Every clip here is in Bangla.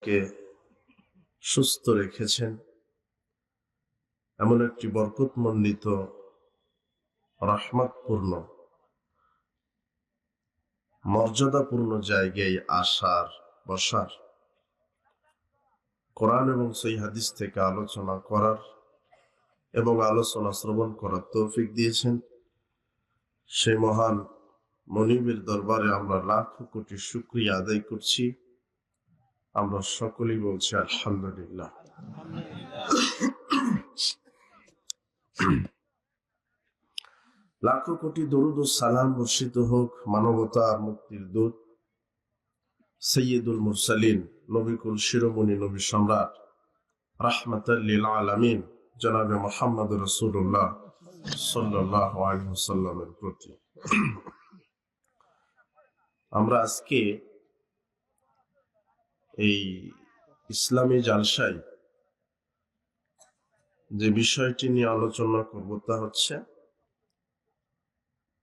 কে সুস্থ রেখেছেন, এমন একটি বরকতমণ্ডিত রহমতপূর্ণ মর্যাদাপূর্ণ জায়গায় আসার বসার, কোরআন এবং সহিহ হাদিস থেকে আলোচনা করার এবং আলোচনা শ্রবণ করার তৌফিক দিয়েছেন। সেই মহান মনিবের দরবারে আমরা লাখ কোটি শুকরিয়া আদায় করছি। আমরা সকলেই বলছি আলহামদুলিল্লাহ। লাখো কোটি দরুদ ও সালাম বর্ষিত হোক মানবতা আর মুক্তির দূত সৈয়দুল মুরসালিন, নবিকুল শিরোমণি, নবী সম্রাট, রাহমাতাল লিল আলামিন জনাবে মুহাম্মদ রাসূলুল্লাহ সাল্লাল্লাহু আলাইহি ওয়াসাল্লামের প্রতি। আমরা আজকে এই ইসলামী জালসায় যে বিষয়টি নিয়ে আলোচনা করব তা হচ্ছে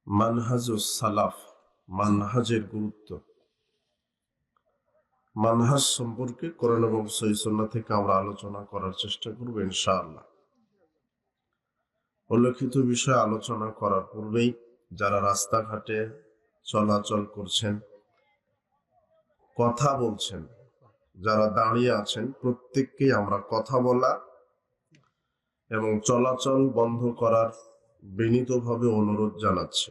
মানহাজুস সালাফ, মানহাজের গুরুত্ব। মানহাজ সম্পর্কে কোরআন এবং সহিহ সুন্নাহ থেকে আমরা আলোচনা করার চেষ্টা করব ইনশাআল্লাহ। উল্লেখিত বিষয় আলোচনা করার পূর্বেই যারা রাস্তাঘাটে চলাচল করছেন, কথা বলছেন, যারা দাঁড়িয়ে আছেন, প্রত্যেককেই আমরা কথা বলা এবং চলাচল বন্ধ করার বিনীতভাবে অনুরোধ জানাচ্ছি।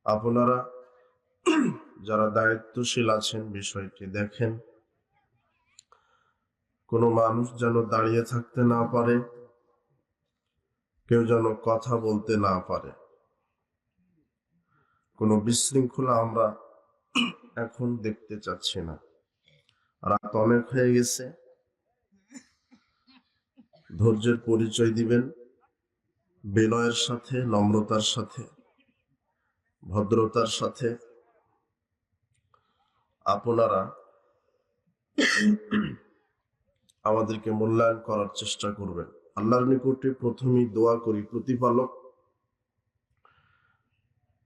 আপনারা যারা দায়িত্বশীল আছেন বিষয়টি দেখেন, কোনো মানুষ যেন দাঁড়িয়ে থাকতে না পারে, কেউ যেন কথা বলতে না পারে। কোনো বিশৃঙ্খলা আমরা এখন দেখতে চাচ্ছি না। রাত অনেক হয়ে গেছে, ধৈর্যের পরিচয় দিবেন, বিনয়ের সাথে, নম্রতার সাথে, ভদ্রতার সাথে আপনারা আমাদেরকে মূল্যায়ন করার চেষ্টা করবেন। আল্লাহর নিকটে প্রথমেই দোয়া করি, প্রতিপালক,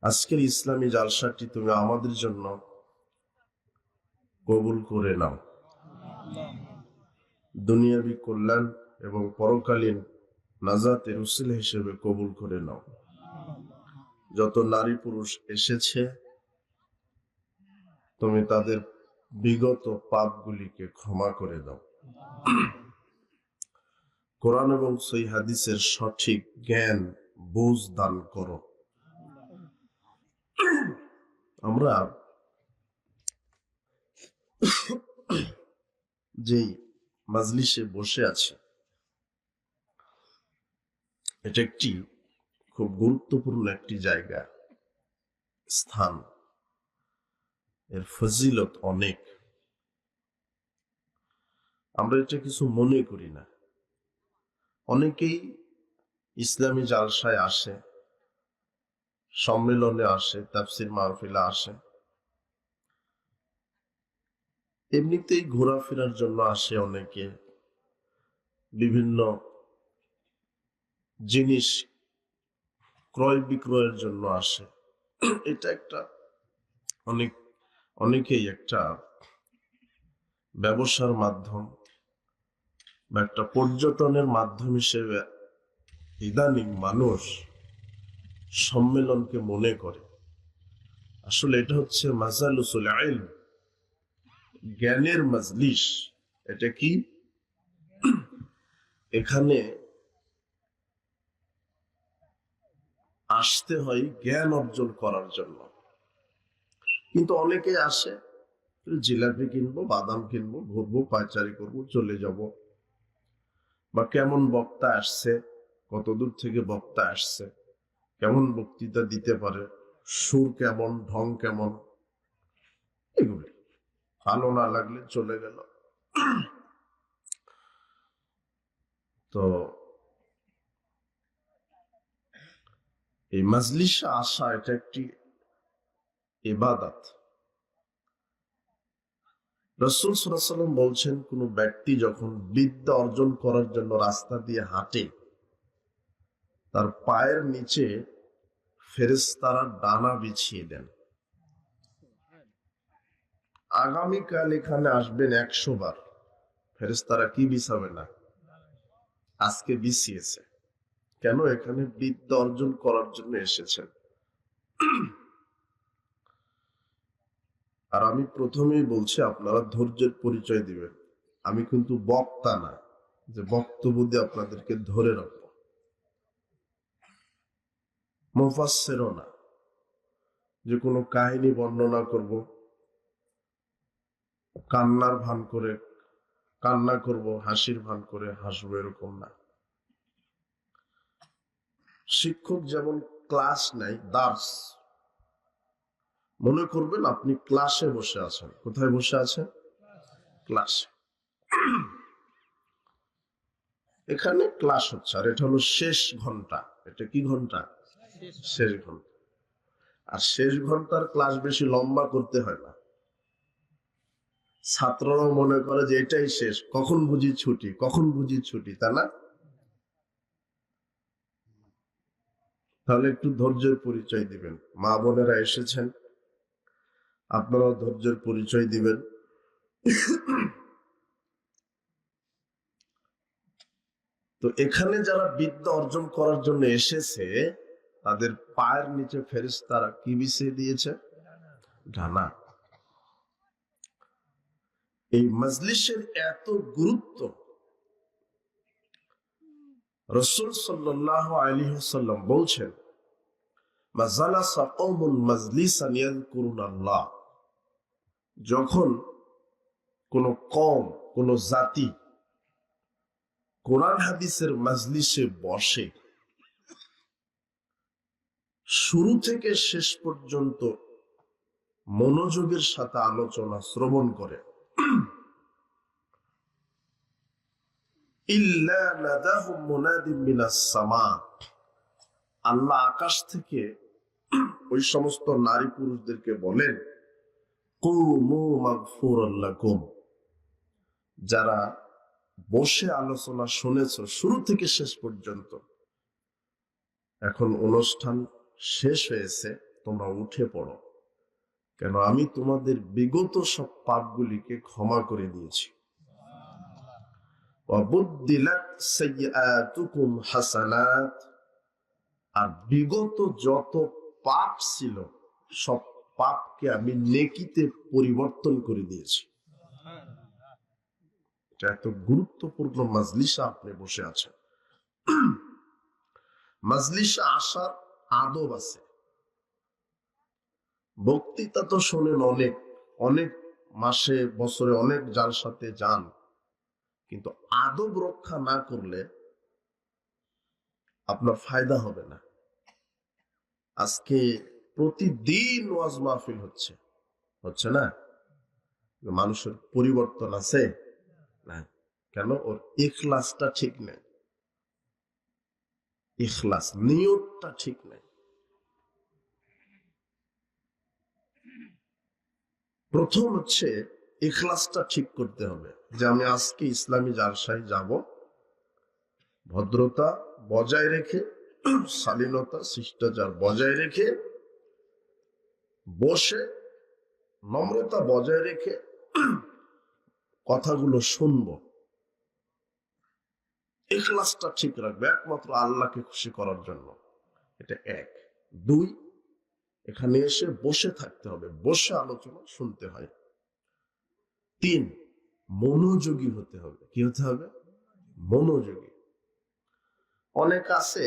আজকের ইসলামী জালসাটি তুমি আমাদের জন্য কবুল করে নাও। দুনিয়াবী কল্যাণ এবং পরকালীন নাজাতের উসিলা হিসেবে কবুল করে নাও। যত নারী পুরুষ এসেছে তুমি তাদের বিগত পাপগুলিকে ক্ষমা করে দাও। কোরআন এবং সহিহ হাদিসের সঠিক জ্ঞান বুঝ দান করো। আমরা যেই মাজলিসে বসে আছি, এটা একটি খুব গুরুত্বপূর্ণ একটি জায়গা, স্থান। এর ফজিলত অনেক। আমরা এটা কিছু মনে করি না। অনেকেই ইসলামী জালসায় আসে, সম্মেলনে আসে, তাফসির মাহফিলে আসে, এমনিতেই ঘোরাফেরার জন্য আসে, অনেকে বিভিন্ন জিনিস ক্রয় বিক্রয়ের জন্য আসে। এটা একটা অনেকেই একটা ব্যবসার মাধ্যম বা একটা পর্যটনের মাধ্যম হিসেবে ইদানিং মানুষ সম্মেলনকে মনে করে। আসলে এটা হচ্ছে মাজালুসুল ইলম, জ্ঞানের মাজলিস। এটা কি? এখানে আসতে হয় জ্ঞান অর্জন করার জন্য। কিন্তু অনেকে আসে জিলাপি কিনবো, বাদাম কিনবো, ঘুরবো, পায়চারি করবো, চলে যাব। বা কেমন বক্তা আসছে, কত দূর থেকে বক্তা আসছে, কেমন বক্তৃতা দিতে পারে, সুর কেমন, ঢং কেমন, এগুলি ভালো না লাগলে চলে গেল। তো এই মাজলিসে আসা এটা একটি ইবাদত। রাসূল সাল্লাল্লাহু আলাইহি ওয়াসাল্লাম বলছেন, কোন ব্যক্তি যখন বিদ্যা অর্জন করার জন্য রাস্তা দিয়ে হাঁটে, তার পায়ের নিচে ফেরেশতারা ডানা বিছিয়ে দেন। আগামীকাল এখানে আসবেন 100 বার, ফেরেশতারা কি বিছাবে না? আজকে বিছিয়েছে। কেন? এখানে বিদ্যা অর্জন করার জন্য এসেছেন। আর আমি প্রথমেই বলছি, আপনারা ধৈর্যের পরিচয় দিবেন। আমি কিন্তু বক্তা না যে বক্তব্য দিয়ে আপনাদেরকে ধরে রাখবো, মুফাসসিরও না যে কোনো কাহিনী বর্ণনা করব, কান্নার ভান করে কান্না করব, হাসির ভান করে হাসবো, এরকম না। শিক্ষক যেমন ক্লাস নেয়, দার্স, মনে করবেন আপনি ক্লাসে বসে আছেন। কোথায় বসে আছেন? ক্লাসে। এখানে ক্লাস হচ্ছে, আর এটা হলো শেষ ঘন্টা। এটা কি ঘন্টা? শেষ ঘন্টা। আর শেষ ঘন্টার ক্লাস বেশি লম্বা করতে হয় না। ছাত্ররাও মনে করে যে এটাই শেষ, কখন বুঝি ছুটি, কখন বুঝি ছুটি, তা না? তাহলে একটু ধৈর্যের পরিচয় দিবেন। মা বোনেরা এসেছেন, আপনারাও ধৈর্যের পরিচয় দিবেন। তো এখানে যারা বিদ্যা অর্জন করার জন্য এসেছে, তাদের পায়ের নিচে ফেরেশতারা কি বিছিয়ে দিয়েছে? ডানা। এই মজলিসের এত গুরুত্ব, রাসূল সাল্লাল্লাহু আলাইহি ওয়াসাল্লাম বলছেন, মাজালাসা কওমুন মাজলিসান ইয়াযকুরুনাল্লাহ, যখন কোন কওম, কোন জাতি কোরআন হাদিসের মজলিসে বসে, শুরু থেকে শেষ পর্যন্ত মনোযোগের সাথে আলোচনা শ্রবণ করে, ইল্লা নাদাহুম মুনাদিম মিনাস সামা, আল্লাহ আকাশ থেকে ওই সমস্ত নারী পুরুষদেরকে বলেন, কুমু মাগফুরাল লাকুম, যারা বসে আলোচনা শুনেছ শুরু থেকে শেষ পর্যন্ত, এখন অনুষ্ঠান শেষ হয়েছে, তোমরা উঠে পড়ো, কেন আমি তোমাদের বিগত সব পাপগুলিকে ক্ষমা করে দিয়েছি। ওয়াবুদ্দিলাত সাইয়্যাতুকুম হাসানাত, আর বিগত যত পাপ ছিল সব পাপকে আমি নেকিতে পরিবর্তন করে দিয়েছি। এটা এত গুরুত্বপূর্ণ মাজলিসে আপনি বসে আছেন। মাজলিসে আসার আদব আছে। বক্তৃতা তো শোনেন অনেক, অনেক মাসে বছরে অনেক যার সাথে যান, কিন্তু আদব রক্ষা না করলে আপনার ফায়দা হবে না। আজকে প্রতিদিন ওয়াজ মাহফিল হচ্ছে, হচ্ছে না? মানুষের পরিবর্তন আছে না? কেন? ওর ইখলাসটা ঠিক নেই, ইখলাস নিয়তটা ঠিক নেই। প্রথম হচ্ছে ইখলাসটা ঠিক করতে হবে, যে আমি আজকে ইসলামী জালসায় যাব, ভদ্রতা বজায় রেখে, শালীনতা শিষ্টাচার বজায় রেখে, বসে নম্রতা বজায় রেখে কথাগুলো শুনবো। ইখলাসটা ঠিক রাখবে একমাত্র আল্লাহকে খুশি করার জন্য। এটা এক। দুই, এখানে এসে বসে থাকতে হবে, বসে আলোচনা শুনতে হয়। তিন, মনোযোগী হতে হবে। কি হতে হবে? মনোযোগী। অনেক আছে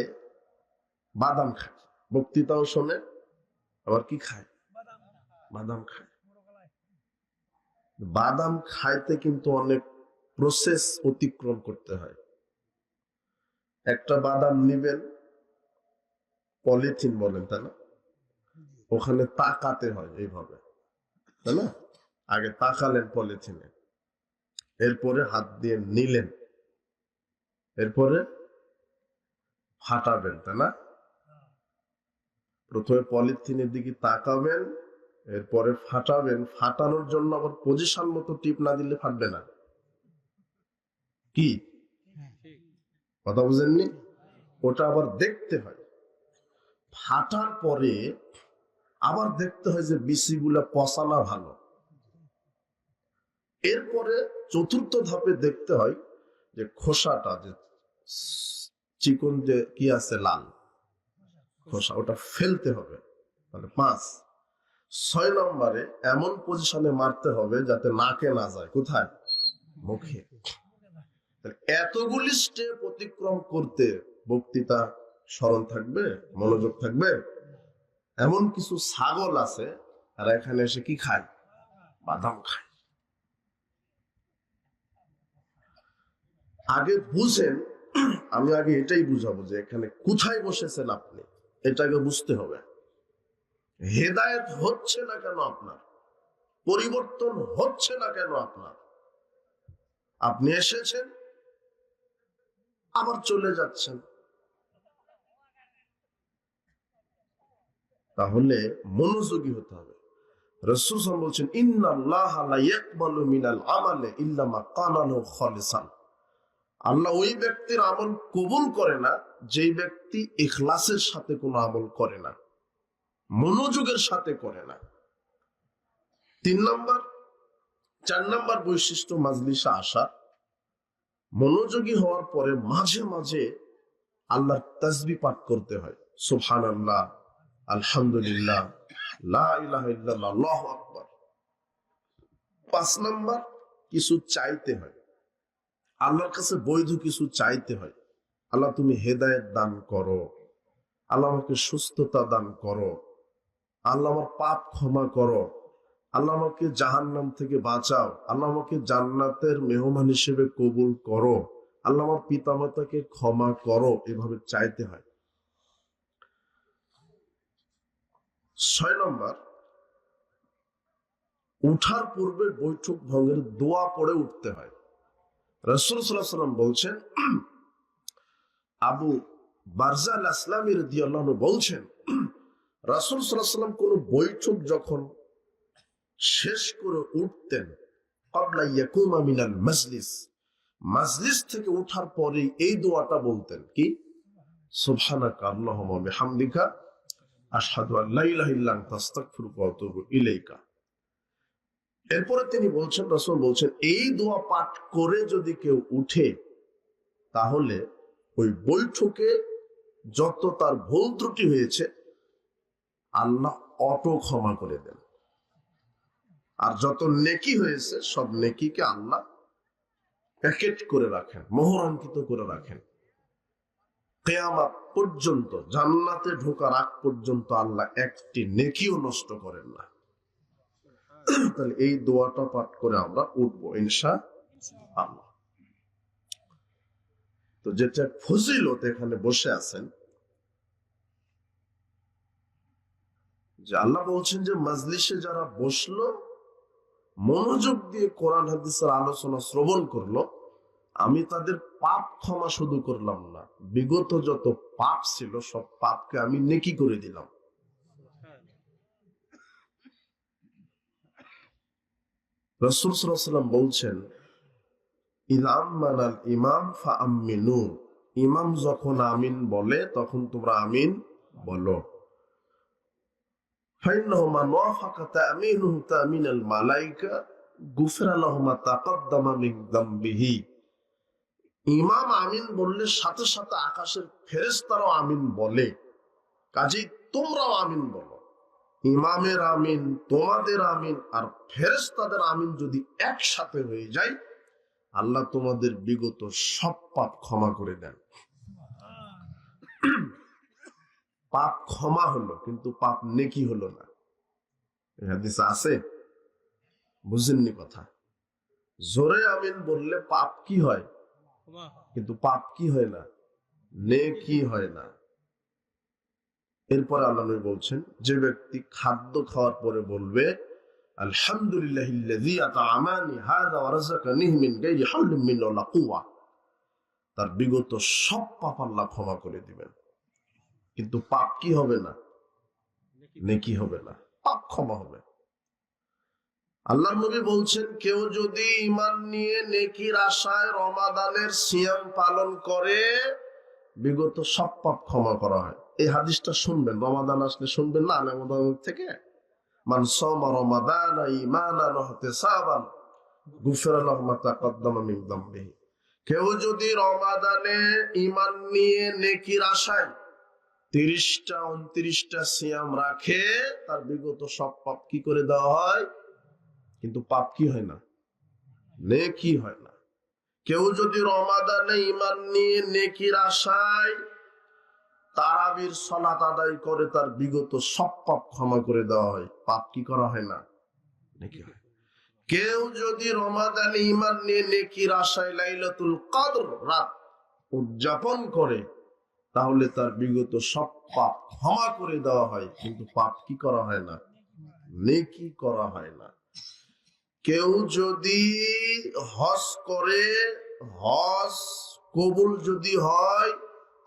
বাদাম খায়, বক্তৃতাও শোনে, আবার কি খায়? বাদাম খায়। বাদাম খাইতে কিন্তু অনেক প্রসেস অতিক্রম করতে হয়। একটা বাদাম নিবেন, পলিথিন বলেন তাই না, ওখানে তাকাতে হয় এইভাবে, তাই না? আগে তাকালেন পলিথিনে, এরপরে হাত দিয়ে নিলেন, এরপরে ফাটাবেন, তাই না? প্রথমে পলিথিনের দিকে তাকাবেন, এরপরে ফাটাবেন। ফাটানোর জন্য আবার পজিশন মতো টিপ না দিলে ফাটবে না। কি কথা বুঝেননি? ওটা আবার দেখতে হয়। ফাটার পরে আবার দেখতে হয় যে বিচিগুলা পচানা ভালো, এরপরে চতুর্থ ধাপে দেখতে হয় যে খোসাটা, যে চিকন যে কি আছে লাল খোসা, ওটা ফেলতে হবে, মানে 5। 6 নম্বরে এমন পজিশনে মারতে হবে যাতে নাকে না যায়। কোথায়? মুখে। এতগুলি স্টেপ অতিক্রম করতে বক্তৃতা স্মরণ থাকবে, মনোযোগ থাকবে। এমন কিছু ছাগল আছে আর এখানে এসে কি খায়? বাদাম খায়। আগে বুঝেন, আমি আগে এটাই বুঝাবো যে এখানে কোথায় বসেছেন আপনি, এটাকে বুঝতে হবে। হেদায়েত হচ্ছে না কেন আপনার, পরিবর্তন হচ্ছে না কেন আপনার? আপনি এসেছেন আবার চলে যাচ্ছেন। তাহলে মনোযোগী হতে হবে। রাসূল সাল্লাল্লাহু আলাইহি ওয়াসাল্লাম বলছেন, ইন্নাল্লাহা লা ইয়াকবালু মিনাল আমালি ইল্লা মা কানা লাহু খালিসান। আল্লাহ ওই ব্যক্তির আমল কবুল করে না যেই ব্যক্তি ইখলাসের সাথে কোনো আমল করে না, মনোযোগের সাথে করে না। 4 নম্বর বৈশিষ্ট্য মাজলিসে আসা, মনোযোগী হওয়ার পরে মাঝে মাঝে আল্লাহর তাসবিহ পাঠ করতে হয়। সুবহানাল্লাহ, আলহামদুলিল্লাহ, লা ইলাহা ইল্লাল্লাহ, আল্লাহু আকবার। 5 নম্বর কিছু চাইতে হয়, আল্লাহর কাছে বৈধ কিছু চাইতে হয়। আল্লাহ তুমি হেদায়েত দান করো, আল্লাহ আমাকে সুস্থতা দান করো, আল্লাহ আমার পাপ ক্ষমা করো, আল্লাহ আমাকে জাহান্নাম থেকে বাঁচাও, আল্লাহ আমাকে জান্নাতের মেহমান হিসেবে কবুল করো, আল্লাহ আমার পিতামাতাকে ক্ষমা করো। এভাবে চাইতে হয়। 6 নম্বর, উঠার পূর্বে বৈঠক ভঙ্গের দোয়া পড়ে উঠতে হয়। রাসূল সাল্লাল্লাহু আলাইহি ওয়াসাল্লাম বলছেন, আবু বারজা আল আসলামী রাদিয়াল্লাহু আনহু বলছেন, রাসূল সাল্লাল্লাহু আলাইহি ওয়াসাল্লাম কোন বৈঠক যখন শেষ করে উঠতেন, ক্বাবলা ইয়াকুমা মিনাল মাজলিস, মাজলিস থেকে ওঠার পরে এই দোয়াটা বলতেন, কি? সুবহানাকা আল্লাহুম্মা ওয়া বিহামদিকা আশহাদু আল লা ইলাহা ইল্লা আনতা আস্তাগফিরুকা ওয়া আতুবু ইলাইকা। এরপরে তিনি বলছেন, রাসূল বলছেন, এই দোয়া পাঠ করে যদি কেউ উঠে তাহলে ওই বৈঠকে যত তার ভুল ত্রুটি হয়েছে আল্লাহ অটো ক্ষমা করে দেন, আর যত নেকি হয়েছে সব নেকিকে আল্লাহ প্যাকেট করে রাখেন, মোহরাঙ্কিত করে রাখেন। কিয়ামত পর্যন্ত, জান্নাতে ঢোকার আগ পর্যন্ত আল্লাহ একটি নেকিও নষ্ট করেন না। তাহলে এই দোয়াটা পাঠ করে আমরা উঠবো ইনশাআল্লাহ। তো যেটা ফজিলত, এখানে বসে আছেন যে আল্লাহ বলছেন যে মাজলিসে যারা বসলো, মনোযোগ দিয়ে কোরআন হাদিসের আলোচনা শ্রবণ করলো, আমি তাদের পাপ ক্ষমা শুধু করলাম না, বিগত যত পাপ ছিল সব পাপকে আমি নেকি করে দিলাম। রাসূল সাল্লাল্লাহু আলাইহি ওয়াসাল্লাম বলছেন, ইযা আমানাল ইমাম ফাআমিনু, ইমাম যখন আমিন বলে তখন তোমরা আমিন বলো। ফাইন্নাহু মান ওয়াফাকা তা'মিনুহু তা'মিনাল মালায়েকা গুফিরা লাহু মা তাকাদ্দামা মিন যামবিহি। ইমাম আমিন বললে সাথে সাথে আকাশের ফেরেশতারাও আমিন বলে, কাজেই তোমরাও আমিন বলো। ইমামের আমিন, তোমাদের আমিন আর ফেরেশতাদের আমিন যদি একসাথে হয়ে যায়, আল্লাহ তোমাদের বিগত সব পাপ ক্ষমা করে দেন। পাপ ক্ষমা হলো কিন্তু পাপ নেকি হলো না। হাদিস আছে, বুঝেননি কথা? জোরে আমিন বললে পাপ কি হয়, কিন্তু পাপ কি হয় না, নেকি হয় না। এরপরে আল্লাহ নবী বলছেন, যে ব্যক্তি খাদ্য খাওয়ার পরে বলবে আলহামদুলিল্লাহিল্লাযী আত'আমানি হাযা ওয়া রাযাকানিহি মিন গায়রি হাওলিন মিন্নী ওয়ালা কুওয়া, তার বিগত সব পাপ আল্লাহ ক্ষমা করে দিবেন, কিন্তু পাপ কি হবে না, নেকি হবে না, পাপ ক্ষমা হবে। আল্লাহর নবী বলছেন, কেউ যদি ঈমান নিয়ে নেকির আশায় রমাদানের সিয়াম পালন করে, বিগত সব পাপ ক্ষমা করা হয়। এই হাদিসটা শুনবেন, রমাদান আসলে শুনবেন না রমাদান থেকে, মান সামা রমাদানা ঈমানান ওয়া ইহতিসাবান গুফিরা লাহু মা তাকাদ্দামা মিন যামবিহি। কেউ যদি রমাদানে ঈমান নিয়ে নেকির আশায় 30টা 29টা সিয়াম রাখে, তার বিগত সব পাপ কি করে দেওয়া হয়? কিন্তু পাপ কি হয় না? নেকি হয় না। কেউ যদি রমাদানে ঈমান নিয়ে নেকির আশায় তারাবির সালাত আদায় করে, তার বিগত সব পাপ ক্ষমা করে দেওয়া হয়। পাপ কি করা হয় না? নেকি হয়। কেউ যদি রমাদানে ঈমান নিয়ে নেকির আশায় লাইলাতুল কদর রাত উদযাপন করে, তাহলে তার বিগত সব পাপ ক্ষমা করে দেওয়া হয়, কিন্তু পাপ কি করা হয় না? নেকি করা হয় না। কেউ যদি হজ করে, হজ কবুল যদি হয়,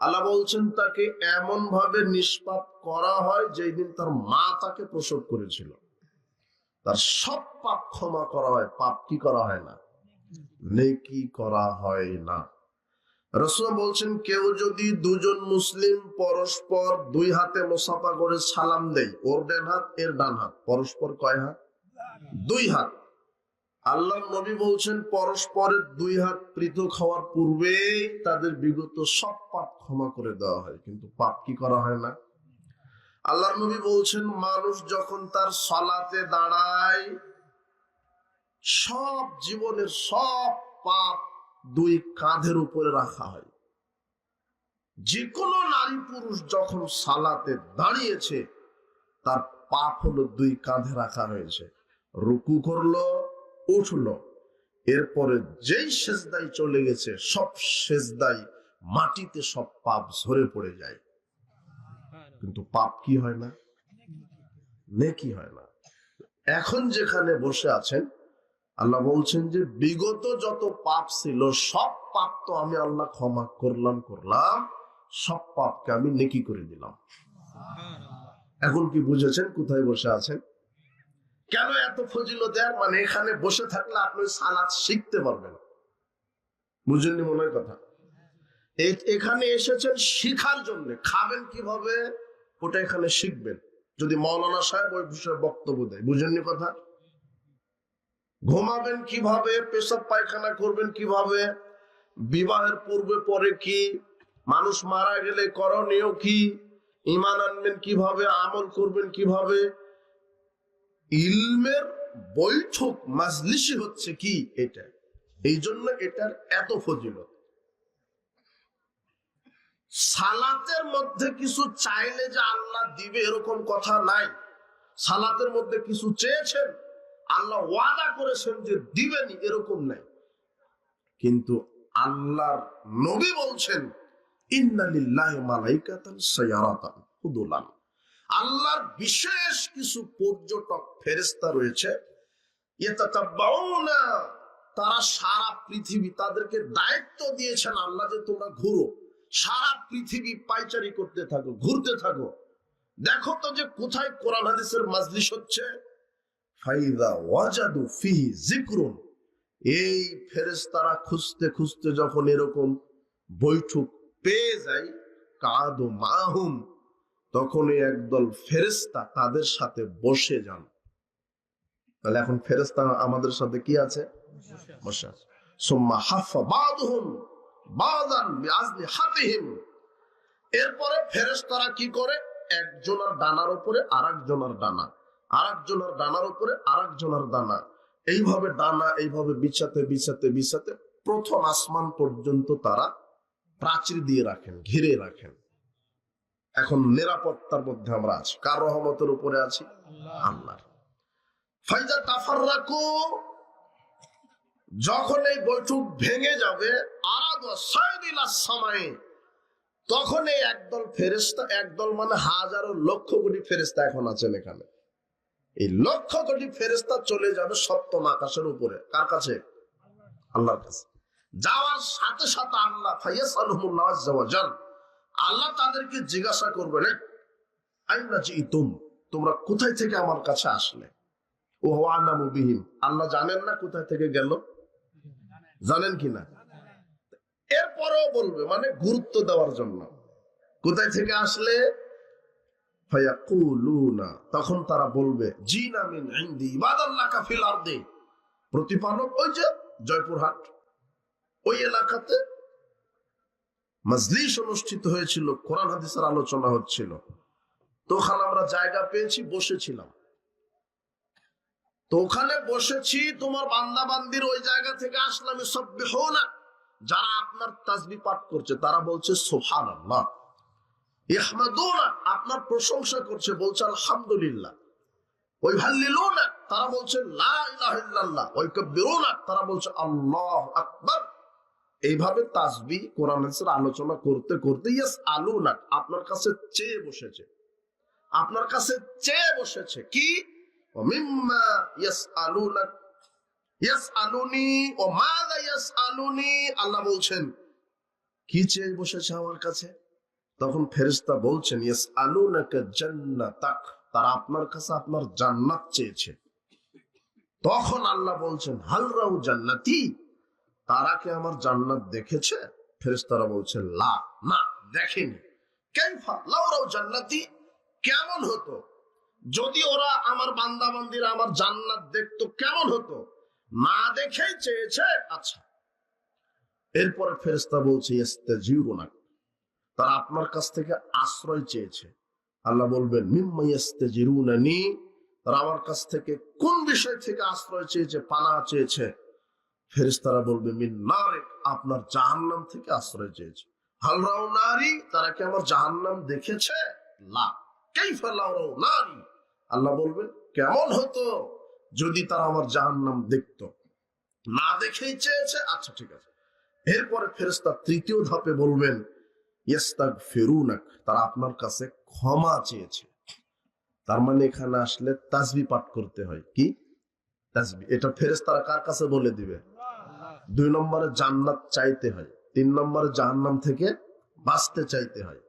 আল্লাহ বলছেন তাকে এমন ভাবে নিষ্পাপ করা হয় যেই দিন তার মা তাকে প্রসব করেছিল। তার সব পাপ ক্ষমা করা হয়, পাপ কি করা হয় না? নেকি করা হয় না। রাসূল বলছেন কেউ যদি দুজন মুসলিম পরস্পর দুই হাতে মুসাফা করে সালাম দেয়, ওর ডান হাত এর ডান হাত, পরস্পর কয় হাত? দুই হাত। আল্লাহ নবী বলছেন পরস্পরের দুই হাত পৃথক হওয়ার পূর্বেই তাদের বিগত সব পাপ ক্ষমা করে দেওয়া হয়, কিন্তু পাপ কি করা হয় না? আল্লাহ নবী বলছেন মানুষ যখন তার সালাতে দাঁড়ায়, সব জীবনের সব পাপ দুই কাঁধের উপরে রাখা হয়। যে কোনো নারী পুরুষ যখন সালাতে দাঁড়িয়েছে, তার পাপ হলো দুই কাঁধে রাখা হয়েছে। রুকু করলো, উঠলো, এরপরে যেই সেজদায় চলে গেছে, সব সেজদায় মাটিতে সব পাপ ঝরে পড়ে যায়, কিন্তু পাপ কি হয় না? নেকি হয় না। এখন যেখানে বসে আছেন, আল্লাহ বলছেন যে বিগত যত পাপ ছিল সব পাপ তো আমি আল্লাহ ক্ষমা করলাম, সব পাপকে আমি নেকি করে দিলাম। এখন কি বুঝেছেন কোথায় বসে আছেন? কেন এত ফজিলত দেন? মানে এখানে বসে থাকলে আপনি সালাত শিখতে পারবেন। বুঝলেন মনে হয় কথা? এখানে এসেছেন শিখার জন্য। খাবেন কিভাবে ওটা এখানে শিখবেন, যদি মৌলানা সাহেব ওই বিষয়ে বক্তব্য দেয়। বুঝলেন কথা? ঘুমাবেন কিভাবে, পেশাব পায়খানা করবেন কিভাবে, বিবাহের পূর্বে পরে কি, মানুষ মারা গেলে করণীয় কি, ঈমান আনবেন কিভাবে, আমল করবেন কিভাবে, ইলমের বৈঠক মাজলিসই হচ্ছে কি এটা। এই জন্য এটার এত ফজিলত। সালাতের মধ্যে কিছু চাইলে যে আল্লাহ দিবে এরকম কথা নাই। সালাতের মধ্যে কিছু চেয়েছেন, আল্লাহ ওয়াদা করেছেন যে দিবেনি, এরকম নাই। কিন্তু আল্লাহর নবী বলছেন ইন্না লিল্লাহি মালাইকাতান সাইয়ারাতান হুদুলান, আল্লাহর বিশেষ কিছু পর্যটক ফেরেশতা রয়েছে, ইয়াতাতাব্বাউনা, তারা সারা পৃথিবী, তাদেরকে দায়িত্ব দিয়েছেন আল্লাহ যে তোমরা ঘুরো, সারা পৃথিবী পাইচারি করতে থাকো, ঘুরতে থাকো, দেখো তো যে কোথায় কোরআন হাদিসের মাজলিস হচ্ছে। ফাইদা ওয়াজাদু ফিহি যিকরুন, এই ফেরেশতারা খুঁজতে খুঁজতে যখন এরকম বৈঠক পেয়ে যায়, কাদু মাহুম, তখন একদল ফেরেশতা তাদের সাথে বসে যান। তাহলে এখন ফেরেশতা আমাদের সাথে কি আছে? বসে আছে। সুম্মা হাফা বাদুহুম বাদান বিআজনিহাতিহিম, এরপরে ফেরেশতারা কি করে? একজনের ডানার উপরে আরেকজনের ডানা, আরেকজনের ডানার উপরে আরেকজনের ডানা, এইভাবে ডানা এইভাবে বিছাতে বিছাতে বিছাতে প্রথম আসমান পর্যন্ত তারা প্রাচীর দিয়ে রাখেন, ঘিরে রাখেন। এখন নিরাপত্তার মধ্যে আমরা আছি। কার রহমতের উপরে আছি? আল্লাহর। ফাইজা তাফাররাকু, যখন এই বৈঠক ভেঙে যাবে, আরাদা সাইদিলাস সামাই, তখন এই একদল ফেরেশতা, একদল মানে হাজারো লক্ষ কোটি ফেরেশতা এখন আছেন এখানে, এই লক্ষ কোটি ফেরেশতা চলে যাবে সপ্তম আকাশের উপরে। কার কাছে? আল্লাহর কাছে। যাওয়ার সাথে সাথে আল্লাহ ফায়াসালুহুল্লাহ আযজা ওয়া জাল, আল্লাহ তাদেরকে জিজ্ঞাসা করবেন, আইনা জিতুম, তোমরা কোথায় থেকে আমার কাছে আসলে? ও আলামু বিহিম, আল্লাহ জানেন না কোথায় থেকে গেল? জানেন কিনা? এরপরেও বলবে, মানে গুরুত্ব দেওয়ার জন্য, কোথায় থেকে আসলে? ফায়াকুলুনা, তখন তারা বলবে জিনা মিন ইনদি ইবাদাল্লাকা ফিল আরদি, প্রতিপালক ওই যে জয়পুরহাট, ওই এলাকাতে মাজলিস অনুষ্ঠিত হয়েছিল, কোরআন হাদিসের আলোচনা হচ্ছিল। তো ওখানে আমরা জায়গা পেয়েছি, বসেছিলাম। তো ওখানে বসেছি, তোমার বান্দা বান্দির ওই জায়গা থেকে আসলাম, ইউসাব্বিহুনা, যারা আপনার তাসবিহ পাঠ করছে তারা বলছে সুবহানাল্লাহ, ইহমাদুনা, আপনার প্রশংসা করছে, বলছে আলহামদুলিল্লাহ, ওই হাল্লিলুনা, তারা বলছে লা ইলাহা ইল্লাল্লাহ, ওই কাব্বিরুনা, তারা বলছে আল্লাহু আকবার। এইভাবে তাসবিহ কোরআন হাদিসের আলোচনা করতে করতে ইয়াসআলুনা, আপনার কাছে চেয়ে বসেছে, আপনার কাছে চেয়ে বসেছে কি? মিম্মা ইয়াসআলুনা, ইয়াসআলুনি ও মাযা ইয়াসআলুনি, আল্লাহ বলছেন কি চেয়ে বসেছে আমার কাছে? তখন ফেরেশতা বলছেন ইয়াসআলুনাকা জান্নাতাক, তারা আপনার কাছে আপনার জান্নাত চেয়েছে। তখন আল্লাহ বলছেন হাল রাউ জান্নাতি, তারা কি আমার জান্নাত দেখেছে? ফেরেশতারা বলছে লা, না দেখেনি। কাইফা লাউ রাউ জান্নাতি, কেমন হতো যদি ওরা আমার বান্দা বান্দিরা আমার জান্নাত দেখতো, কেমন হতো? না দেখেই চেয়েছে। আচ্ছা, এরপরে ফেরেশতা বলছে ইস্তাজিরুনা, তারা আপনার কাছ থেকে আশ্রয় চেয়েছে। আল্লাহ বলবেন মিম্মা ইস্তাজিরুনানি, তারা আমার কাছ থেকে কোন বিষয় থেকে আশ্রয় চেয়েছে, পানাহ চেয়েছে? ফেরেশতারা বলবে মিন নারিক, আপনার জাহান্নাম থেকে আশ্রয় চেয়েছে। হাল রাউ নারি, তারা কি আমার জাহান্নাম দেখেছে? লা, কাইফা লাউ রাউ নারি, আল্লাহ বলবেন কেমন হতো যদি তারা আমার জাহান্নাম দেখতো, না দেখেই চেয়েছে। আচ্ছা ঠিক আছে। এরপরে ফেরেশতা তৃতীয় ধাপে বলবেন ইস্তাগফিরুনাক, তারা আপনার কাছে ক্ষমা চেয়েছে। তার মানে এখানে আসলে তাসবিহ পাঠ করতে হয়। কি তাসবিহ? এটা ফেরেশতারা কার কাছে বলে দিবে? 2 নম্বরে জান্নাত চাইতে হয়, 3 নম্বরে জাহান্নাম থেকে বাঁচতে চাইতে হয়,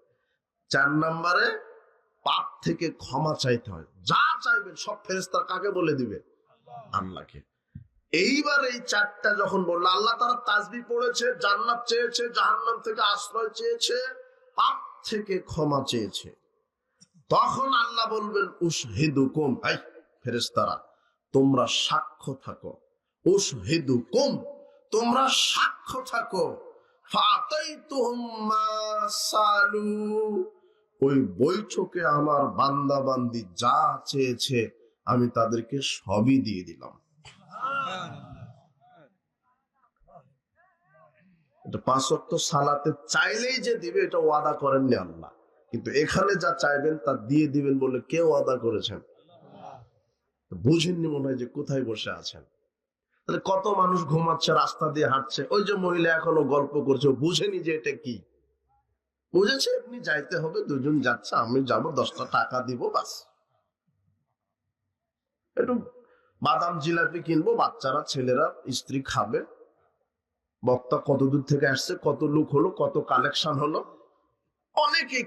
4 নম্বরে পাপ থেকে ক্ষমা চাইতে হয়। যা চাইবেন সব ফেরেশতারা কাকে বলে দিবে? আল্লাহকে। এইবার এই 4টা যখন বললো, আল্লাহ তারা তাসবিহ পড়েছে, জান্নাত চেয়েছে, জাহান্নাম থেকে আশ্রয় চেয়েছে, পাপ থেকে ক্ষমা চেয়েছে, তখন আল্লাহ বলবেন উশহিদুকুম, এই ফেরেশতারা তোমরা সাক্ষ্য থাকো, উশহিদুকুম, তোমরা সাক্ষ্য থাকো, ফাতাইতুহুম মা সালু, ওই বৈঠকে আমার বান্দা বান্দি যা চেয়েছে আমি তাদেরকে সবই দিয়ে দিলাম। এটা 5 ওয়াক্ত সালাতে চাইলেই যে দিবে এটা ওয়াদা করেননি আল্লাহ, কিন্তু এখানে যা চাইবেন তা দিয়ে দিবেন বলে কে ওয়াদা করেছেন? বুঝেননি মনে হয় যে কোথায় বসে আছেন। তাহলে কত মানুষ ঘুমাচ্ছে, রাস্তা দিয়ে হাঁটছে, ওই যে মহিলা এখনো গল্প করছে, বুঝেনি যে এটা কি। বুঝেছে এমনি যাইতে হবে, দুজন যাচ্ছে, আমি যাব, 10টা টাকা দিব, বাস। একটু বাদাম জিলাপি কিনবো, বাচ্চারা ছেলেরা স্ত্রী খাবে। বক্তা কত দূর থেকে আসছে, কত লোক হলো, কত কালেকশন হলো, অনেকে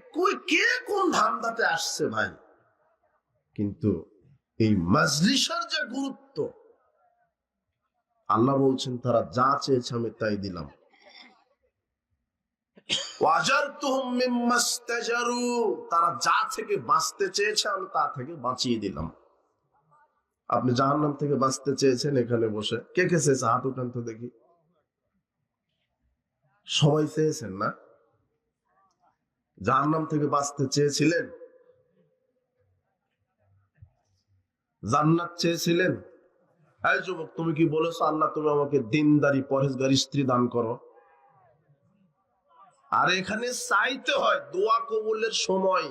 কে কোন ধান্দাতে আসছে ভাই। কিন্তু এই মাজলিসের যে গুরুত্ব, আল্লাহ বলছেন তারা যা চেয়েছে আমি তাই দিলাম। ওয়াজারতুহুম মিম্মাস্তাজারু, তারা যা থেকে বাঁচতে চেয়েছে আমি তা থেকে বাঁচিয়ে দিলাম। আপনি জাহান্নাম থেকে বাঁচতে চেয়েছেন, এখানে বসে কে কে চেয়েছে? হাত উঠান তো দেখি। সবাই চেয়েছেন না? জাহান্নাম থেকে বাঁচতে চেয়েছিলেন? জান্নাত চেয়েছিলেন? এই যুবক, তুমি কি বলেছো আল্লাহ তুমি আমাকে দিনদারি পরহেজগারি স্ত্রী দান করো? আর এখানে চাইতে হয়, দোয়া কবুলের সময়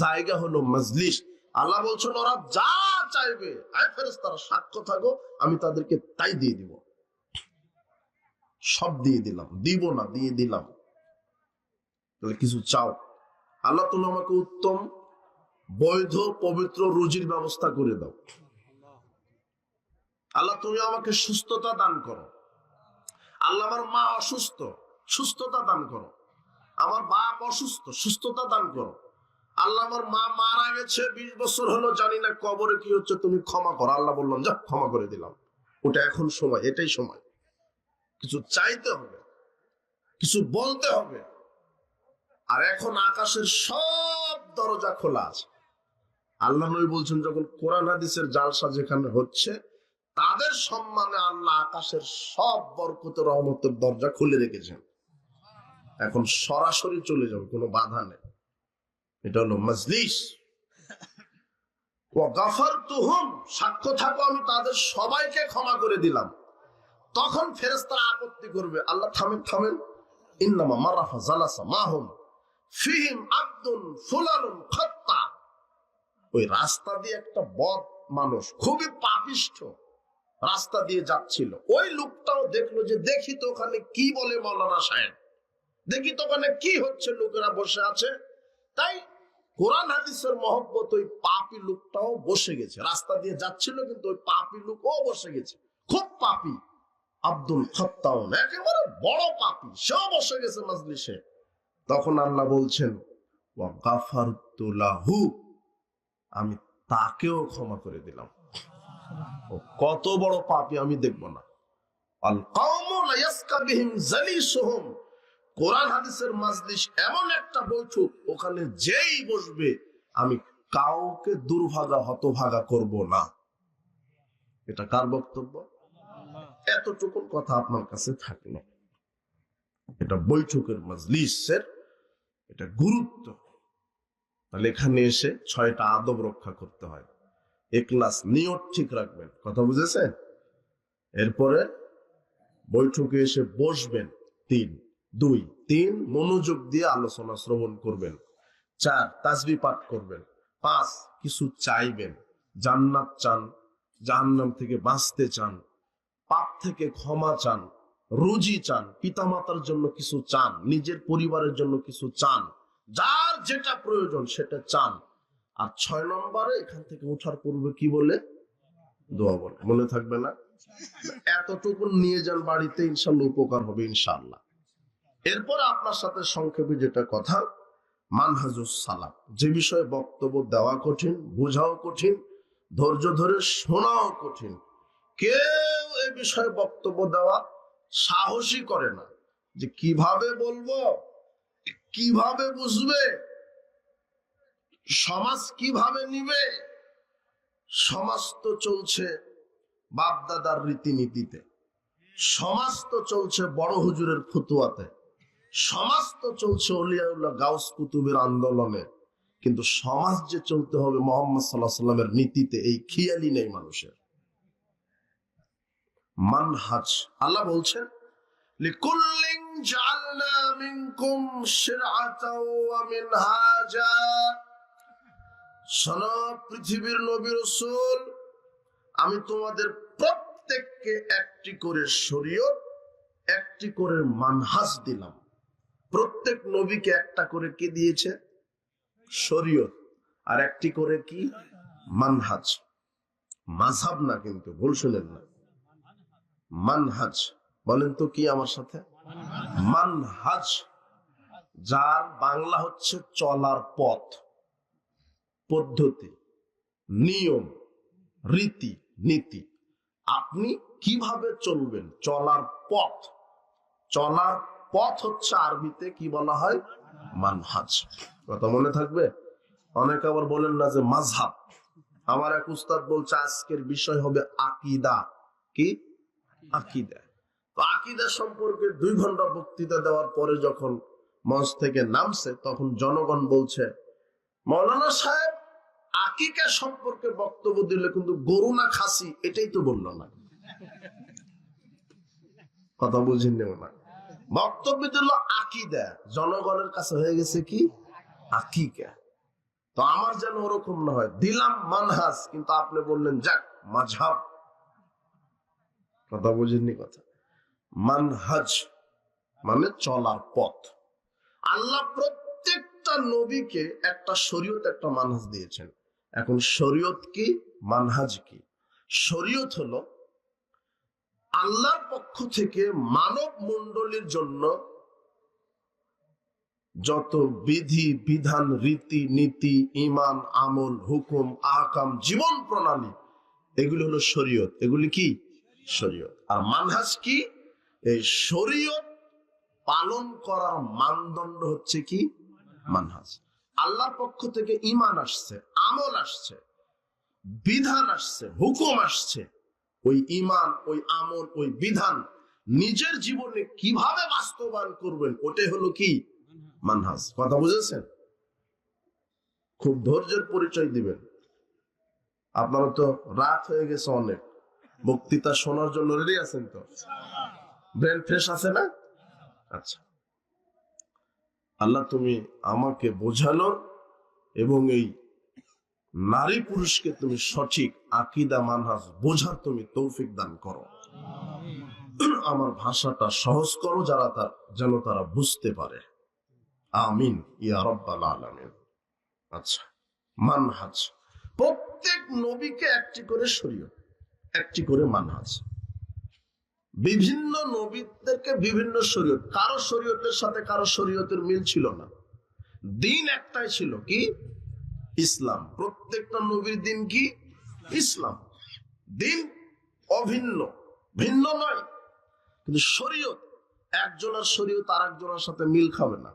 জায়গা হলো মাজলিস। আল্লাহ বলছেন ওরা যা চাইবে, আয় ফেরেশতারা সাক্ষ্য থাকো, আমি তাদেরকে তাই দিয়ে দিব। সব দিয়ে দিলাম, দিব না, দিয়ে দিলাম। তাহলে কিছু চাও, আল্লাহ তুমি আমাকে উত্তম বৈধ পবিত্র রুজির ব্যবস্থা করে দাও। আল্লাহ তুমি আমাকে সুস্থতা দান করো। আল্লাহ আমার মা অসুস্থ, সুস্থতা দান করো। আমার বাপ অসুস্থ, সুস্থতা দান করো। আল্লাহ আমার মা মারা গেছে, 20 বছর হলো, জানি না কবরে কি হচ্ছে, তুমি ক্ষমা করো। আল্লাহ বললাম যা, ক্ষমা করে দিলাম। ওটা এখন সময়, এটাই সময়। কিছু চাইতে হবে, কিছু বলতে হবে। আর এখন আকাশের সব দরজা খোলা আছে। আল্লাহ নবী বলছেন যখন কোরআন হাদিসের জালসা যেখানে হচ্ছে, তাদের সম্মানে আল্লাহ আকাশের সব বরকত রহমতের দরজা খুলে রেখেছেন। এখন সরাসরি চলে যাবে, কোনো বাধা নেই। এটা হলো মাজলিস। ওয়া গাফারতুহুম, সাক্ষ্য থাকো আমি তাদের সবাইকে ক্ষমা করে দিলাম। তখন ফেরেশতারা আপত্তি করবে, আল্লাহ থামেন থামেন, ইন্নামা মারাফা জালাসা মাহুম ফিহিম আব্দুন ফুলানুন খাত্তা। ওই রাস্তা দিয়ে একটা বদ মানুষ, খুবই পাপিষ্ঠ, রাস্তা দিয়ে যাচ্ছিল। ওই লোকটাও দেখলো যে দেখি তো ওখানে কি বলে মাওলানা সাহেব, দেখি তো ওখানে কি হচ্ছে, লোকেরা বসে আছে। তাই কোরআন হাদিসের মহব্বত ওই পাপী লোকটাও বসে গেছে। রাস্তা দিয়ে যাচ্ছিল কিন্তু ওই পাপী লোকও বসে গেছে, খুব পাপী। আব্দুল খাত্তাউন, একেবারে বড় পাপী, সেও বসে গেছে মাজলিসে। তখন আল্লাহ বলছেন ওয়া গাফারতু লাহু, আমি তাকেও ক্ষমা করে দিলাম। ও কত বড় পাপী আমি দেখব না। আল কওমু লা ইয়াসকা বিহিম জালিসুহুম, কোরআন হাদিসের মাজলিস এমন একটা বৈঠক, ওখানে যেই বসবে আমি কাউকে দুর্ভাগা হতভাগা করব না। এটা কার বক্তব্য? এতটুকু কথা আপনার কাছে থাকলো। এটা বৈঠকের মাজলিসের এটা গুরুত্ব। তাহলে এখানে এসে 6টা আদব রক্ষা করতে হয়। ইখলাস, নিয়ত ঠিক রাখবেন, কথা বুঝেছেন? এরপরে বৈঠকে এসে বসবেন। 3 মনোযোগ দিয়ে আলোচনা শ্রবণ করবেন। 4 তাসবিহ পাঠ করবেন। 5 কিছু চাইবেন, জান্নাত চান, জাহান্নাম থেকে বাঁচতে চান, পাপ থেকে ক্ষমা চান, রুজি চান, পিতামাতার জন্য কিছু চান, নিজের পরিবারের জন্য কিছু চান, যার যেটা প্রয়োজন সেটা চান। আর 6 নম্বরে এখান থেকে ওঠার পূর্বে কি বলে? দোয়া বলে। মনে থাকবে না? এতটুকু নিয়ে যান বাড়িতে, ইনশাল্লাহ উপকার হবে ইনশাল্লাহ। এরপর আপনার সাথে সংক্ষেপে যেটা কথা, মানহাজুস সালাফ, যে বিষয়ে বক্তব্য দেওয়া কঠিন, বোঝাও কঠিন, ধৈর্য ধরে শোনাও কঠিন। কেউ এ বিষয়ে বক্তব্য দেওয়া সাহসী করে না, যে কিভাবে বলবো, কিভাবে বুঝবে, সমাজ কিভাবে নিবে। সমাজ তো চলছে বাপদাদার রীতিনীতিতে, সমাজ তো চলছে বড় হুজুরের ফতুয়াতে, সমাজ তো চলছে অলিয়াউল্লাহ গাউস কুতুবের আন্দোলনে, কিন্তু সমাজ যে চলতে হবে মুহাম্মদ সাল্লাল্লাহু আলাইহি সাল্লামের নীতিতে, এই খেয়ালই নেই মানুষের। মানহাজ, আল্লাহ বলছেন লিকুল্লিন জাআলনা মিনকুম শিরআতাও ওয়া মিনহাজা। শোনো পৃথিবীর নবী রাসূল, আমি তোমাদের প্রত্যেককে একটি করে শরীয়ত, একটি করে মানহাজ দিলাম। প্রত্যেক নবীকে একটা করে কি দিয়েছে? শরীয়ত, আর একটি করে কি? মানহাজ। মাযহাব না, কিন্তু ভুল শুনেন না, মানহাজ। বলেন তো কি আমার সাথে? মানহাজ, যার বাংলা হচ্ছে চলার পথ, পদ্ধতি, নিয়ম, রীতি নীতি। আপনি কিভাবে চলবেন, চলার পথ। চলার পথ হচ্ছে আরবিতে কি বলা হয়? মানহাজ। কথা মনে থাকবে? অনেকে আবার বলেন না যে মাযহাব। আমার এক উস্তাদ বলছে আজকের বিষয় হবে আকীদা। কি? আকীদা। তো আকীদা সম্পর্কে 2 ঘন্টা বক্তৃতা দেওয়ার পরে যখন মঞ্চ থেকে নামছে, তখন জনগণ বলছে মাওলানা সাহেব আকিকা সম্পর্কে বক্তব্য দিলে কিন্তু গরু না খাসি এটাই তো বললো না। কথা বুঝেন না? বক্তব্য দিল আকীদা, জনগণের কাছে হয়ে গেছে কি? আকিকা। তো আমার যেন ওরকম না হয়, দিলাম মানহাজ, কিন্তু আপনি বললেন যাক মাযহাব। কথা বুঝেননি? কথা মানহাজ মানে চলার পথ। আল্লাহ প্রত্যেকটা নবীকে একটা শরীয়ত, একটা মানহাজ দিয়েছেন। এখন শরীয়ত কি, মানহাজ কি? শরীয়ত হলো আল্লাহর পক্ষ থেকে মানব মণ্ডলীর জন্য যত বিধি বিধান, রীতি নীতি, ঈমান, আমল, হুকুম, আহকাম, জীবন প্রণালী, এগুলো হলো শরীয়ত। এগুলি কি? শরীয়ত। আর মানহাজ কি? এই শরীয়ত পালন করার মানদণ্ড হচ্ছে কি? মানহাজ। আল্লাহর পক্ষ থেকে ঈমান আসছে, আমল আসছে, বিধান আসছে, হুকুম আসছে, ওই ঈমান, ওই আমল, ওই বিধান নিজের জীবনে কিভাবে বাস্তবায়ন করবেন, ওটাই হলো কি মানহাজ। কথা বুঝেছেন? খুব ধৈর্যের পরিচয় দিবেন। আপনারা তো রাত হয়ে গেছে অনেক, বক্তৃতা শোনার জন্য রেডি আছেন তো? ব্রেন ফ্রেশ আছে না? আচ্ছা, আল্লাহ তুমি আমাকে বোঝানোর এবং এই নারী পুরুষকে তুমি সঠিক আকীদা মানহাজ বোঝার তুমি তৌফিক দান করো। আমার ভাষাটা সহজ করো যেন তারা বুঝতে পারে। আমিন ইয়া রাব্বাল আলামিন। আচ্ছা, মানহাজ, প্রত্যেক নবীকে একটি করে শরীয়ত, একটি করে মানহাজ। বিভিন্ন নবীদেরকে বিভিন্ন শরীয়ত, কারো শরীয়তের সাথে কারো শরীয়তের মিল ছিল না। দিন একটাই ছিল, কি? ইসলাম। প্রত্যেকটা নবীর দিন কি? ইসলাম। দিন অভিন্ন, ভিন্ন নয়, কিন্তু শরীয়ত, একজনের শরীয়ত আর একজনের সাথে মিল খাবে না।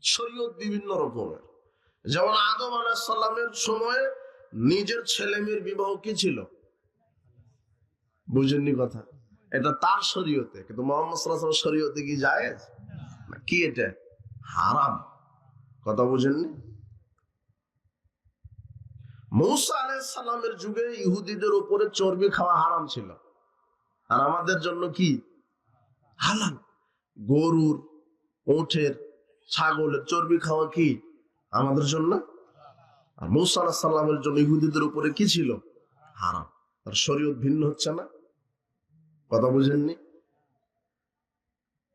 শরীয়ত বিভিন্ন রকমের। যেমন আদম আলাইহিস সালামের সময়ে নিজের ছেলে মেয়ের বিবাহ কি ছিল? বুঝেননি কথা? এটা তার শরীয়তে, কিন্তু মুহাম্মদ সাল্লাল্লাহু আলাইহি ওয়াসাল্লাম শরীয়তে কি জায়েজ? কি এটা? হারাম। কথা বুঝেননি? মূসা আলাইহিস সালামের যুগে ইহুদিদের উপরে চর্বি খাওয়া হারাম ছিল, আর আমাদের জন্য কি হালাল। গরুর, ওঠের, ছাগলের চর্বি খাওয়া কি আমাদের জন্য? আর মূসা আলাইহিস সালামের জন্য ইহুদিদের উপরে কি ছিল? হারাম। তার শরীয়ত ভিন্ন হচ্ছে না? কথা বুঝেননি?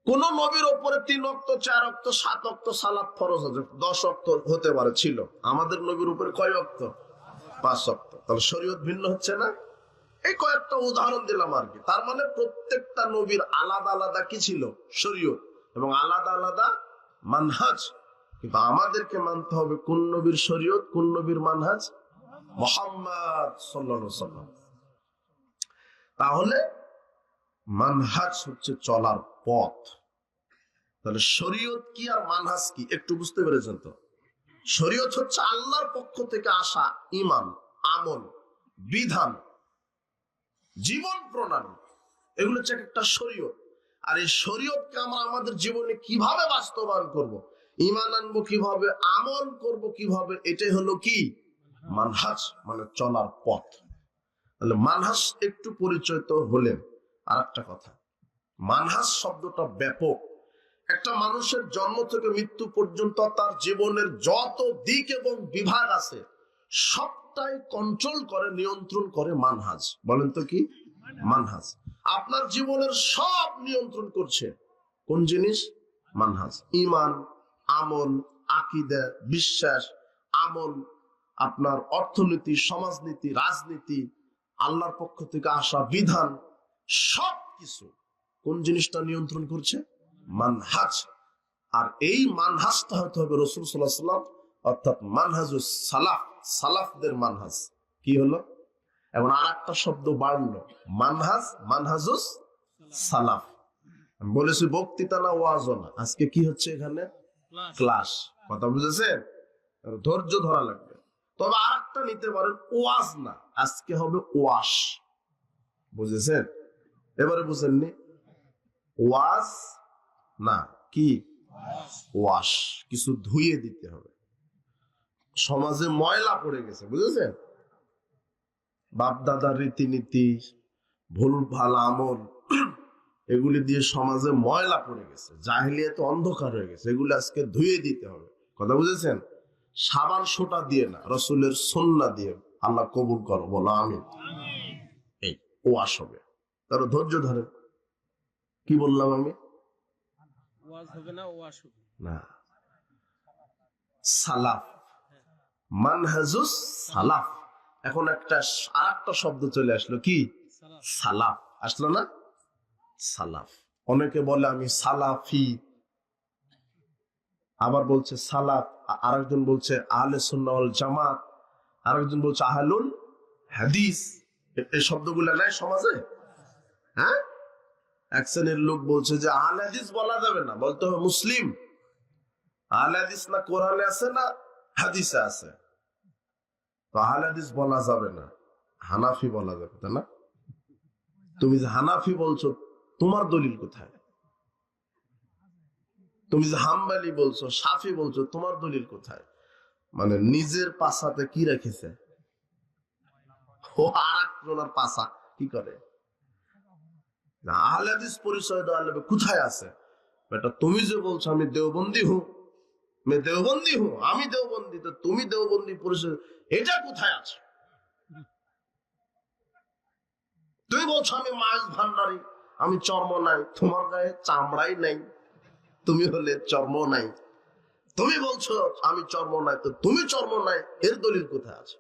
কোন নবীর উপরে 3 ওয়াক্ত, 4 ওয়াক্ত, 7 ওয়াক্ত সালাত ফরজ আছে, 10 ওয়াক্ত হতে পারে, ছিল। আমাদের নবীর উপরে কয় ওয়াক্ত? 5 ওয়াক্ত। তাহলে শরীয়ত ভিন্ন হচ্ছে না? এই কয়েকটা উদাহরণ দিলাম আর কি। তার মানে প্রত্যেকটা নবীর আলাদা আলাদা কি ছিল? শরীয়ত, এবং আলাদা আলাদা মানহাজ। কিন্তু আমাদেরকে মানতে হবে কোন নবীর শরীয়ত, কোন নবীর মানহাজ? মুহাম্মদ সাল্লাল্লাহু আলাইহি ওয়াসাল্লাম। তাহলে মানহাজ হচ্ছে চলার পথ। তাহলে শরীয়ত কি আর মানহাজ কি একটু বুঝতে পেরেছেন তো? শরীয়ত হচ্ছে আল্লাহর পক্ষ থেকে আসা ঈমান, আমল, বিধান, জীবন প্রণালী, এগুলো হচ্ছে একটা শরীয়ত। আর এই শরীয়তকে আমরা আমাদের জীবনে কিভাবে বাস্তবায়ন করব, ঈমান আনবো কিভাবে, আমল করব কিভাবে, এটাই হলো কি মানহাজ, মানে চলার পথ। তাহলে মানহাজ একটু পরিচয় তো হলেন। আর একটা কথা, মানহাজ শব্দটা ব্যাপক। একটা মানুষের জন্ম থেকে মৃত্যু পর্যন্ত তার জীবনের যত দিক এবং বিভাগ আছে সবটাই কন্ট্রোল করে, নিয়ন্ত্রণ করে মানহাজ। বলেন তো কি মানহাজ? আপনার জীবনের সব নিয়ন্ত্রণ করছে কোন জিনিস? মানহাজ। ঈমান, আমল, আকীদা, বিশ্বাস, আমল, আপনার অর্থনীতি, সমাজনীতি, রাজনীতি, আল্লাহর পক্ষ থেকে আসা বিধান, সবকিছু কোন জিনিসটা নিয়ন্ত্রণ করছে? মানহাজ। আর এই মানহাজটা হতে হবে রাসূল সাল্লাল্লাহু আলাইহি ওয়াসাল্লাম, অর্থাৎ মানহাজুস সালাফ, সালাফদের মানহাজ। কি হলো? এখন আর একটা শব্দ বাড়লো, মানহাজ, মানহাজুস সালাফ। আমি বলেছি বক্তৃতা না ওয়াজ না, আজকে কি হচ্ছে এখানে? ক্লাস। কথা বুঝেছেন? ধৈর্য ধরা লাগবে। তবে আর একটা নিতে পারেন, ওয়াজ না, আজকে হবে ওয়াশ। বুঝেছেন? এবারে বুঝেননি? ওয়াজ না, কি ওয়াশ, কিছু ধুইয়ে দিতে হবে। সমাজে ময়লা পড়ে গেছে, বুঝেছেন? বাপ দাদার রীতিনীতি, ভুল ভাল আমল, এগুলি দিয়ে সমাজে ময়লা পড়ে গেছে, জাহেলিয়াতে অন্ধকার হয়ে গেছে, এগুলি আজকে ধুয়ে দিতে হবে। কথা বুঝেছেন? সাবান সোটা দিয়ে না, রাসূলের সুন্নাহ দিয়ে। আল্লাহ কবুল করো, বলো আমিন। এই ওয়াশ হবে। তাহলে ধৈর্য ধরেন। কি বললাম আমি? ওয়াজ হবে না, ওয়াশ হবে না, সালাফ, মানহাজুস সালাফ। এখন আর একটা শব্দ চলে আসলো, কি? সালাফ। আসলো না? সালাফ। অনেকে বলে আমি সালাফি, আবার বলছে সালাফ, আরেকজন বলছে আহলে সুন্নাহ ওয়াল জামাত, আরেকজন বলছে আহলুল হাদিস। এই শব্দগুলো নাই সমাজে? হ্যাঁ, এক শ্রেণীর লোক বলছে যে আহলে হাদিস বলা যাবে না, বলতে হবে মুসলিম। আহলে হাদিস না কোরআনে আছে না হাদিসে আছে, তো আহলে হাদিস বলা যাবে না, হানাফি বলা যাবে, তাই না? তুমি যে হানাফি বলছো, তোমার দলিল কোথায়? তুমি যে হাম্বালি বলছো, শাফি বলছো, তোমার দলিল কোথায়? মানে নিজের পাশাতে কি রেখেছে, ও আর একজনের পাশা কি করে? না, আহলে হাদিস পরিচয় দেওয়া লাগবে, কোথায় আছে বেটা? তুমি যে বলছো আমি দেওবন্দি হুঁ, আমি দেওবন্দি, তো তুমি দেওবন্দি পরিচয়, এটা কোথায় আছে? তুমি বলছো আমি মাছ ভান্ডারি, আমি চর্ম নাই, তোমার গায়ে চামড়াই নাই, তুমি হলে চর্ম নাই। তুমি বলছো আমি চর্ম নাই, তো তুমি চর্ম নাই, এর দলিল কোথায় আছে?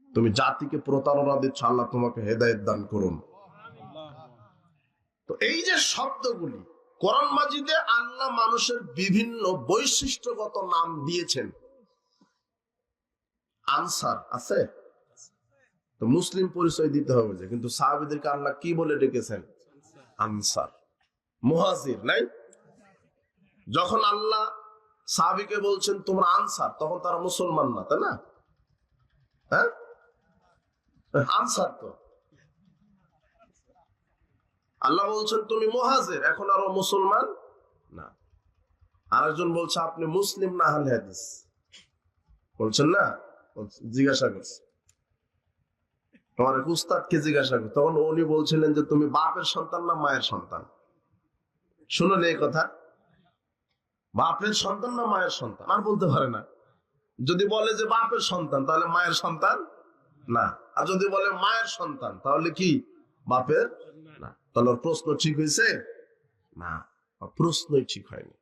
তুমি জাতিকে প্রতারণা দিচ্ছ, আল্লাহ তোমাকে হেদায়েত দান করুন। তো এই যে শব্দগুলি কোরআন মাজিদে আল্লাহ মানুষের বিভিন্ন বৈশিষ্ট্যগত নাম দিয়েছেন। আনসার আছে, তো মুসলিম পরিচয় দিতে হবে যে, কিন্তু সাহাবীদেরকে আল্লাহ কি বলে ডেকেছেন? আনসার। মুহাজির নাই? যখন আল্লাহ সাহাবীকে বলছেন তোমরা আনসার, তখন তারা মুসলমান না, তাই না? হ্যাঁ, আনসার তো। আল্লাহ বলছেন তুমি মুহাজির, এখন আরো মুসলমান না। আরেকজন বলছে আপনি মুসলিম না আহলে হাদিস, বলছেন না? জিজ্ঞাসা করছে, তোমার এক উস্তাদকে জিজ্ঞাসা করছে, তখন উনি বলছিলেন যে তুমি বাপের সন্তান না মায়ের সন্তান? শুনুন এই কথা, বাপের সন্তান না মায়ের সন্তান? আর বলতে পারে না। যদি বলে যে বাপের সন্তান, তাহলে মায়ের সন্তান না। আর যদি বলে মায়ের সন্তান, তাহলে কি বাপের না? তাহলে ওর প্রশ্ন ঠিক হয়েছে না? প্রশ্নই ঠিক হয়নি।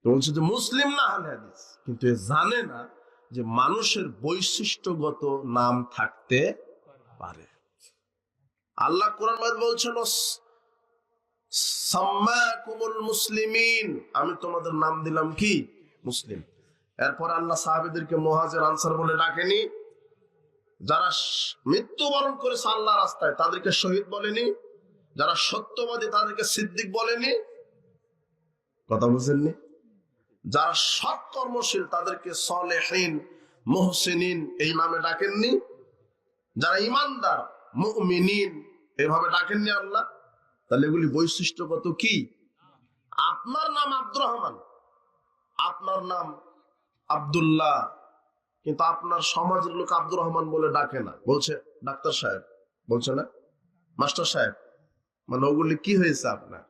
বলছে যে মুসলিম না আহলে হাদিস, কিন্তু এ জানে না যে মানুষের বৈশিষ্ট্যগত নাম থাকতে পারে। আল্লাহ কোরআন মাজিদে বলছেন সাম্মাকুমুল মুসলিমিন, আমি তোমাদের নাম দিলাম কি? মুসলিম। এরপর আল্লাহ সাহাবীদেরকে মুহাজির আনসার বলে ডাকেনি? যারা মৃত্যুবরণ করেছে আল্লাহ রাস্তায় তাদেরকে শহীদ বলেনি? যারা সত্যবাদী তাদেরকে সিদ্দিক বলেনি? কথা বুঝেননি? যারা সৎ কর্মশীল তাদেরকে সলেহিন, মুহসিনিন এই নামে ডাকেননি? যারা ইমানদার, মুমিনিন এভাবে ডাকেননি আল্লাহ? তাহলে এগুলি বৈশিষ্ট্যগত কি? আপনার নাম আব্দুর রহমান, আপনার নাম আব্দুল্লাহ, কিন্তু আপনার সমাজের লোক আব্দুর রহমান বলে ডাকে না, বলছে ডাক্তার সাহেব, বলছে না মাস্টার সাহেব। মানে ওগুলি কি হয়েছে আপনার?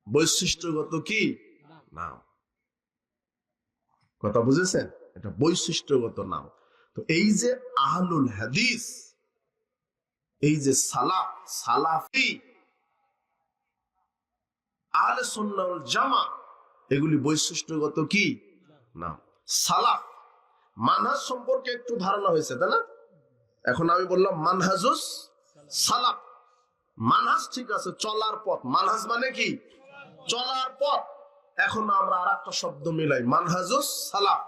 বৈশিষ্ট্যগত কি নাম। কথা বুঝেছেন? এটা বৈশিষ্ট্যগত নাম। তো এই যে আহলুল হাদিস, এই যে সালাফ, সালাফি, আহলে সুন্নাহ ওয়াল জামা, এগুলি বৈশিষ্ট্যগত কি নাম। সালাফ মানহাজ সম্পর্কে একটু ধারণা হয়েছে, তাই না? এখন আমি বললাম মানহাজুস সালাফ, মানহাজ ঠিক আছে, চলার পথ। মানহাজ মানে কি? চলার পথ। এখন আমরা আর একটা শব্দ মিলাই, মানহাজুস সালাফ।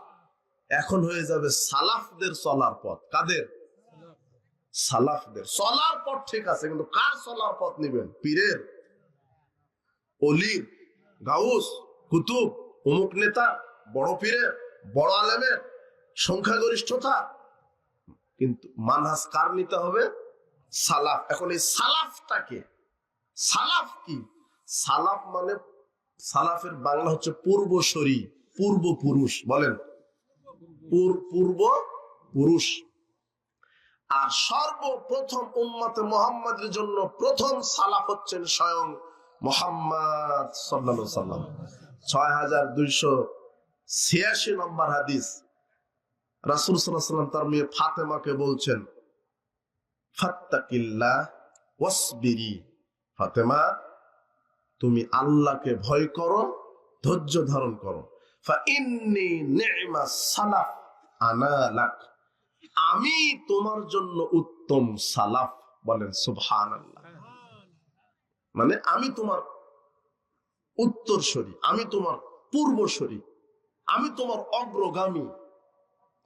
এখন হয়ে যাবে সালাফদের চলার পথ। কাদের? সালাফদের চলার পথ ঠিক আছে, কিন্তু কার চলার পথ নিবেন? পীরের, অলির, গাউস, কুতুব, অমুক নেতা, বড় পীরের, বড় আলেমের, সংখ্যাগরিষ্ঠতা? কিন্তু মানহাজ কার নিতে হবে? সালাফ। এখন এই সালাফটাকে, সালাফ কি? সালাফ মানে, সালাফের বাংলা হচ্ছে পূর্বসরী, পূর্বপুরুষ। বলেন পূর্ব পুরুষ। আর সর্বপ্রথম উম্মতে মুহাম্মাদের জন্য প্রথম সালাফ হচ্ছেন স্বয়ং মুহাম্মদ সাল্লাল্লাহু আলাইহি সাল্লাম। 6286 নম্বর হাদিস, রাসূল সাল্লাল্লাহু আলাইহি সাল্লাম তার মেয়ে ফাতেমাকে বলছেন, ফাত্তাকিল্লাহ ওয়াসবিরি, ফাতেমা তুমি আল্লাহকে ভয় করো, ধৈর্য ধারণ করো। ফাইন্নী নি'মা সালাফ আনা লাক, আমি তোমার জন্য উত্তম সালাফ। বলেন সুবহানাল্লাহ। মানে আমি তোমার উত্তরসূরি, আমি তোমার পূর্বসূরি, আমি তোমার অগ্রগামী,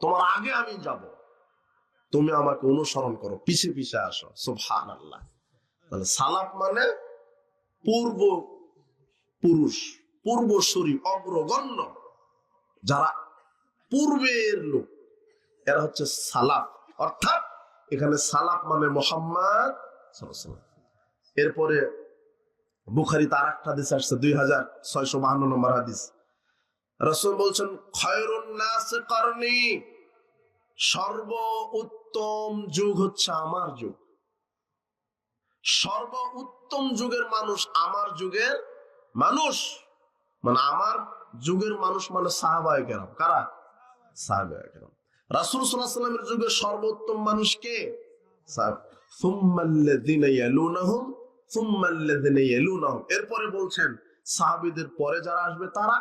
তোমার আগে আমি যাব, তুমি আমাকে অনুসরণ করো, পিছে পিছে আসো। সুবহানাল্লাহ। তাহলে সালাফ মানে পূর্ব পুরুষ, পূর্বসূরি, অগ্রগণ্য, যারা পূর্বের লোক, এরা হচ্ছে সালাফ। অর্থাৎ এখানে সালাফ মানে মুহাম্মদ সাল্লাল্লাহু আলাইহি ওয়াসাল্লাম। এরপরে বুখারীতে আরেকটা হাদিস আসছে 2652 নম্বর হাদিস। রাসূল বলছেন খায়রুন নাস করনি, সর্ব উত্তম যুগ হচ্ছে আমার যুগ। সর্ব উত্তম যুগের মানুষ আমার যুগের মানুষ, মানে আমার যুগের মানুষ মানে সাহাবায়ে কেরাম। কারা? সাহাবায়ে কেরাম। রাসূল সাল্লাল্লাহু আলাইহি ওয়াসাল্লামের যুগের সর্বোত্তম মানুষ কে? সুম্মাল্লাযিনা ইয়ালুনাহুম সুম্মাল্লাযিনা ইয়ালুনাহুম। এরপরে বলছেন সাহাবীদের পরে যারা আসবে তারা,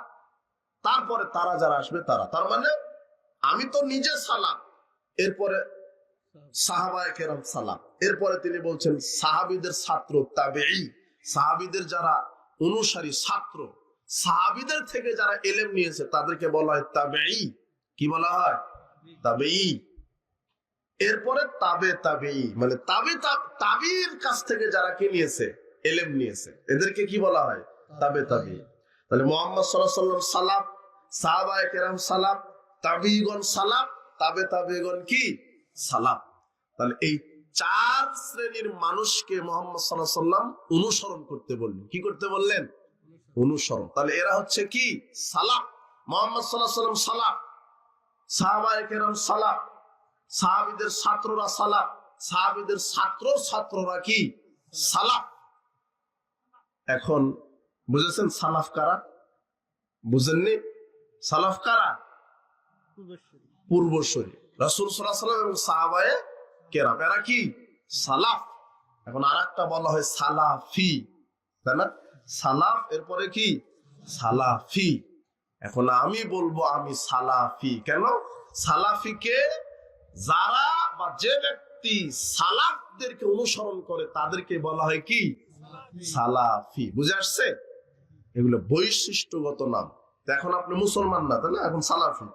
তারপরে তারা যারা আসবে তারা। তার মানে আমি তো নিজে সালাম, এরপরে সাহাবায়ে কেরাম সালাম, এরপরে তিনি বলছেন সাহাবীদের ছাত্র তাবেঈ, সাহাবীদের যারা অনুসারী ছাত্র, সাহাবীদের থেকে যারা ইলম নিয়েছে তাদেরকে বলা হয় তাবেঈ। কি বলা হয়? তাবেঈ। এরপরে তাবে তাবেঈ, মানে তাবির কাছ থেকে যারা কি নিয়েছে? ইলম নিয়েছে, এদেরকে কি বলা হয়? তাবে তাবেঈ। তাহলে মুহাম্মদ সাল্লাল্লাহু আলাইহি ওয়াসাল্লাম সালাম, সাহাবায়ে কেরাম সালাম, তাবিঈগণ সালাম, তাবে তাবেঈগণ কি সালাম। তাহলে এই চার শ্রেণীর মানুষকে মুহাম্মদ সাল্লাল্লাহু আলাইহি ওয়াসাল্লাম অনুসরণ করতে বললেন। কি করতে বললেন? অনুসরণ। তাহলে এরা হচ্ছে কি? সালাফ। মুহাম্মদ সাল্লাল্লাহু আলাইহি ওয়াসাল্লাম সালাফ, সাহাবায়ে কেরাম সালাফ, সাহাবীদের ছাত্ররা সালাফ, সাহাবীদের ছাত্ররা কি? সালাফ। এখন বুঝেছেন সালাফ কারা? বুঝেননি? সালাফ কারা? পূর্বসূরি। রাসূল সাল্লাল্লাহু আলাইহি ওয়াসাল্লাম এবং সাহাবায়ে কেরাম, এরা কি? সালাফ। এখন আরেকটা বলা হয় সালাফি, তাই না? সালাফ এরপরে কি? সালাফি। এখন আমি বলবো আমি সালাফি। কেন? সালাফিকে যারা বা যে ব্যক্তি সালাফদেরকে অনুসরণ করে তাদেরকে বলা হয় কি? সালাফি। বুঝে আসছে? এগুলো বৈশিষ্ট্যগত নাম। এখন আপনি মুসলমান না, তাই না? এখন সালাফি।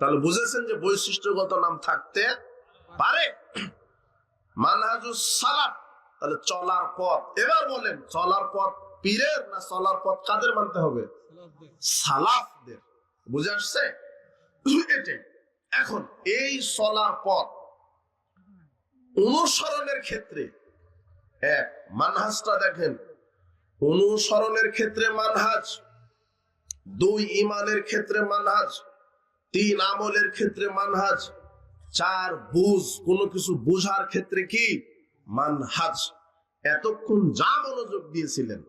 তাহলে বুঝেছেন যে বৈশিষ্ট্যগত নাম থাকতে পারে। মানহাজুস সালাফ, তাহলে চলার পথ। এবার বলেন চলার পথ পীরের না চলার পথ কাদের মানতে হবে? সালাফদের। বুঝে আসছে? এটাই। এখন এই চলার পথ অনুসরণের ক্ষেত্রে এক মানহাজটা দেখেন, অনুসরণের ক্ষেত্রে মানহাজ, দুই ঈমানের ক্ষেত্রে মানহাজ, তিন আমলের ক্ষেত্রে মানহাজ, চার বুঝ, কোনো কিছু বুঝার ক্ষেত্রে কি? মানহাজ। এতক্ষণ যা মনোযোগ দিয়েছিলেন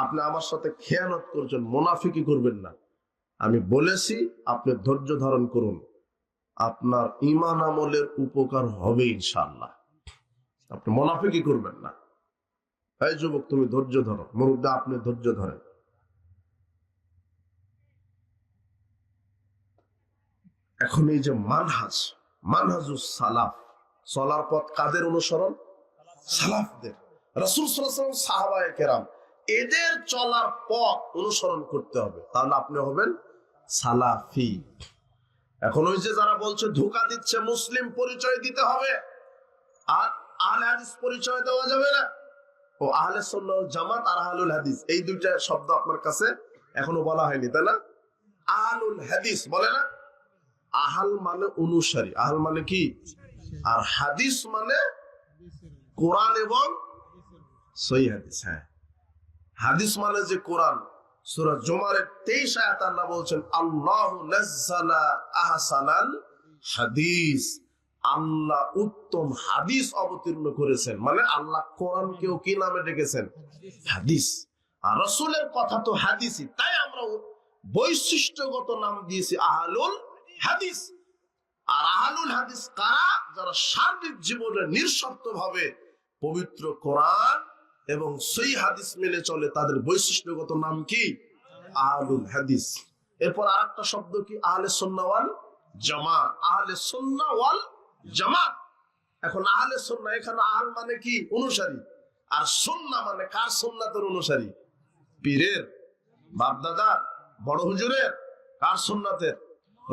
আপনি আমার সাথে খেয়ানত করছেন, মুনাফিকি করবেন না। আমি বলেছি আপনি ধৈর্য ধারণ করুন, আপনার ঈমান আমলের উপকার হবে ইনশাআল্লাহ। আপনি মুনাফিকি করবেন না। এই যুবক তুমি ধৈর্য ধরো, মুরুব্বি আপনি ধৈর্য ধরেন। এখন এই যে মানহাজুস সালাফ, চলার পথ কাদের অনুসরণ? সালাফদের। রাসূল সাল্লাল্লাহু আলাইহি ওয়াসাল্লাম, সাহাবায়ে কেরাম, এদের চলার পথ অনুসরণ করতে হবে, তাহলে আপনি হবেন সালাফি। এখন ওই যে যারা বলছে ধোঁকা দিচ্ছে, মুসলিম পরিচয় দিতে হবে আর আহলে হাদিস পরিচয় দেওয়া যাবে না, ও আহলে সুন্নাহ ওয়াল জামাত আর আহলুল হাদিস, এই দুইটা শব্দ আপনার কাছে এখনো বলা হয়নি, তাই না? আহলুল হাদিস বলে না? আহাল মানে অনুসারী, আহাল মানে কি? আর হাদিস মানে কোরআন এবং সহিহ হাদিস। হ্যাঁ, হাদিস মানে যে কোরআন। সূরা জুমারের 23 আয়াত আল্লাহ বলছেন আল্লাহু নাযালা আহসানাল হাদিস, আল্লাহ উত্তম হাদিস অবতীর্ণ করেছেন। মানে আল্লাহ কোরআনকেও কি নামে ডেকেছেন? হাদিস। আর রাসূলের কথা তো হাদিসই, তাই আমরা বৈশিষ্ট্যগত নাম দিয়েছি আহলুল হাদিস। আর আহলুল হাদিস কারা? যারা সার্বিক জীবনে নিঃশর্তভাবে পবিত্র কোরআন এবং সহিহ হাদিস মেনে চলে, তাদের বৈশিষ্ট্যগত নাম কি? আহলুল হাদিস। এরপর আরেকটা শব্দ কি? আহলে সুন্নাহ ওয়াল জামাত। আহলে সুন্নাহ ওয়াল জামাত। এখন আহলে সুন্নাহ, এখানে আহল মানে কি? অনুসারী। আর সুন্নাহ মানে কার সুন্নাতের অনুসারী? পীরের, বাপদাদা, বড় হুজুরের। কার সুন্নাতের?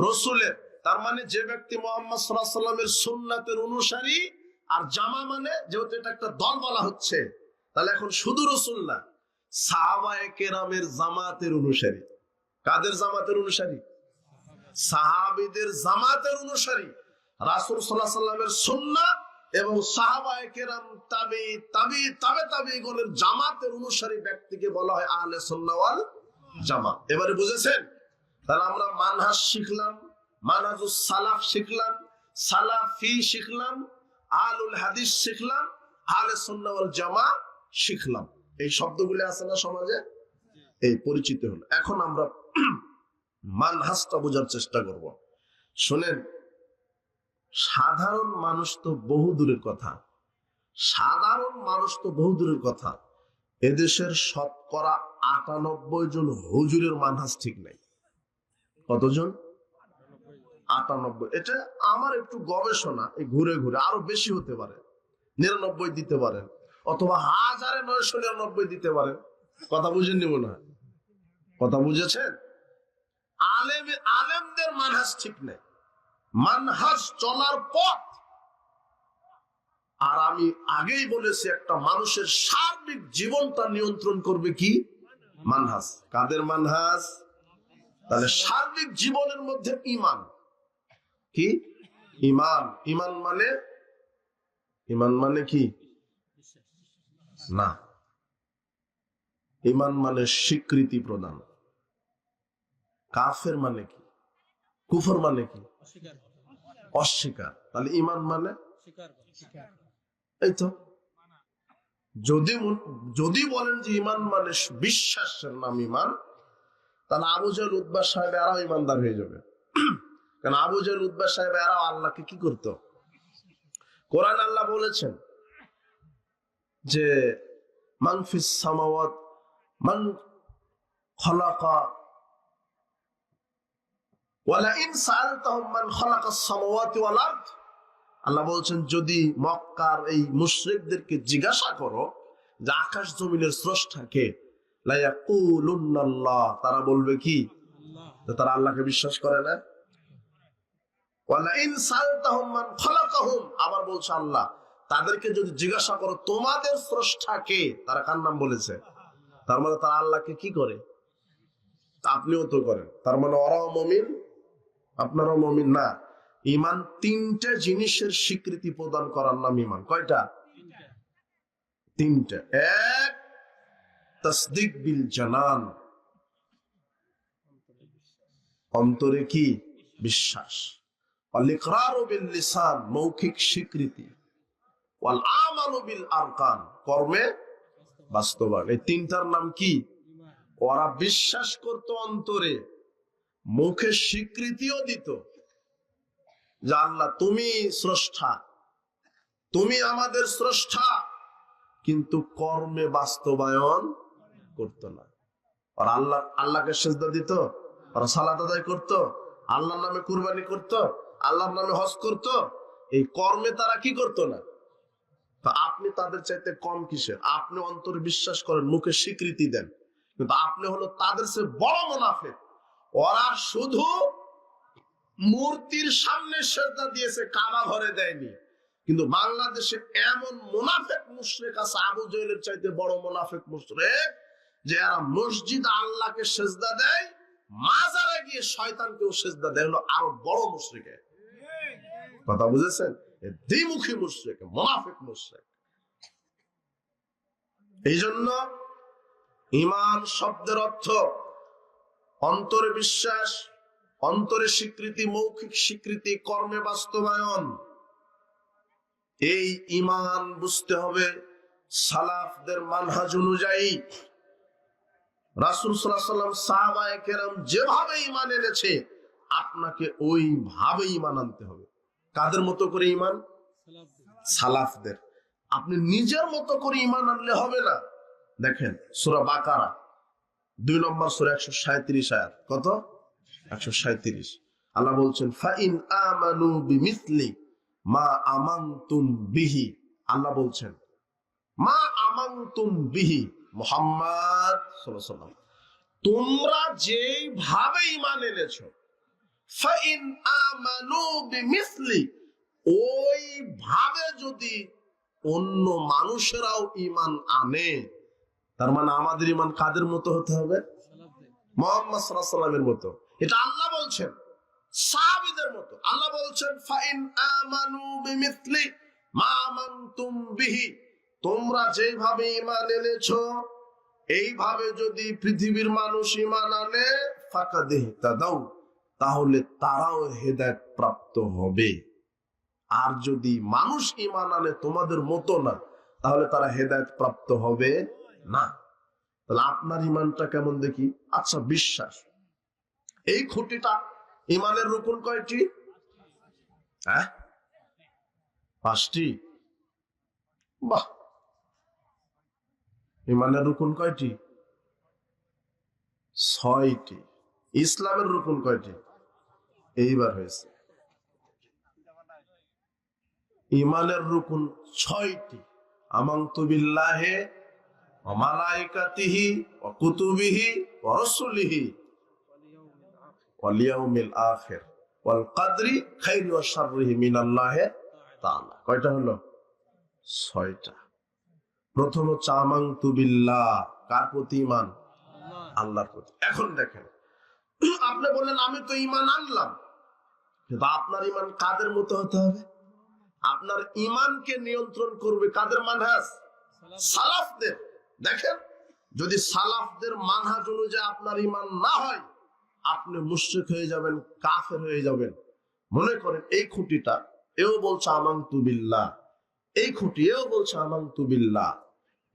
রাসূলের। তার মানে যে ব্যক্তি মুহাম্মদ সাল্লাল্লাহু আলাইহি ওয়াসাল্লামের সুন্নাতের অনুসারী, আর জামা মানে যেহেতু এটা একটা দল বলা হচ্ছে, তাহলে এখন শুধু রাসূল না, সাহাবায়ে কেরামের জামাতের অনুসারী। কাদের জামাতের অনুসারী? সাহাবীদের জামাতের অনুসারী, রাসূল সাল্লাল্লাহু আলাইহি সাল্লামের সুন্নাহ এবং সাহাবায়ে কেরাম তাবিঈগণের জামাতের অনুসারী ব্যক্তিকে বলা হয় আহলে সুন্নাহ ওয়াল জামাত। এবারে বুঝেছেন? তাহলে আমরা মানহাজ শিখলাম, মানহাজুস সালাফ শিখলাম, সালাফি শিখলাম, আহলুল হাদিস শিখলাম, আহলে সুন্নাহ ওয়াল জামাত শিখলাম। এই শব্দগুলো আছে না সমাজে? এই পরিচিত হলো। এখন আমরা মানহাজটা বোঝার চেষ্টা করব। শুনেন, সাধারণ মানুষ তো বহু দূরের কথা, এদেশের শতকরা ৯৮ জন হুজুরের মানহাজ ঠিক নাই। কতজন? ৯৮। এটা আমার একটু গবেষণা, এই ঘুরে ঘুরে আরো বেশি হতে পারে, ৯৯ দিতে পারেন, অথবা ১৯৯৯ দিতে পারেন। কথা বুঝেননি মনে হয়? কথা বুঝেছেন? আলেমদের মানহাজ ঠিক নেই, মানহাজ চলার পথ। আর আমি আগেই বলেছি, একটা মানুষের সার্বিক জীবনটা নিয়ন্ত্রণ করবে কি? মানহাজ। কাদের মানহাজ? তাহলে সার্বিক জীবনের মধ্যে ঈমান কি? ঈমান মানে কি? না, ঈমান মানে স্বীকৃতি প্রদান। কাফের মানে কি? কুফর মানে কি? অস্বীকার। তাহলে ঈমান মানে এই তো। যদি বলেন যে ঈমান মানে বিশ্বাসের নাম ঈমান, তাহলে আবু জাহল উতবা সাহেব এরাও ঈমানদার হয়ে যাবে। কারণ আবু জাহল উতবা সাহেব এরাও আল্লাহকে কি করতো? কোরআন আল্লাহ বলেছেন যে মান ফিস সামাওয়াত মান খালাকা ওয়ালা ইন সাআলতাহুম মান খালাকাস সামাওয়াতি ওয়াল আরদ। আল্লাহ বলছেন, যদি মক্কার এই মুশরিকদেরকে জিজ্ঞাসা করো যে আকাশ জমিনের স্রষ্টা কে, লা ইয়াকুলুন্নাল্লাহ, তারা বলবে কি? তারা আল্লাহকে বিশ্বাস করে না। ওয়ালা ইন সাআলতাহুম মান খালাকাহুম, আবার বলছে আল্লাহ, তাদেরকে যদি জিজ্ঞাসা করো তোমাদের স্রষ্টা কে, তারা কার নাম বলেছে? তার মানে তারা আল্লাহকে কি করে? আপনিও তো করেন। তার মানে ওরাও মুমিন, আপনারাও মুমিন না। ঈমান ৩টে জিনিসের স্বীকৃতি প্রদান করার নাম ঈমান। কয়টা? ৩টে। এক, তাসদীক বিল জানান, অন্তরে কি? বিশ্বাস। ওয়াল ইকরারু বিল লিসান, মৌখিক স্বীকৃতি। ওয়াল আমালু বিল আরকান, কর্মে বাস্তবায়ন। এই তিনটার নাম কি? ওরা বিশ্বাস করত অন্তরে, মুখে স্বীকৃতিও দিত যে আল্লাহ তুমি স্রষ্টা, তুমি আমাদের স্রষ্টা, কিন্তু কর্মে বাস্তবায়ন করত না। আর আল্লাহকে সিজদা দিত, ওরা সালাত আদায় করত, আল্লাহর নামে কুরবানি করত, আল্লাহর নামে হজ করত, এই কর্মে তারা কি করত না। তা আপনি তাদের চাইতে কম কিসের? আপনি অন্তরে বিশ্বাস করেন, মুখে স্বীকৃতি দেন, কিন্তু আপনি হলো তাদের চেয়ে বড় মুনাফিক। ওরা শুধু মূর্তির সামনে সিজদা দিয়েছে, কাবা ঘরে দেয়নি। কিন্তু বাংলাদেশে এমন মুনাফিক মুশরিক আছে, আবু জাহেলের চাইতে বড় মুনাফিক মুশরিক, যে এরা মসজিদ আল্লাহকে সিজদা দেয়, মাজারে গিয়ে শয়তানকেও সিজদা দেয়, হলো আরো বড় মুশরিক। কথা বুঝেছেন? দ্বিমুখী মুশরিক, মুনাফিক মুশরিক। এই জন্য ঈমান শব্দের অর্থ অন্তরে বিশ্বাস, অন্তরে স্বীকৃতি, মৌখিক স্বীকৃতি, কর্মে বাস্তবায়ন। এই ঈমান বুঝতে হবে সালাফদের মানহাজ অনুযায়ী। রাসূল সাল্লাল্লাহু আলাইহি ওয়াসাল্লাম, সাহাবায়ে কেরাম যেভাবে ঈমান এনেছে, আপনাকে ওইভাবে ঈমান আনতে হবে। কাদের মতো করে ঈমান? সালাফদের। আপনি নিজের মতো করে ঈমান আনলে হবে না। দেখেন সূরা বাকারা ২ নম্বর সূরা ১৩৭ আয়াত। কত? ১৩৭। আল্লাহ বলছেন, ফাইন আমানু বিমিসলি মা আমানতুম বিহি। আল্লাহ বলছেন, মা আমানতুম বিহি, মুহাম্মদ সাল্লাল্লাহু আলাইহি ওয়াসাল্লাম, তোমরা যেভাবে ঈমান এনেছো, ফাইন আমানু বিমিসলি, ওইভাবে যদি অন্য মানুষেরাও ঈমান আনে, তার মানে আমাদের ঈমান কাদের মতো হতে হবে? মুহাম্মদ সাল্লাল্লাহু আলাইহি ওয়াসাল্লামের মতো। এটা আল্লাহ বলছেন, সাহাবীদের মতো। আল্লাহ বলছেন ফাইন আমানু বিমিথলি মা আমানতুম বিহি, তোমরা যেভাবে ঈমান এনেছো এইভাবে যদি পৃথিবীর মানুষ ঈমান আনে ফাকাদ ইহতাদাউ, তাহলে তারাও হেদায়েত প্রাপ্ত হবে। আর যদি মানুষ ঈমান আনে তোমাদের মতো না, তাহলে তারা হেদায়েত প্রাপ্ত হবে না। তাহলে আপনার ঈমানটা কেমন দেখি? আচ্ছা, বিশ্বাস, এই খুঁটিটা, ঈমানের রুকুন কয়টি? হ্যাঁ, 5টি। বাহ, ঈমানের রুকুন কয়টি? 6টি। ইসলামের রুকুন কয়টি? এইবার হয়েছে। ঈমানের রুকুন 6টি। আমানতু বিল্লাহি ওয়া মালাইকাতিহি ওয়া কুতুবিহি ওয়া রাসূলিহি ওয়াল ইয়াউমিল আখির ওয়াল কদরি খাইরি ওয়া শাররিহি মিনাল্লাহি তাআলা। কয়টা হলো? 6টা। প্রথম হচ্ছে আমানতু বিল্লাহ, কার প্রতি ঈমান? আল্লাহর প্রতি। এখন দেখেন, আপনি বললেন আমি তো ঈমান আনলাম, কিন্তু আপনার ঈমান কাদের মতো হতে হবে? আপনার ঈমানকে নিয়ন্ত্রণ করবে কাদের মানহাজ? সালাফদের। দেখেন, যদি সালাফদের মানহাজ অনুযায়ী আপনার ঈমান না হয়, আপনি মুশরিক হয়ে যাবেন, কাফের হয়ে যাবেন। মনে করেন এই খুঁটিটা, এও বলছে আমানতু বিল্লাহ, এই খুঁটি এও বলছে আমানতু বিল্লাহ,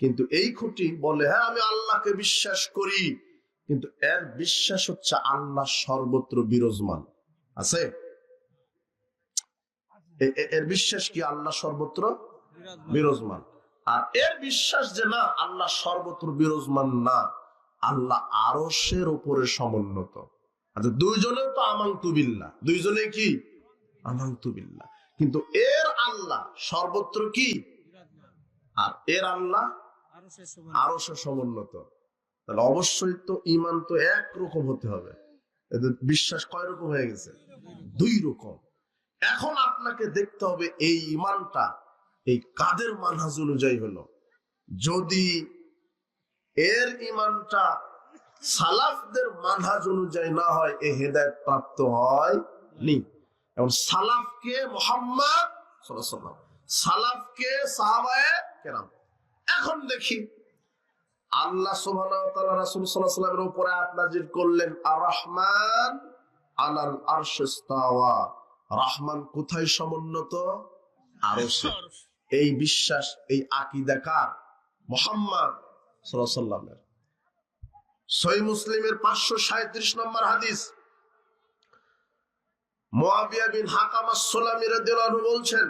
কিন্তু এই খুঁটি বলে হ্যাঁ আমি আল্লাহকে বিশ্বাস করি, কিন্তু এর বিশ্বাস হচ্ছে আল্লাহ সর্বত্র বিরাজমান আছে। এর বিশ্বাস কি আল্লাহ সর্বত্র বিরাজমান, আর এর বিশ্বাস যে না আল্লাহ সর্বত্র বিরাজমান না, আল্লাহ আরশের উপরে সমুন্নত। আচ্ছা, দুইজনে তো আমানতু বিল্লাহ, দুইজনে কি আমানতু বিল্লাহ, কিন্তু এর আল্লাহ সর্বত্র কি, আর এর আল্লাহ আরশের সমুন্নত। তাহলে অবশ্যই তো ঈমান তো একরকম হতে হবে। এদের বিশ্বাস কয় রকম হয়ে গেছে? 2 রকম। এখন আপনাকে দেখতে হবে এই ঈমানটা এই কাদের মানহাজ অনুযায়ী হলো। যদি এর ঈমানটা সালাফদের মানহাজ অনুযায়ী না হয়, এ হেদায়েত প্রাপ্ত হয়নি। এবং সালাফকে মুহাম্মদ সাল্লাল্লাহু আলাইহি ওয়াসাল্লাম, সালাফকে সাহাবায়ে কেরাম। এখন দেখি আল্লাহ সুবহানাহু ওয়া তাআলা রাসূল সাল্লাল্লাহু আলাইহি ওয়াসাল্লামের উপরে আয়াত নাযিল করলেন, আর রহমান আলাল আরশি ইস্তাওয়া, রহমান কোথায় সমুন্নত? আরশে। এই বিশ্বাস, এই আকীদা কার? মুহাম্মদ সাল্লাল্লাহু আলাইহি ওয়াসাল্লামের। সহিহ মুসলিমের 537 নম্বর হাদিস, মুআবিয়া বিন হাকাম আস-সুলামি রাদিয়াল্লাহু আনহু বলছেন,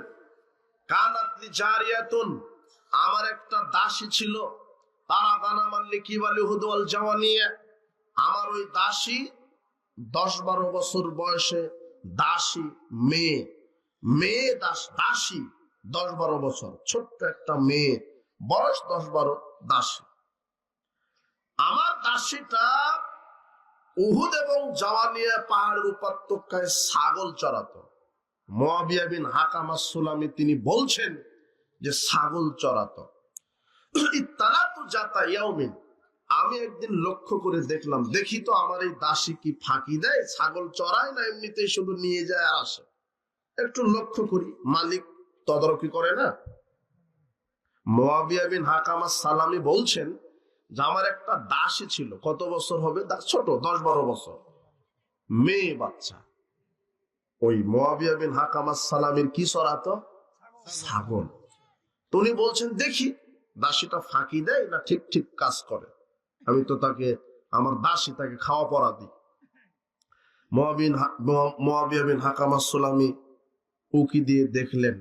কানাত লি জারিয়াতুন, আমার একটা দাসী ছিল, তারা গানামান লিকিবালি হুদওয়াল জাওয়ানিয়া, আমার ওই দাসী 10-12 বছর বয়সে, দাসী মেয়ে দাসী 10-12 বছর, ছোট্ট একটা মেয়ে, বয়স 10-12, দাসী। আমার দাসীটা উহুদ এবং জাওয়ানিয়া পাহাড়ের উপত্যকায় ছাগল চড়াতো। মুআবিয়া বিন হাকাম আস-সুলামি তিনি বলছেন যে ছাগল চড়াতো। ইত্তালাতু জাতা ইয়াউমিন, আমি একদিন লক্ষ্য করে দেখলাম, দেখি তো আমার এই দাসী কি ফাঁকি দেয়, ছাগল চড়ায় না এমনিতেই শুধু নিয়ে যায় আর আসে। একটু লক্ষ্য করি, মালিক তদারকি করে না। মুআবিয়া বিন হাকাম আস-সুলামি বলছেন যে আমার একটা দাসী ছিল, কত বছর হবে? ছোট, 10-12 বছর, মেয়ে বাচ্চা। ওই মুআবিয়া বিন হাকাম আস-সুলামির কি চড়াতো? ছাগল। উনি বলছেন দেখি দাসীটা ফাঁকি দেয় না ঠিক ঠিক কাজ করে, আমি তো তাকে, আমার দাসী, তাকে খাওয়া পড়া দিই। মুআবিয়া বিন হাকাম আস-সুলামি উকি দিয়ে দেখলেন,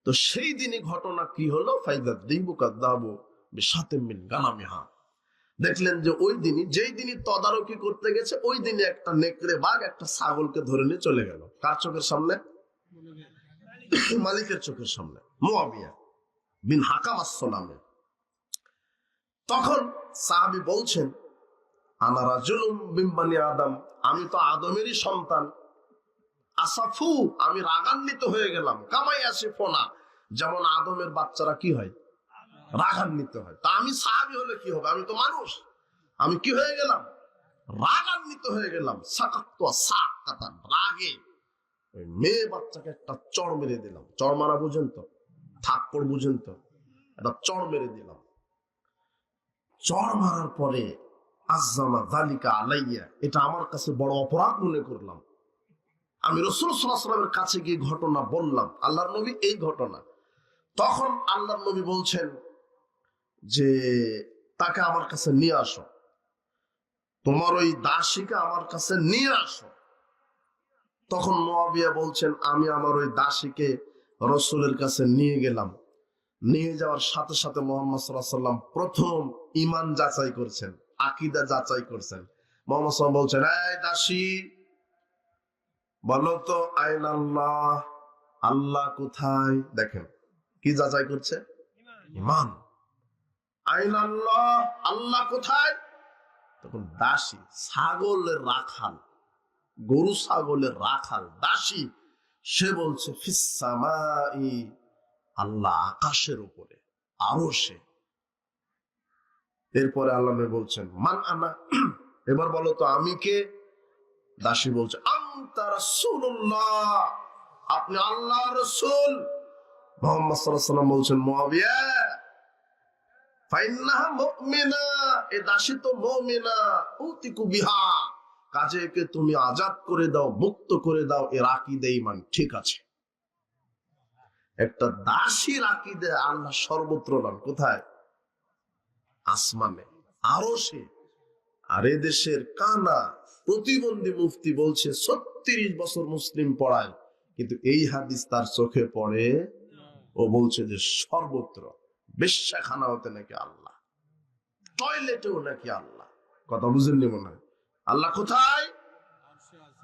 তো সেই দিনই ঘটনা কি হলো, ফাইদাদ দিবু কাযাবু বিশাতিম মিন গানামিহা, দেখলেন যে ওই দিনই, যেই দিনই তদারকি করতে গেছে, ওই দিনই একটা নেকড়ে বাঘ একটা ছাগলকে ধরে নিয়ে চলে গেল। কার চোখের সামনে? মালিকের চোখের সামনে, মুআবিয়া বিন হাকাম আস-সুলামি। তখন সাহাবী বলছেন, আনা রাজুলুম মিন বানি আদম, আমি তো আদমেরই সন্তান। আসাফু, আমি রাগান্বিত হয়ে গেলাম। কামাই আসিফুনা, যেমন আদমের বাচ্চারা কি হয়? রাগান্বিত হয়। তা আমি সাহাবী হলে কি হবে? আমি তো মানুষ, আমি কি হয়ে গেলাম? রাগান্বিত হয়ে গেলাম। সাকাতু সাক, কাতা রাগে ওই মেয়ে বাচ্চাকে একটা চড় মেরে দিলাম। চড় মারা বুঝেন তো, থাপ্পড় বুঝেন তো, একটা চড় মেরে দিলাম। চড় মারার পরে আজ্জামা যালিকা আলাইয়া, এটা আমার কাছে বড় অপরাধ মনে করলাম। আমি রাসূল সাল্লাল্লাহু আলাইহি ওয়াসাল্লামের কাছে গিয়ে ঘটনা বললাম, আল্লাহর নবী এই ঘটনা। তখন আল্লাহর নবী বলছেন যে তাকে আমার কাছে নিয়ে আসো, তোমার ওই দাসীকে আমার কাছে নিয়ে আসো। তখন মুআবিয়া বলছেন আমি আমার ওই দাসীকে রাসূলের কাছে নিয়ে গেলাম। নিয়ে যাওয়ার সাথে সাথে মুহাম্মদ সাল্লাল্লাহু আলাইহি ওয়াসাল্লাম প্রথম ঈমান যাচাই করছেন, আকীদা যাচাই করছেন। মুহাম্মদ সাল্লাল্লাহু আলাইহি ওয়াসাল্লাম বলছেন, এই দাসী বলো তো আইনাল্লাহ, আল্লাহ কোথায়? দেখেন কি যাচাই করছে, ঈমান। আইনাল্লাহ, আল্লাহ কোথায়? তখন দাসী, ছাগলের রাখাল, গরু ছাগলের রাখাল দাসী, সে বলছে ফিস সামাই, আল্লাহ আকাশের উপরে, আরশে। এরপরে আল্লাহ নবী বলছেন মান আনা, এবার বলো তো আমি কে? দাসী বলছে আনতা রাসূলুল্লাহ, আপনি আল্লাহর রাসূল। মুহাম্মদ সাল্লাল্লাহু আলাইহি ওয়াসাল্লাম বলছেন মুআবিয়া ফাইন্নাহা মুমিনা, এই দাসী তো মুমিনা, উতিকু বিহা, কাজে একে তুমি আজাদ করে দাও, মুক্ত করে দাও, এর আকীদা ঈমান ঠিক আছে। একটা দাসীর আকীদা আল্লাহ সর্বত্র নন, কোথায়? আসমানে, আরশে। আর এ দেশের কানা প্রতিবন্ধী মুফতি বলছে 36 বছর মুসলিম পড়ায়, কিন্তু এই হাদিস তার চোখে পড়ে। ও বলছে যে সর্বত্র, বেশ্যাখানা হতে নাকি আল্লাহ, টয়লেটেও নাকি আল্লাহ। কথা বুঝেননি মনে হয়? আল্লাহ কোথায়?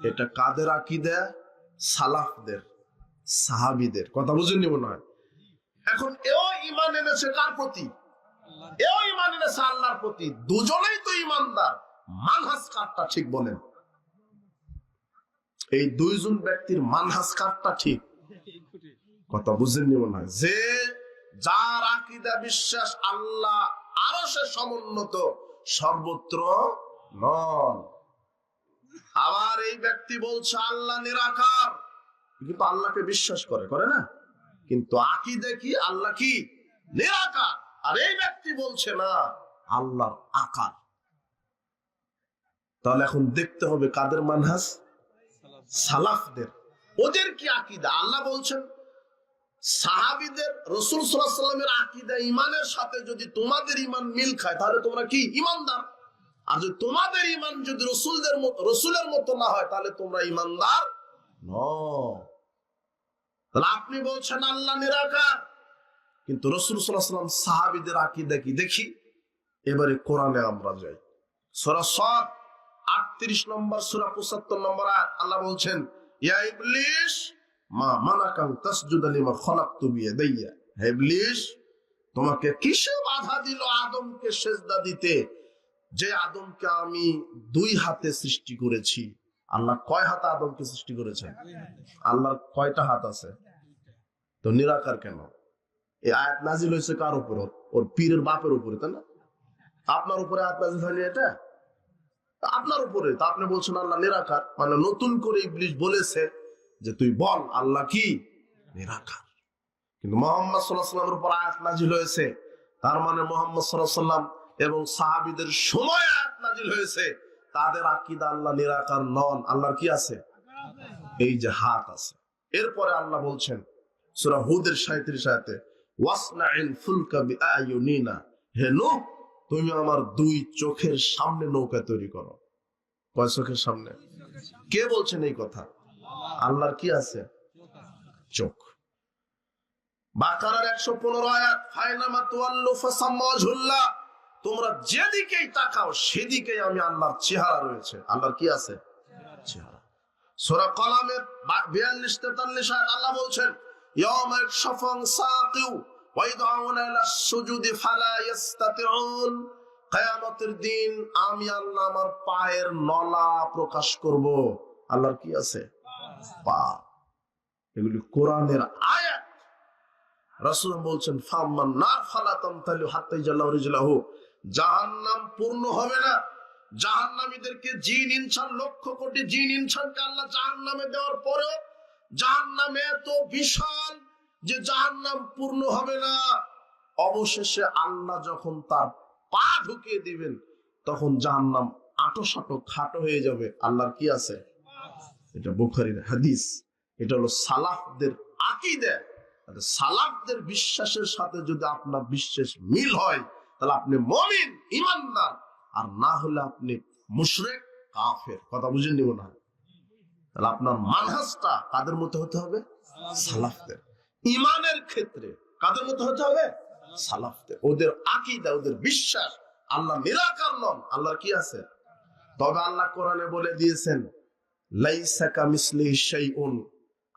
এটা কাদের আকীদা? সালাফদের, সাহাবীদের। কথা বুঝেননি মনে হয়? এখন এও ঈমান এনেছে কার প্রতি? এও ঈমান এনেছে আল্লাহর প্রতি। দুজনেই তো ঈমানদার, মানহাজ কারটা ঠিক বলেন? এই দুইজন ব্যক্তির মানহাজ কারটা ঠিক? কথা বুঝেননি মনে হয়? যে যার আকীদা বিশ্বাস আল্লাহ আরশে সমুন্নত, সর্বত্র নন। আবার এই ব্যক্তি বলছে আল্লাহ নিরাকার, কিন্তু আল্লাহকে বিশ্বাস করে, করে না? কিন্তু আকীদা কি? আল্লাহ কি? নিরাকার। আর এই ব্যক্তি বলছে না, আল্লাহর আকার। তাহলে এখন দেখতে হবে কাদের মানহাজ? সালাফদের। ওদের কি আকীদা? আল্লাহ বলছেন সাহাবীদের, রাসূল সাল্লাল্লাহু আলাইহি ওয়াসাল্লামের আকীদা ঈমানের সাথে যদি তোমাদের ঈমান মিল খায়, তাহলে তোমরা কি? ঈমানদার। আর যদি তোমাদের ঈমান যদি রাসূলের মতো না হয়, তাহলে তোমরা ঈমানদার নও। তাহলে আপনি বলছেন আল্লাহ নিরাকার, কিন্তু রাসূল সাল্লাল্লাহু আলাইহি ওয়াসাল্লাম সাহাবীদের আকীদা কি? দেখি। এবারে কোরআনে আমরা যাই, সূরা সাদ 38 নম্বর সূরা 75 নম্বর আয়াত। আল্লাহ বলছেন ইয়া ইবলিস মা মানাকা তাসজুদা লিমা খালাকতু বিয়াদাইয়া, হে ইবলিস তোমাকে কিসে বাধা দিল আদমকে সিজদা দিতে, যে আদমকে আমি 2 হাতে সৃষ্টি করেছি। আল্লাহ কয় হাতে আদমকে সৃষ্টি করেছেন? আল্লাহর কয়টা হাত আছে? তো নিরাকার কেন? এই আয়াত নাজিল হয়েছে কার উপর? ওর পীরের বাপের উপরে, তাই না? আপনার উপরে আয়াত নাজিল হয়নি, এটা আপনার উপরে। তা আপনি বলছেন আল্লাহ নিরাকার, মানে নতুন করে ইবলিস বলেছে যে তুই বল আল্লাহ কি? নিরাকার। কিন্তু মুহাম্মদ সাল্লাল্লাহু আলাইহি ওয়াসাল্লামের উপর আয়াত নাজিল হয়েছে, তার মানে মুহাম্মদ সাল্লাল্লাহু আলাইহি ওয়াসাল্লাম এবং সাহাবীদের সময় আয়াত নাজিল হয়েছে, তাদের আকীদা আল্লাহ নিরাকার নন, আল্লাহর কি আছে? এই যে হাত আছে। এরপরে আল্লাহ বলছেন সূরা হুদের 37 আয়াতে ওয়াসনাইল ফুলকা বিআয়ুনিনা, হে নূহ তুমি আমার 2 চোখের সামনে নৌকা তৈরি করো। কয় চোখের সামনে? কে বলছেন এই কথা? আল্লাহর কি আছে? চোখ। বাকারার 115 আয়াত ফাইনামা তুওয়াল্লু ফাসাম্মা ওয়াজহুল্লাহ, তোমরা যেদিকেই তাকাও সেদিকেই আমি আল্লাহর চেহারা রয়েছে। আল্লাহর কি আছে? চেহারা। সূরা কলামের 42-43 আয়াত আল্লাহ বলছেন ইয়াউমা ইয়াকশাফুন সাকিউ ওয়া ইয়াদউনা ইলা সুজুদি ফালা ইস্তাতিউন, কিয়ামতের দিন আমি আল্লাহ আমার পায়ের নলা প্রকাশ করব। আল্লাহর কি আছে? পা। এগুলি কোরআনের আয়াত। রাসূল বলছেন ফামান নার ফালা তামতালু হাত্তা ইয়াজাল্লাহু রিজলাহু, জাহান্নাম পূর্ণ হবে না জাহান্নামীদেরকে জিন ইনসান, লক্ষ কোটি জিন ইনসানকে আল্লাহ জাহান্নামে দেওয়ার পরেও জাহান্নামে এত বিশাল যে জাহান্নাম পূর্ণ হবে না। অবশেষে আল্লাহ যখন তার পা ঢুকিয়ে দিবেন তখন জাহান্নাম আঁটো খাটো হয়ে যাবে। আল্লাহর কি আছে? এটা বুখারীর হাদিস। এটা হলো সালাফদের আকীদা। সালাফদের বিশ্বাসের সাথে যদি আপনার বিশ্বাস মিল হয় তাহলে আপনি মুমিন, ঈমানদার, আর না হলে আপনি মুশরিক, কাফের। কথা বুঝেন নিব না? তাহলে আপনার মানহাজটা কাদের মতো হতে হবে? সালাফদের। ঈমানের ক্ষেত্রে কাদের মতো হতে হবে? সালাফদের। ওদের আকীদা, ওদের বিশ্বাস আল্লাহ নিরাকার নন, আল্লাহর কি আছে? তবে আল্লাহ কোরআনে বলে দিয়েছেন লাইসা কামিসলিহি শাইউন,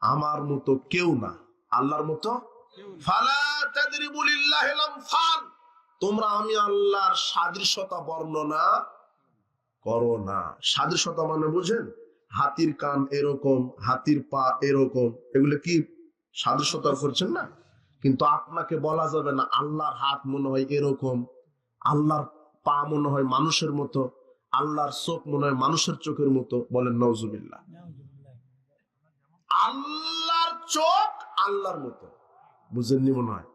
আমার মতো কেউ না, আল্লাহর মতো। ফালা তাদরিবু লিল্লাহিল আমসাল, তোমরা আমি আল্লাহর সাদৃশ্যতা বর্ণনা করো না। সাদৃশ্যতা মানে বুঝেন? হাতির কান এরকম, হাতির পা এরকম, এগুলো কি সাদৃশ্যতা করছেন না? কিন্তু আপনাকে বলা যাবে না আল্লাহর হাত মনে হয় এরকম, আল্লাহর পা মনে হয় মানুষের মতো, আল্লাহর চোখ মনে হয় মানুষের চোখের মতো। বলেন নাউজুবিল্লাহ। আল্লাহর চোখ আল্লাহর মতো, বুঝেননি মনে হয়?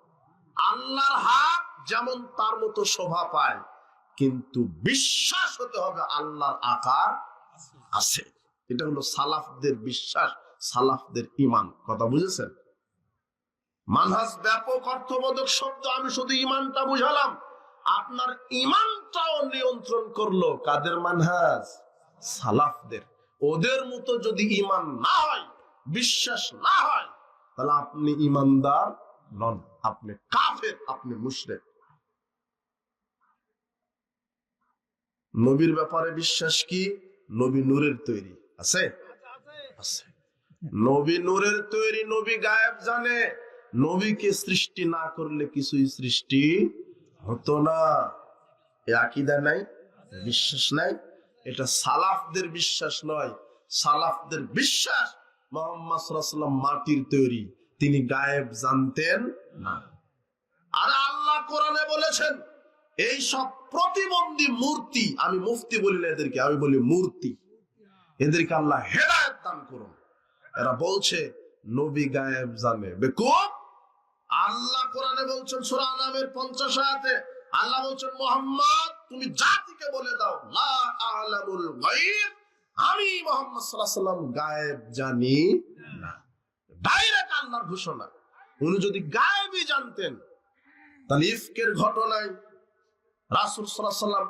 আল্লাহর হাত যেমন তার মতো শোভা পায়, কিন্তু বিশ্বাস হতে হবে আল্লাহর আকার আছে। এটা হলো সালাফদের বিশ্বাস, সালাফদের ঈমান। কথা বুঝেছেন? মানহাজ ব্যাপক অর্থবোধক শব্দ, আমি শুধু ঈমানটা বুঝালাম। আপনার ঈমানটাও নিয়ন্ত্রণ করলো কাদের? মানহাজ, সালাফদের। ওদের মতো যদি ঈমান না হয়, বিশ্বাস না হয়, তাহলে আপনি ঈমানদার নন, আপনি কাফের, আপনি মুশরিক। নবীর ব্যাপারে বিশ্বাস কি? নবী নূরের তৈরি, আছে? আছে। নবী নূরের তৈরি, নবী গায়েব জানে। নবীকে সৃষ্টি না করলে কিছুই সৃষ্টি হতো না। এ আকীদা নাই, বিশ্বাস নাই। এটা সালাফদের বিশ্বাস নয়। সালাফদের বিশ্বাস মুহাম্মদ সাল্লাল্লাহু আলাইহি ওয়াসাল্লাম মাটির তৈরি, তিনি গায়েব জানতেন না। আর আল্লাহ কোরআনে বলেছেন এই সব প্রতিবন্ধী মূর্তি, আমি মুফতি বলি না এদেরকে, আমি বলি মূর্তি, এদেরকে আল্লাহ হেদায়েত দান করুন। এরা বলছে নবী গায়েব জানে। বেকুব! আল্লাহ কোরআনে বলছেন সূরা আনামের 50 আয়াতে, আল্লাহ বলছেন মুহাম্মদ তুমি জাতিকে বলে দাও লা আ'লামুল গায়ব, আমি মুহাম্মদ সাল্লাল্লাহু আলাইহি ওয়াসাল্লাম গায়েব জানি না। ডাইরেক্ট আল্লাহর ঘোষণা। উনি যদি গায়েবই জানতেন তাহলে ইফকের ঘটনায় রাসূল সাল্লাল্লাহু আলাইহি ওয়াসাল্লাম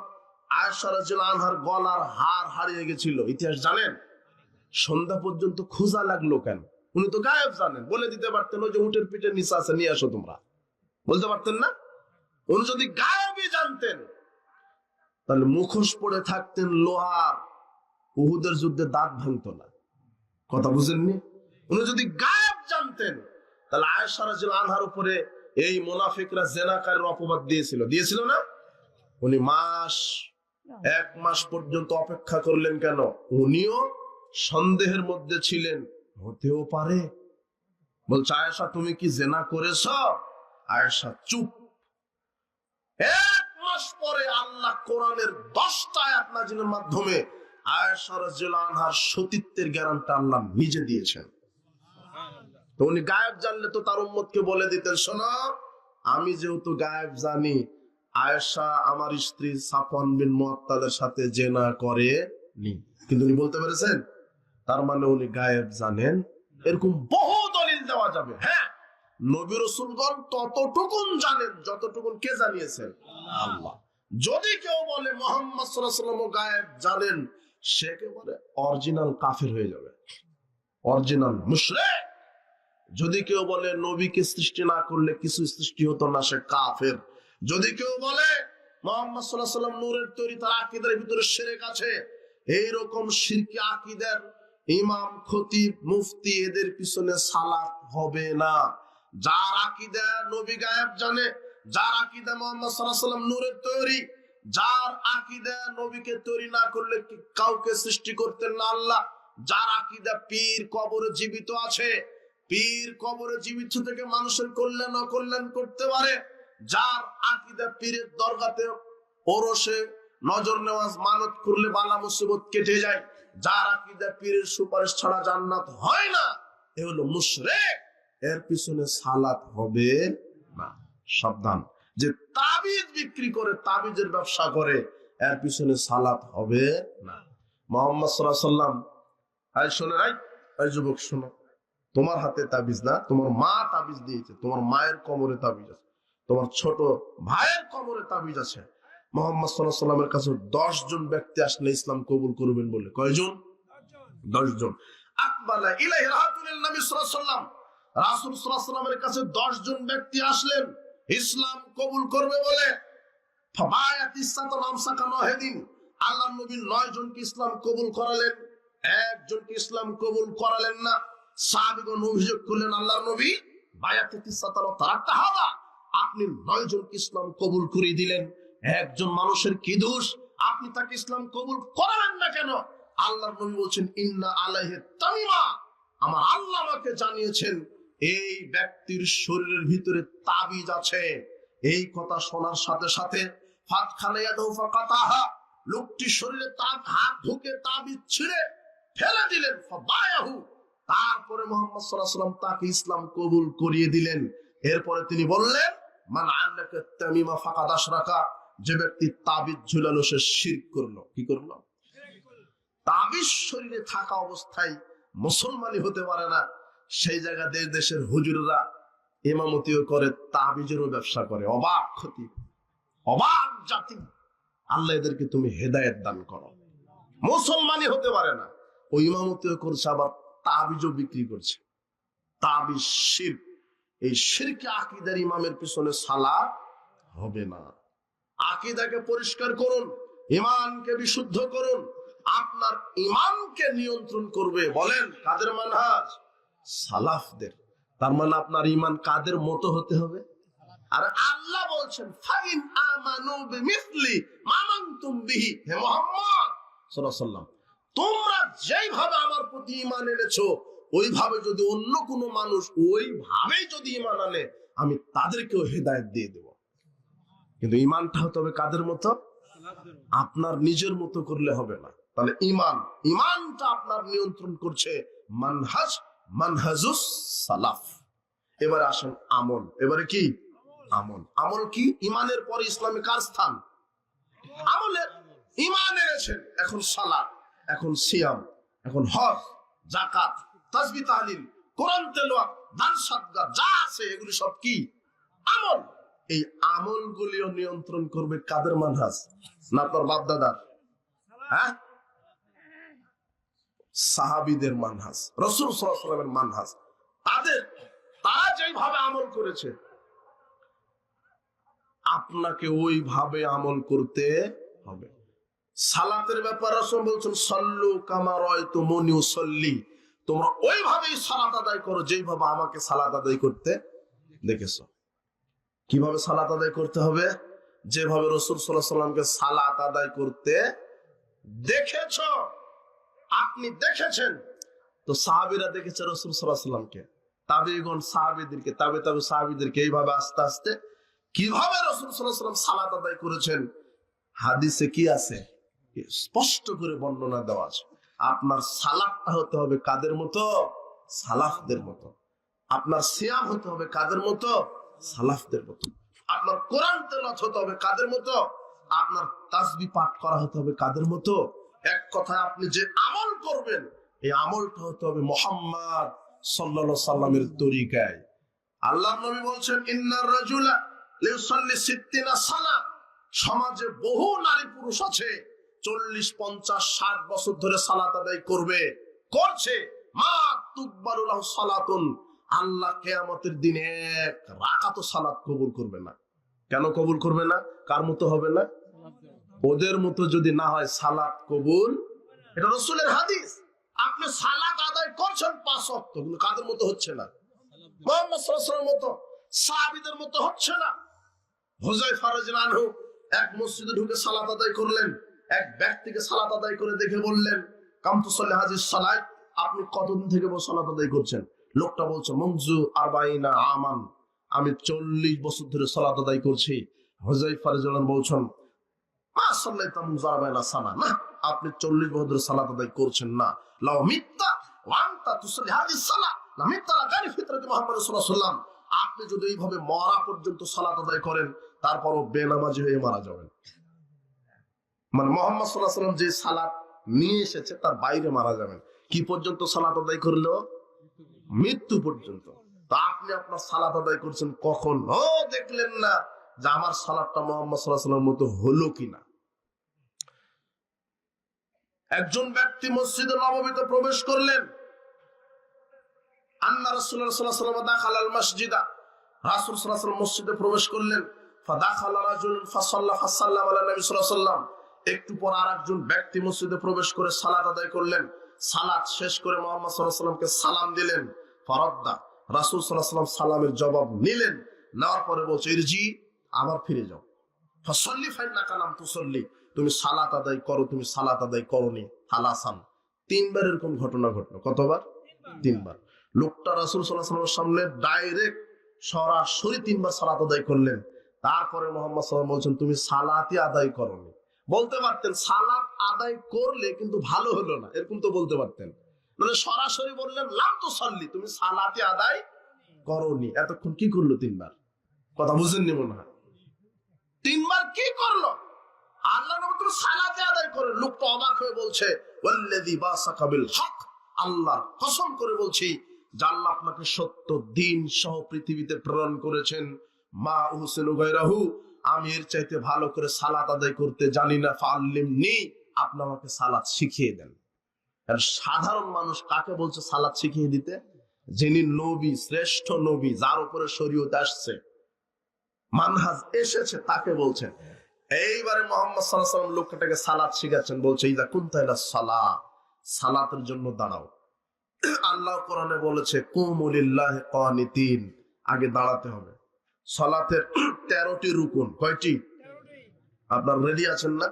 আয়েশা রাদিয়াল্লাহু আনহার গলার হার হারিয়ে গেছিল, ইতিহাস জানেন? সন্ধ্যা পর্যন্ত খোঁজা লাগলো কেন? উনি তো গায়েব জানেন, বলে দিতে পারতেন ওই যে উটের পিঠের নিচে আছে, নিয়ে আসো তোমরা, বলতে পারতেন না? উনি যদি গায়েবই জানতেন তাহলে মুখোশ পড়ে থাকতেন লোহার, উহুদের যুদ্ধে দাঁত ভাঙতো না। কথা বুঝেননি? উনি যদি গায়েব জানতেন তাহলে আয়েশা রাদিয়াল্লাহু আনহার উপরে এই মুনাফিকরা জেনাকারের অপবাদ দিয়েছিল না? উনি এক মাস পর্যন্ত অপেক্ষা করলেন কেন? উনিও সন্দেহের মধ্যে ছিলেন, হতেও পারে। বলছে আয়েশা তুমি কি জেনা করেছ? আয়েশা চুপ। এক মাস পরে আল্লাহ কোরআনের 10টা আয়াত নাযিলের মাধ্যমে আয়েশা রাদিয়াল্লাহু আনহার সতীত্বের গ্যারান্টি আল্লাহ নিজে দিয়েছেন। তো উনি গায়েব জানলে তো তার উম্মতকে বলে দিতেন, শোনো আমি যেহেতু গায়েব জানি, আয়েশা আমার স্ত্রী সাফওয়ান বিন মুআত্তালের সাথে জেনা করেনি। কিন্তু উনি বলতে পেরেছেন, তার মানে উনি গায়েব জানেন। এরকম বহু দলিল দেওয়া যাবে। হ্যাঁ, নবী রাসূলগণ ততটুকুন জানেন যতটুকুন কে জানিয়েছেন? আল্লাহ। যদি কেউ বলে মুহাম্মদ সাল্লাল্লাহু আলাইহি ওয়াসাল্লাম গায়েব জানেন, সে একেবারে অরিজিনাল কাফের হয়ে যাবে, অরিজিনাল মুশরিক। যদি কেউ বলে নবীকে সৃষ্টি না করলে কিছু সৃষ্টি হতো না, সে কাফের। যদি কেউ বলে মুহাম্মদ সাল্লাল্লাহু আলাইহি ওয়াসাল্লাম নূরের তৈরি, তার আকীদার ভিতরে শিরক আছে, এইরকম শিরকি আকীদার ইমাম, খতিব, মুফতি এদের পিছনে সালাত হবে না। যার আকীদা নবী গায়েব জানে, যার আকীদা মুহাম্মদ সাল্লাল্লাহু আলাইহি ওয়াসাল্লাম নূরের তৈরি, যার আকীদা নবীকে তৈরি না করলে কাউকে সৃষ্টি করতেন না আল্লাহ, যার আকীদা পীর কবরে জীবিত আছে, পীর কবরে জীবিত থেকে মানুষের কল্যাণ অকল্যাণ করতে পারে, যার আকীদা পীরের দরগাতে ওরসে নজর নেওয়াজ মানত করলে বালা মুসিবত কেটে যায়, যার আকীদা পীরের সুপারিশ ছাড়া জান্নাত হয় না, এ হলো মুশরিক, এর পিছনে সালাত হবে না। সাবধান, যে তাবিজ বিক্রি করে, তাবিজের ব্যবসা করে, এর পিছনে সালাত হবে না। মুহাম্মদ সাল্লাল্লাহু আলাইহি ওয়াসাল্লাম, এই শোনো, এই যুবক শোনো, তোমার হাতে তাবিজ না, তোমার মা তাবিজ দিয়েছে, তোমার মায়ের কোমরে তাবিজ আছে, তোমার ছোট ভাইয়ের কোমরে তাবিজ আছে। মুহাম্মদ সাল্লাল্লাহু আলাইহি ওয়াসাল্লামের কাছে 10 জন ব্যক্তি আসলে ইসলাম কবুল করবেন বলে, কয়জন? 10 জন। আকবালা ইলাইহি রাহাতুল নবী সাল্লাল্লাহু আলাইহি ওয়াসাল্লাম, রাসূল সাল্লাল্লাহু আলাইহি ওয়াসাল্লামের কাছে 10 জন ব্যক্তি আসলেন ইসলাম কবুল করবে বলে। ফাবায়াতিস সাতান আমসাকা নহিদিন, আল্লাহর নবী 9 জনকে ইসলাম কবুল করালেন, একজনকে ইসলাম কবুল করালেন না। সাহাবীগণ অভিযোগ করলেন, আল্লাহর নবী বায়াতিস সাতান তারাকতা হাদা, আপনি 9 জনকে ইসলাম কবুল করে দিলেন, একজন মানুষের কি দোষ, আপনি তাকে ইসলাম কবুল করালেন না কেন? আল্লাহর নবী বলছেন, ইন্না আলাইহি তামিমা, আমার আল্লাহ আমাকে জানিয়েছেন এই ব্যক্তির শরীরের ভিতরে তাবিজ আছে। এই কথা শোনার সাথে সাথে লোকটি শরীরে তার হাত ঢুকে তাবিজ ছিঁড়ে ফেলে দিলেন। তারপরে মুহাম্মদ সাল্লাল্লাহু আলাইহি ওয়াসাল্লাম তাকে ইসলাম কবুল করিয়ে দিলেন। এরপরে তিনি বললেন, মান আল্লাকা তামিমা ফাকাদ আশরাকা, যে ব্যক্তি তাবিজ ঝুলালো সে শিরক করলো। কি করলো? তাবিজ শরীরে থাকা অবস্থায় মুসলমানই হতে পারে না। সেই জায়গা দেশের হুজুররা ইমামতিও করে, তাবিজেরও ব্যবসা করে। অবাক ক্ষতি, অবাক জাতি। আল্লাহ এদেরকে তুমি হেদায়েত দান করো। মুসলমানই হতে পারে না, ও ইমামতিও করছে, আবার তাবিজও বিক্রি করছে। তাবিজ শিরক। এই শিরকে আকীদার ইমামের পিছনে সালাত হবে না। আকীদাকে পরিষ্কার করুন, ঈমানকে বিশুদ্ধ করুন। আপনার ঈমানকে নিয়ন্ত্রণ করবে, বলেন কাদের মানহাজ? সালাফদের। তার মানে আপনার ঈমান কাদের মতো হতে হবে? আর আল্লাহ বলছেন, ফাইন আমানু বিমিসলি মা আনতুম বিহি, হে মুহাম্মদ সাল্লাল্লাহু আলাইহি ওয়াসাল্লাম, তোমরা যেইভাবে আমার প্রতি ঈমান এনেছো, ওইভাবে যদি অন্য কোনো মানুষ ওইভাবেই যদি ঈমান আনে, আমি তাদেরকেও হেদায়েত দিয়ে দেব। কিন্তু ঈমানটা হতে হবে কাদের মতো? আপনার নিজের মতো করলে হবে না। তাহলে ঈমানটা আপনার নিয়ন্ত্রণ করছে মানহাজুস সালাফ। এবারে আসেন আমল। এবারে কি আমল? আমল কি? ঈমানের পরে ইসলামে কার স্থান? আমলের। ঈমান এনেছেন, এখন সালাত, এখন সিয়াম, এখন হজ, যাকাত, তাসবিহ তাহলিল, কোরআন তেলাওয়াত, দান সাদকা যা আছে, এগুলি সব কি? আমল। এই আমলগুলিও নিয়ন্ত্রণ করবে কাদের মানহাজ? না আপনার বাপ দাদার? হ্যাঁ, সাহাবীদের মানহাজ, রাসূল সাল্লাল্লাহু আলাইহি ওয়াসাল্লামের মানহাজ। তারা যেইভাবে আমল করেছে, আপনাকে ওইভাবে আমল করতে হবে। সালাতের ব্যাপারে রাসূল বলছেন, সাল্লু কামা রাআইতুমুনি উসাল্লি, তোমরা ওইভাবেই সালাত আদায় করো যেইভাবে আমাকে সালাত আদায় করতে দেখেছো। কিভাবে সালাত আদায় করতে হবে? যেভাবে রাসূল সাল্লাল্লাহু আলাইহি ওয়াসাল্লামকে সালাত আদায় করতে দেখেছো, আপনি দেখেছেন। তো সাহাবীরা দেখেছে রাসূল সাল্লাল্লাহু আলাইহি ওয়াসাল্লামকে, তাবেঈগণ সাহাবীদেরকে, তাবে সাহাবীদেরকে, এইভাবে আস্তে আস্তে কিভাবে রাসূল সাল্লাল্লাহু আলাইহি ওয়াসাল্লাম সালাত আদায় করেছেন, হাদিসে কি আছে স্পষ্ট করে বর্ণনা দেওয়া আছে। আপনার সালাতটা হতে হবে কাদের মতো? সালাফদের মতো। আপনার সিয়াম হতে হবে কাদের মতো? সালাফদের মতো। আপনার কোরআন তেলাওয়াত হতে হবে কাদের মতো? আপনার তাসবিহ পাঠ করা হতে হবে কাদের মতো? এক কথায় আপনি যে আমল করবেন, এই আমলটা হতে হবে মুহাম্মদ সাল্লাল্লাহু আলাইহি সাল্লামের তরিকায়। আল্লাহর নবী বলছেন, ইন্নার রাজুলা লিউসাল্লি 60 সানা, সমাজে বহু নারী পুরুষ আছে 40, 50, 60 বছর ধরে সালাত আদায় করছে, মা তুকবালু লাহু সালাতুন, আল্লাহ কিয়ামতের দিনে এক রাকাতও সালাত কবুল করবে না। কেন কবুল করবে না? কার মতো হবে না? ওদের মতো যদি না হয় সালাত কবুল। এটা রাসূলের হাদিস। আপনি সালাত আদায় করছেন 5 ওয়াক্ত, কিন্তু কাদের মতো হচ্ছে না? মুহাম্মদ সাল্লাল্লাহু আলাইহি ওয়াসাল্লামের মতো, সাহাবীদের মতো হচ্ছে না। হুযায়ফা রাদিয়াল্লাহু আনহু এক মসজিদে ঢুকে সালাত আদায় করলেন। এক ব্যক্তিকে সালাত আদায় করে দেখে বললেন, কাম তুসাল্লি হাযিস সালাত, আপনি কতদিন থেকে সালাত আদায় করছেন? লোকটা বলছে, মুনযু 40 আমান, আমি 40 বছর ধরে সালাত আদায় করছি। হুযায়ফা রাদিয়াল্লাহু আনহু বলছেন, মা সাল্লাইতা মুজারাবাইনা সানা, না আপনি 40 বছর সালাত আদায় করছেন না। লাউ মিত্তা ওয়া আনতা তুসাল্লি হাদিস সালাত লা মিত্তা লা গায়রি ফিতরাতি মুহাম্মদ সাল্লাল্লাহু আলাইহি ওয়াসাল্লাম, আপনি যদি এইভাবে মরা পর্যন্ত সালাত আদায় করেন তারপরও বেনামাজি হয়ে মারা যাবেন। মানে মুহাম্মদ সাল্লাল্লাহু আলাইহি ওয়াসাল্লাম যে সালাত নিয়ে এসেছে তার বাইরে মারা যাবেন। কি পর্যন্ত সালাত আদায় করলো? মৃত্যু পর্যন্ত। তো আপনি আপনার সালাত আদায় করছেন কখন? ও দেখলেন না যে আমার সালাতটা মুহাম্মদ সাল্লাল্লাহু আলাইহি ওয়াসাল্লামের মতো হলো কিনা। একজন ব্যক্তি মসজিদে নববীতে প্রবেশ করলেন। আন্না রাসূলুল্লাহ সাল্লাল্লাহু আলাইহি ওয়াসাল্লাম দাখালাল মসজিদা, রাসূল সাল্লাল্লাহু আলাইহি ওয়াসাল্লাম মসজিদে প্রবেশ করলেন। ফাদাখালা রাজুলুন ফাসাল্লা ফাসাল্লাম আলা নবী সাল্লাল্লাহু আলাইহি ওয়াসাল্লাম, একটু পর আরেকজন ব্যক্তি মসজিদে প্রবেশ করে সালাত আদায় করলেন। সালাত শেষ করে মুহাম্মদ সাল্লাল্লাহু আলাইহি ওয়াসাল্লামকে সালাম দিলেন। ফারাদ্দা, রাসূল সাল্লাল্লাহু আলাইহি ওয়াসাল্লাম সালামের জবাব নিলেন, নেওয়ার পরে বলছে ইরজি, আবার ফিরে যাও। ফাসাল্লি ফাইন্নাকা লাম তুসাল্লি, তুমি সালাত আদায় করো, তুমি সালাত আদায় করোনি। হালাসান, 3 বার এরকম ঘটনা ঘটলো। কতবার? 3 বার। লোকটা রাসূল সাল্লাল্লাহু আলাইহি ওয়াসাল্লামের সামনে ডাইরেক্ট সরাসরি 3 বার সালাত আদায় করলেন। তারপরে মুহাম্মদ সাল্লাল্লাহু আলাইহি ওয়াসাল্লাম বলছেন তুমি সালাতই আদায় করোনি। বলতে পারতেন সালাত আদায় করলে কিন্তু ভালো হলো না, এরকম তো বলতে পারতেন। মানে সরাসরি বললেন লাম তুসাল্লি, তুমি সালাতই আদায় করোনি। এতক্ষণ কি করলো 3 বার? কথা বুঝেননি মনে হয়। 3 বার কি করলো? আল্লাহ নবী তুমি সালাতে আদায় করেন। লোকটা অবাক হয়ে বলছে ওয়াল্লাযী বাসাকা বিল হক, আল্লাহর কসম করে বলছি যে আল্লাহ আপনাকে সত্য দিন সহ পৃথিবীতে প্রেরণ করেছেন। মা উহসিনু গায়রাহু, আমি এর চাইতে ভালো করে সালাত আদায় করতে জানি না। ফাআল্লিমনি, আপনি আমাকে সালাত শিখিয়ে দেন। আর সাধারণ মানুষ কাকে বলছে সালাত শিখিয়ে দিতে? যিনি নবী, শ্রেষ্ঠ নবী, যার উপরে শরীয়ত আসছে, মানহাজ এসেছে, তাকে বলছেন। এইবারে মুহাম্মদ সাল্লাল্লাহু আলাইহি ওয়াসাল্লাম লোকটাকে সালাত শিখাচ্ছেন। বলছে ইযা কুনতা ইলা সালাহ, সালাতের জন্য দাঁড়াও। আল্লাহ কোরআনে বলেছে কুমু লিল্লাহি কানিতিন, আগে দাঁড়াতে হবে। সালাতের 13টি রুকুন। কয়টি? আপনারা রেডি আছেন না?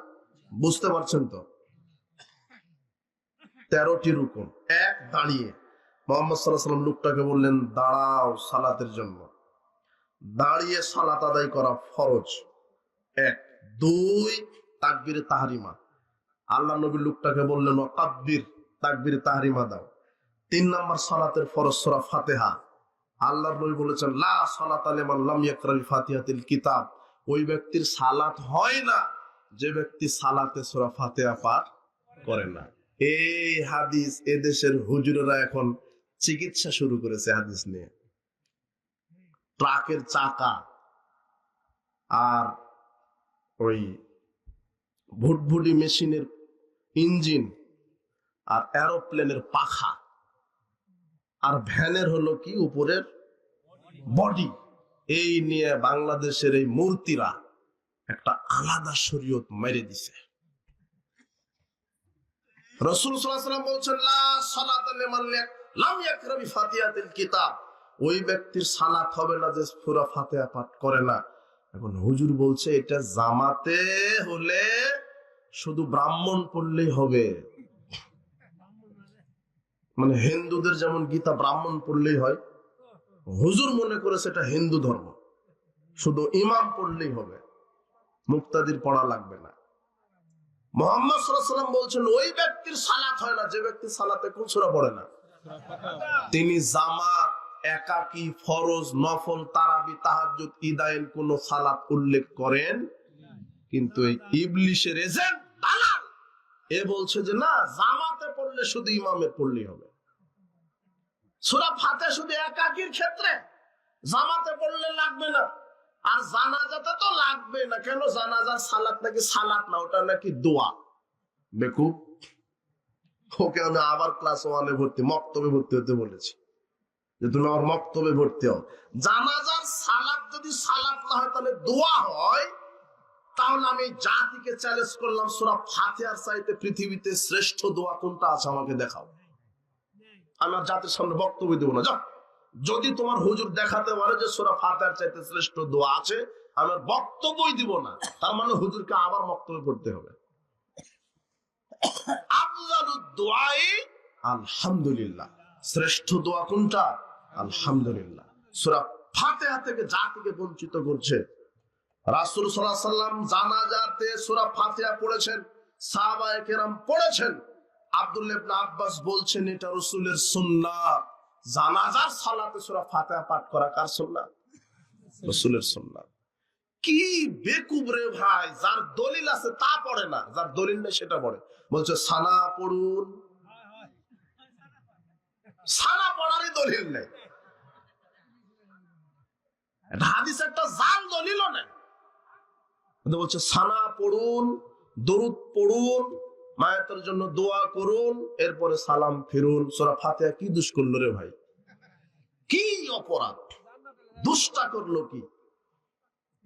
বুঝতে পারছেন তো? 13টি রুকুন। এক, দাঁড়িয়ে। মুহাম্মদ সাল্লাল্লাহু আলাইহি ওয়াসাল্লাম লোকটাকে বললেন দাঁড়াও সালাতের জন্য। দাঁড়িয়ে সালাত আদায় করা ফরজ। 1, 2, তাকবীরে তাহরিমা। আল্লাহ নবী লোকটাকে বললেন ওয়াকাব্বির, তাকবীরে তাহরিমা দাও। 3 নাম্বার সালাতের ফরজ সূরা ফাতিহা। আল্লাহর নবী বলেছেন লা সালাতা লিমান লাম ইয়াকরাল ফাতিহাতিল কিতাব, ওই ব্যক্তির সালাত হয় না যে ব্যক্তি সালাতে সূরা ফাতিহা পাঠ করে না। এই হাদিস এদেশের হুজুরেরা এখন চিকিৎসা শুরু করেছে হাদিস নিয়ে। ট্রাকের চাকা আর ওই ভুটভুটি মেশিনের ইঞ্জিন আর এরোপ্লেনের পাখা আর ভ্যানের হলো কি উপরের বডি, এই নিয়ে বাংলাদেশের এই মূর্তিরা একটা আলাদা শরীয়ত মেরে দিছে। রাসূল সাল্লাল্লাহু আলাইহি ওয়াসাল্লাম বলছেন লা সালাতা লিমান লাম ইয়াকরা বিফাতিহাতিল কিতাব, ওই ব্যক্তির সালাত হবে না যে সূরা ফাতিহা পাঠ করে না। এখন হুজুর বলছে এটা জামাতে হলে শুধু ব্রাহ্মণ পড়লেই হবে। মানে হিন্দুদের যেমন গীতা ব্রাহ্মণ পড়লেই হয়, হুজুর মনে করেছে এটা হিন্দু ধর্ম, শুধু ইমাম পড়লেই হবে, মুক্তাদির পড়া লাগবে না। মুহাম্মদ সাল্লাল্লাহু আলাইহি ওয়াসাল্লাম বলছেন ওই ব্যক্তির সালাত হয় না যে ব্যক্তি সালাতে কোন সূরা পড়ে না। তিনি জামাত, একাকী, ফরজ, নফল, তারাবি, তাহাজ্জুদ, ইদায়ের কোন সালাত উল্লেখ করেন, কিন্তু এই ইবলিশের এজেন্ট দালাল এ বলছে যে না জামাতে পড়লে শুধু ইমামের পড়লেই হবে। সূরা ফাতিহা শুধু একাকীর ক্ষেত্রে, জামাতে পড়লে লাগবে না। আর জানাজাতে তো লাগবে না। কেন? জানাজার সালাত নাকি সালাত না, ওটা নাকি দোয়া। বেকুব, ওকে আমি আবার ক্লাস 1-এ ভর্তি, মক্তবে ভর্তি হতে বলেছি যে তুমি আমার মক্তবে ভর্তি হও। জানাজার সালাত যদি সালাত না হয় তাহলে দোয়া হয়, তাহলে আমি জাতিকে চ্যালেঞ্জ করলাম সূরা ফাতিহার চাইতে পৃথিবীতে শ্রেষ্ঠ দোয়া কোনটা আছে আমাকে দেখাও। আমি আর জাতির সামনে বক্তব্য দেবো না। যাও, যদি তোমার হুজুর দেখাতে পারে যে সূরা ফাতিহার চাইতে শ্রেষ্ঠ দোয়া আছে, আমি আর বক্তব্যই দিব না। তার মানে হুজুরকে আবার বক্তব্য পড়তে হবে। আফজালুদ দুআই আলহামদুলিল্লাহ, শ্রেষ্ঠ দোয়া কোনটা? আলহামদুলিল্লাহ। সূরা ফাতিহা থেকে জাতিকে বঞ্চিত করছে রাসূল সাল্লাল্লাহু আলাইহি ওয়াসাল্লাম জানাজাতে সূরা ফাতিহা পড়েছেন, সাহাবায়ে কেরাম পড়েছেন। আব্দুল্লাহ ইবনে আব্বাস বলছেন এটা রাসূলের সুন্নাত। জানাজার সালাতে সূরা ফাতিহা পাঠ করা কার সুন্নাত? রাসূলের সুন্নাত। কি বেকুব রে ভাই, যার দলিল আছে তা পড়ে না, যার দলিল নেই সেটা পড়ে। বলছে সানা পড়ুন, সানা পড়ারই দলিল নেই। এটা হাদিস একটা জাল দলিলও নেই। বলছে সানা পড়ুন, দরুদ পড়ুন, মায়াতের জন্য দোয়া করুন, এরপরে সালাম ফিরুন। সূরা ফাতিহা কি দুষ করলো রে ভাই? কি অপরাধ, দুষ্টা করলো কি?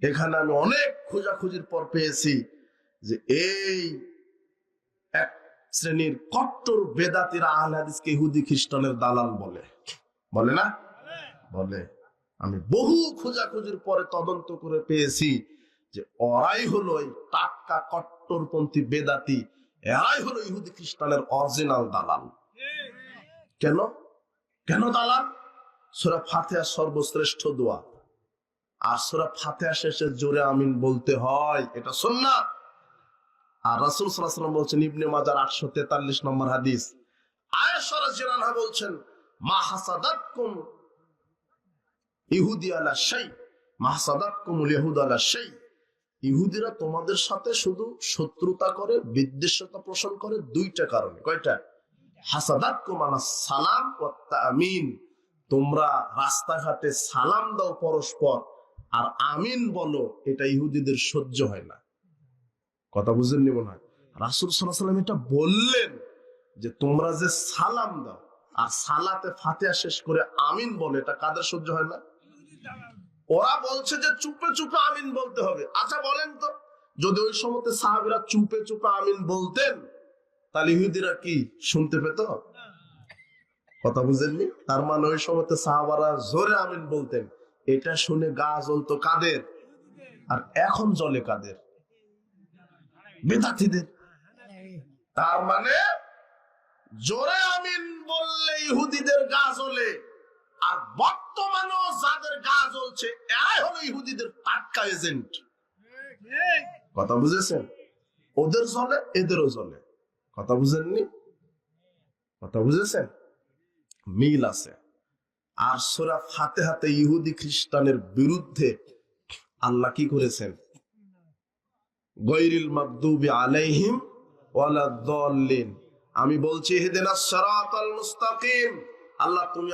এখানে আমি অনেক খোঁজাখুঁজির পর পেয়েছি যে এই এক শ্রেণীর কট্টর বেদাতীরা আহলে হাদিসকে ইহুদি খ্রিস্টানের দালাল বলে। বলে না? বলে। আমি বহু খোঁজাখুঁজির পরে তদন্ত করে পেয়েছি যে ওরাই হলো এই টাটকা কট্টরপন্থী বেদাতি, এরাই হলো ইহুদি খ্রিস্টানের অরিজিনাল দালাল। কেন কেন দালাল? সূরা ফাতিহা সর্বশ্রেষ্ঠ দোয়া, আর সূরা ফাতিহা শেষে জোরে আমিন বলতে হয়, এটা সুন্নাত। আর রাসূল সাল্লাল্লাহু আলাইহি ওয়াসাল্লাম বলছেন, ইবনে মাজাহ 843 নম্বর হাদিস, আয়েশা রাদিয়াল্লাহু আনহা বলছেন, মা হাসাদাতকুম ইহুদি আলা শাই, মা হাসাদাতকুমুল ইহুদ আলা শাই। ইহুদিরা তোমাদের সাথে শুধু শত্রুতা করে, বিদ্বেষতা পোষণ করে দুইটা কারণে। কয়টা? হাসাদাতকুম আলা সালাম ওয়া তামিন, তোমরা রাস্তাঘাটে সালাম দাও পরস্পর আর আমিন বলো, এটা ইহুদিদের সহ্য হয় না। কথা বুঝেননি মনে হয়? রাসূল সাল্লাল্লাহু আলাইহি ওয়াসাল্লাম এটা বললেন যে তোমরা যে সালাম দাও আর সালাতে ফাতিহা শেষ করে আমিন বলে, এটা কাদের সহ্য হয় না? ওরা বলছে যে চুপে চুপে আমিন বলতে হবে। আচ্ছা বলেন তো, যদি ওই সময়তে সাহাবীরা চুপে চুপে আমিন বলতেন তাহলে ইহুদিরা কি শুনতে পেত? কথা বুঝেননি? তার মানে ওই সময়তে সাহাবারা জোরে আমিন বলতেন, এটা শুনে গা জ্বলতো কাদের? আর এখন জ্বলে কাদের? বেদাতীদের। তার মানে জোরে আমিন বললে ইহুদিদের গা জ্বলে, আর বর্তমানেও যাদের গা জ্বলছে এরাই হলো ইহুদিদের টাটকা এজেন্ট। কথা বুঝেছেন? ওদের জ্বলে, এদেরও জ্বলে। কথা বুঝেননি? কথা বুঝেছেন? মিল আছে। আর সূরা ফাতিহাতে ইহুদি খ্রিস্টানের বিরুদ্ধে আল্লাহ কি করেছেন? গায়রিল মাগদুবি আলাইহিম ওয়ালাদ-দাল্লিন। আমি বলছি ইহদিনাস সিরাতাল মুস্তাকিম, আল্লাহ তুমি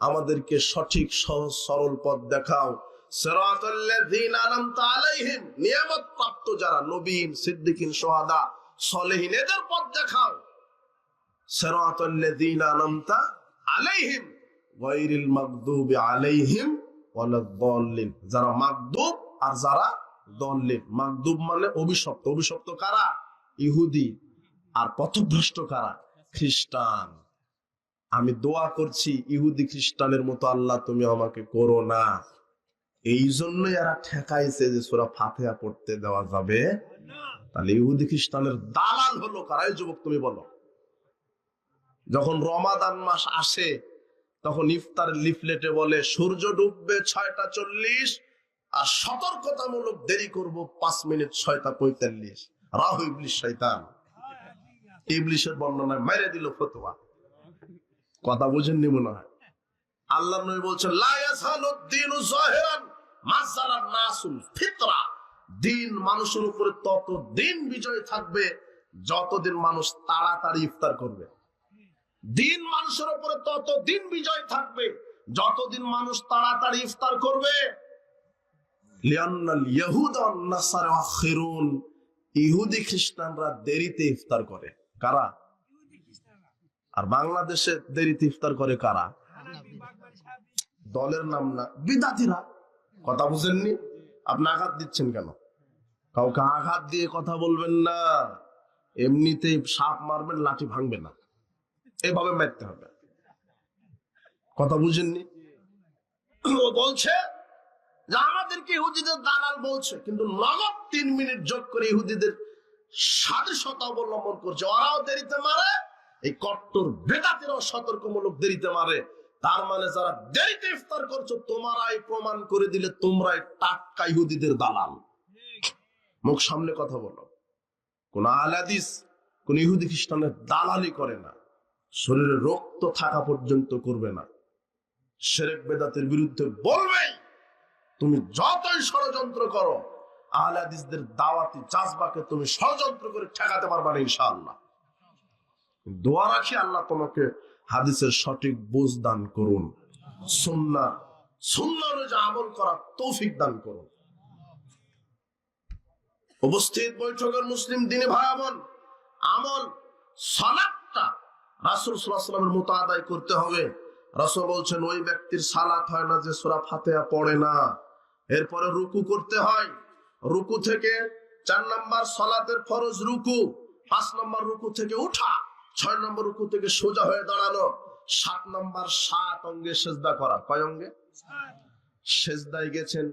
আমাদেরকে সঠিক সহজ সরল পথ দেখাও। সিরাতাল্লাযীনা আনআমতা আলাইহিম, নিয়ামত প্রাপ্ত যারা নবীন, সিদ্দিকিন, শুহাদা, সালেহিন, এদের পথ দেখাও। সিরাতাল্লাযীনা আনআমতা আলাইহিম গায়রিল মাগদুবি আলাইহিম ওয়ালাদ-দাল্লিন, যারা মাগদুব আর যারা দল্লিন। মাগদুব মানে অভিশপ্ত। অভিশপ্ত কারা? ইহুদি। আর পথভ্রষ্ট কারা? খ্রিস্টান। আমি দোয়া করছি ইহুদি খ্রিস্টানের মতো আল্লাহ তুমি আমাকে করো না। এই জন্যই এরা ঠেকাইছে যে সূরা ফাতিহা পড়তে দেওয়া যাবে। তাহলে ইহুদি খ্রিস্টানের দালাল হলো কারা? এই যুবক তুমি বলো। যখন রমাদান মাস আসে তখন ইফতার লিফলেটে বলে সূর্য ডুববে 6টা 40 আর সতর্কতামূলক দেরি করব 5 মিনিট 6টা 45। রাহু ইবলিস শয়তান। ইবলিসের বর্ণনায় মেরে দিল ফতোয়া। কথা বুঝেননি মনে হয়? আল্লাহ নবী বলছেন লা ইয়াসালুদ্দীনু যাহিরান মাযালান নাসুল ফিতরা, দিন মানুষের উপরে ততদিন বিজয় থাকবে যতদিন মানুষ তাড়াতাড়ি ইফতার করবে। দিন মানুষের উপরে ততদিন বিজয় থাকবে যতদিন মানুষ তাড়াতাড়ি ইফতার করবে। লিআন্নাল ইয়াহুদা ওয়ান নাসারা আখিরুন, ইহুদি খ্রিস্টানরা দেরিতে ইফতার করে। কারা? আর বাংলাদেশে দেরিতে ইফতার করে কারা? দলের নাম না, বিদাতিরা। কথা বুঝেননি? আপনি আঘাত দিচ্ছেন কেন? কাউকে আঘাত দিয়ে কথা বলবেন না। এমনিতেই সাপ মারবেন, লাঠি ভাঙবে না, এভাবে মারতে হবে। কথা বুঝেননি? ও বলছে যে আমাদেরকে ইহুদিদের দালাল বলছে, কিন্তু নগদ 3 মিনিট যোগ করে ইহুদিদের সাদৃশ্যতা অবলম্বন করছে। ওরাও দেরিতে মারে, এই কট্টর বেদাতিরাও সতর্কমূলক দেরিতে মারে। তার মানে যারা দেরিতে ইফতার করছো তোমরাই প্রমাণ করে দিলে তোমরাই টাটকা ইহুদিদের দালাল। মুখ সামনে কথা বলো। কোন আহলে হাদিস কোন ইহুদি খ্রিস্টানের দালালি করে না, শরীরে রক্ত থাকা পর্যন্ত করবে না, শিরক বেদাতের বিরুদ্ধে বলবে। তুমি যতই ষড়যন্ত্র করো, আহলে হাদিসদের দাওয়াতি জাজবাকে তুমি ষড়যন্ত্র করে ঠেকাতে পারবে না ইনশাআল্লাহ। দোয়া রাখি আল্লাহ তোমাকে হাদিসের সঠিক বুঝ দান করুন, সুন্নাহ অনুযায়ী আমল করার তৌফিক দান করুন। উপস্থিত বৈঠকের মুসলিম দিনী ভাই বোন, আমল সালাতটা রাসূল সাল্লাল্লাহু আলাইহি ওয়াসাল্লামের মতো আদায় করতে হবে। রাসূল বলছেন ওই ব্যক্তির সালাত হয় না যে সূরা ফাতিহা পড়ে না। এরপরে রুকু করতে হয়, রুকু থেকে 4 নম্বর সালাতের ফরজ রুকু, 5 নম্বর রুকু থেকে উঠা, 6 নম্বর রুকু থেকে সোজা হয়ে দাঁড়ানো, 7 নম্বর 7 অঙ্গে সেজদা করা। কয় অঙ্গে? সেজদায় গেছেন,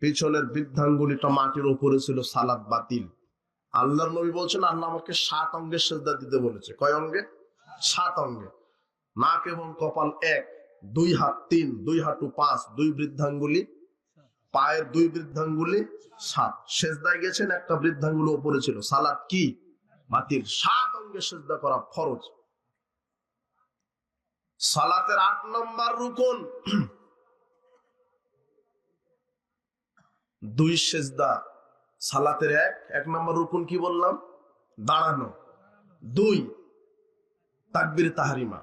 পিছনের বৃদ্ধাঙ্গুলিটা মাটির উপরে ছিল, সালাত বাতিল। আল্লাহর নবী বলছেন আল্লাহ আমাকে 7 অঙ্গে সেজদা দিতে বলেছে। কয় অঙ্গে? 7 অঙ্গে। নাক এবং কপাল 1, 2 হাত 3, 2 হাঁটু 5, 2 বৃদ্ধাঙ্গুলি, পায়ের 2 বৃদ্ধাঙ্গুলি 7। সেজদায় গেছেন, একটা বৃদ্ধাঙ্গুলি উপরে ছিল, সালাত কি? বাতিল। 7 অঙ্গে সেজদা করা ফরজ। সালাতের 8 নম্বর রুকন 2 সেজদা। সালাতের 1 নম্বর রুকন কি বললাম? দাঁড়ানো। 2 তাকবীর তাহরিমা।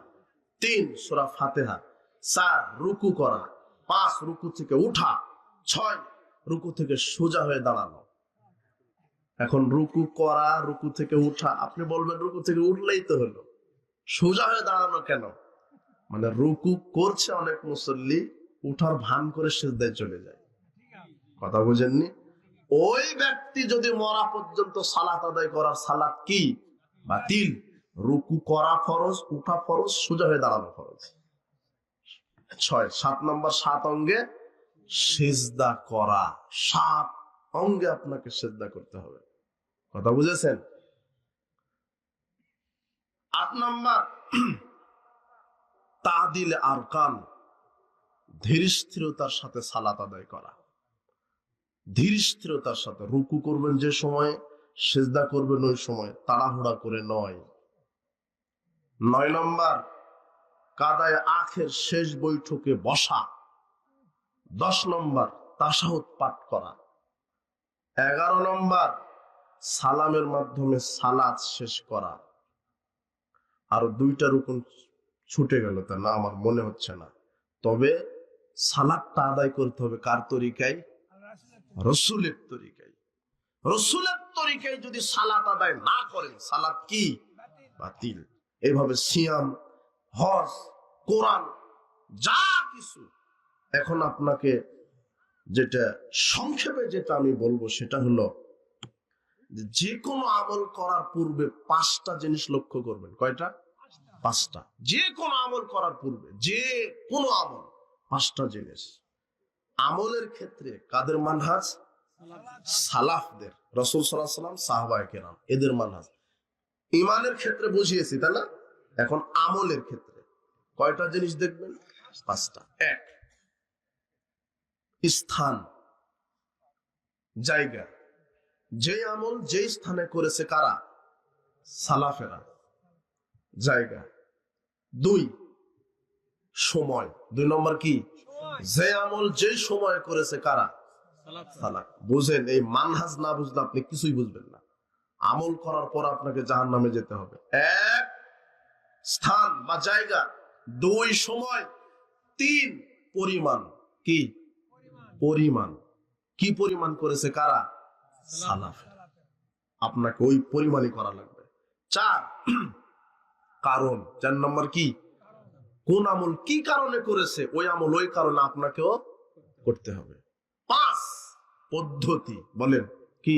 3 সূরা ফাতিহা। 4 রুকু করা। 5 রুকু থেকে উঠা। 6 রুকু থেকে সোজা হয়ে দাঁড়ানো। এখন রুকু করা, রুকু থেকে উঠা, আপনি বলবেন রুকু থেকে উঠলেই তো হলো, সোজা হয়ে দাঁড়ানো কেন? মানে রুকু করছে অনেক মুসল্লি, উঠার ভান করে সিজদায় চলে যায়। কথা বুঝেননি? ওই ব্যক্তি যদি মরা পর্যন্ত সালাত আদায় করার, সালাত কি? বাতিল। রুকু করা ফরজ, উঠা ফরজ, সোজা হয়ে দাঁড়ানো ফরজ। 7 নম্বর 7 অঙ্গে সিজদা করা। 7 অঙ্গে আপনাকে সিজদা করতে হবে। কথা বুঝেছেন? 8 নম্বর তাদিল আরকান, ধীর স্থিরতার সাথে সালাত আদায় করা। ধীর স্থিরতার সাথে রুকু করবেন যে সময়, সিজদা করবেন ওই সময়, তাড়াহুড়া করে নয়। 9 নম্বর কাদায় আখের শেষ বৈঠকে বসা। 10 নম্বর তাশাহুদ পাঠ করা। 11 নম্বর সালামের মাধ্যমে সালাত শেষ করা। আর 2টা রুকুন ছুটে গেল, তা না আমার মনে হচ্ছে না। তবে সালাতটা আদায় করতে হবে কার তরিকায়? রাসূলের তরিকায়। রাসূলের তরিকায় যদি সালাত আদায় না করেন, সালাত কি? বাতিল। এইভাবে সিয়াম, হজ, কোরআন, যা কিছু। এখন আপনাকে যেটা সংক্ষেপে যেটা আমি বলবো সেটা হলো, যে কোনো আমল করার পূর্বে 5টা জিনিস লক্ষ্য করবেন। কয়টা? 5টা। যে কোনো আমল করার পূর্বে, যে কোনো আমল, 5টা জিনিস। আমলের ক্ষেত্রে কাদের মানহাজ? সালাফদের, রাসূল সাল্লাল্লাহু আলাইহি ওয়াসাল্লাম, সাহাবায়ে কেরাম, এদের মানহাজ। ঈমানের ক্ষেত্রে বুঝিয়েছি, তাই না? এখন আমলের ক্ষেত্রে কয়টা জিনিস দেখবেন? 5টা। 1 স্থান, জায়গা। যে আমল যে স্থানে করেছে কারা? সালাফেরা। জায়গা। 2 সময়। 2 নম্বর কি? যে আমল যে সময় করেছে কারা? সালাফ। বুঝেন, এই মানহাজ না বুঝলে আপনি কিছুই বুঝবেন না। আমল করার পর আপনাকে জাহান্নামে যেতে হবে। 1 স্থান বা জায়গা, 2 সময়, 3 পরিমাণ। কি পরিমাণ? কি পরিমাণ করেছে কারা? সালাফ। আপনাকে ওই পরিমাণই করা লাগবে। 4 কারণ। 4 নম্বর কি? কোন আমল কি কারণে করেছে, ওই আমল ওই কারণে আপনাকেও করতে হবে। 5 পদ্ধতি। বলেন কি?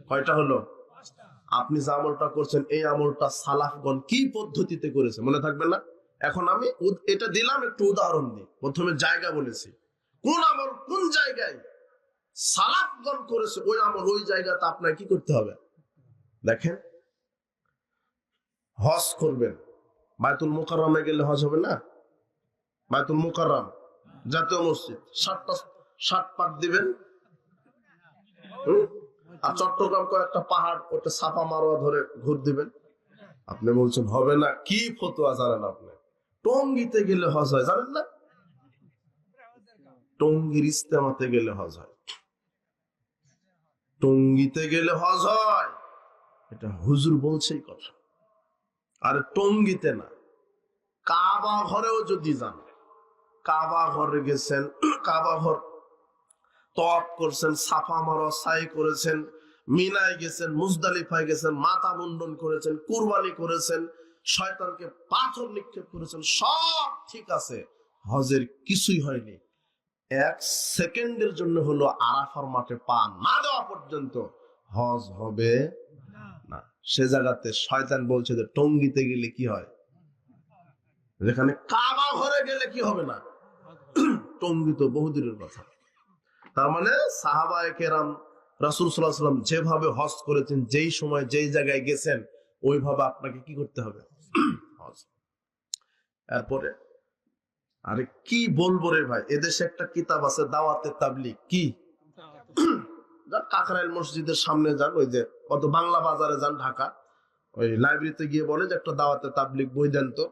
কয়টা হলো? আপনি যে আমলটা করছেন, এই আমলটা সালাফগণ কি পদ্ধতিতে করেছে, মনে থাকবে না? এখন আমি এটা দিলাম, একটু উদাহরণ দিই। প্রথমে জায়গা বলেছি, কোন আমল কোন জায়গায় সালাফগণ করেছে, ওই আমল ওই জায়গাতে আপনাকে কি করতে হবে? দেখেন, হজ করবেন, বায়তুল মুকাররমে গেলে হজ হবে না? বায়তুল মুকাররম, জাতীয় মসজিদ, 60 পাক দিবেন। আর চট্টগ্রাম কয়েকটা পাহাড়, ওটা সাফা মারোয়া ধরে ঘুর দিবেন। আপনি বলছেন হবে না, কি ফতোয়া জানেন আপনি? টঙ্গীতে গেলে হজ হয়, জানেন না? টঙ্গীর ইস্তেমাতে গেলে হজ হয়, টঙ্গীতে গেলে হজ হয়, এটা হুজুর বলছেই কথা। আর টঙ্গীতে না, কাবা ঘরেও যদি যান, কাবা ঘরে গেছেন, কাবা ঘর তওয়াফ করছেন, সাফা মারোয়া সাই করেছেন, মিনায় গেছেন, মুজদালিফায় গেছেন, মাথা মুন্ডন করেছেন, কুরবানি করেছেন, শয়তানকে পাথর নিক্ষেপ করেছেন, সব ঠিক আছে, হজের কিছুই হয়নি। 1 সেকেন্ডের জন্য হলো আরাফার মাঠে পা না দেওয়া পর্যন্ত হজ হবে না। সে জায়গাতে শয়তান বলছে যে টঙ্গীতে গেলে কি হয়, যেখানে কাবা ঘরে গেলে কি হবে না। টঙ্গী তো বহুদূরের কথা। তার মানে সাহাবায়ে কেরাম রাসূল সাল্লাল্লাহু আলাইহি ওয়াসাল্লাম যেভাবে হজ করেছেন, যেই সময় যেই জায়গায় গেছেন, ওইভাবে আপনাকে কি করতে হবে, হজ। এরপরে আরে কি বলবো রে ভাই, এদেশে একটা কিতাব আছে দাওয়াতে তাবলীগ, কি কাকরাইল মসজিদের সামনে যান, ওই যে কত বাংলা বাজারে যান ঢাকা, ওই লাইব্রেরিতে গিয়ে বলে যে একটা দাওয়াতে তাবলীগ বই দেন তো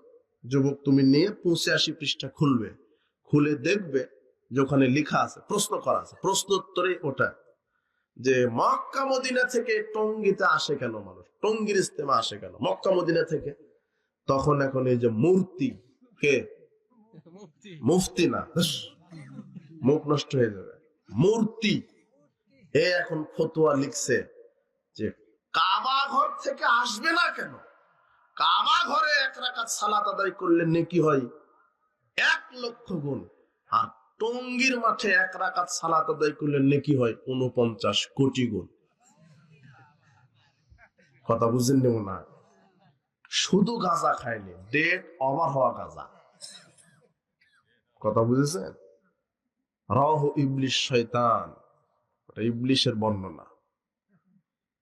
যুবক, তুমি নিয়ে 85 পৃষ্ঠা খুলবে, খুলে দেখবে যে ওখানে লেখা আছে, প্রশ্ন করা আছে, প্রশ্ন উত্তরে ওটা যে মক্কা মদিনা থেকে টঙ্গীতে আসে কেন মানুষ, টঙ্গীর ইস্তেমা আসে কেন মক্কা মদিনা থেকে। তখন এখন এই যে মূর্তি, কে মুফতি না, মুখ নষ্ট হয়ে যাবে, মূর্তি এ এখন ফতোয়া লিখছে যে কাবা ঘর থেকে আসবে না কেন, কাবা ঘরে 1 রাকাত সালাত আদায় করলে নেকি হয় 1,00,000 গুণ, আর টঙ্গীর মাঠে 1 রাকাত সালাত আদায় করলে নেকি হয় 49 কোটি গুণ। কথা বুঝেন নি না? শুধু গাঁজা খায়নি, ডেট ওভার হওয়া গাঁজা। কথা বুঝেছেন? রাহ ইবলিশ শয়তান, ওটা ইবলিশের বর্ণনা।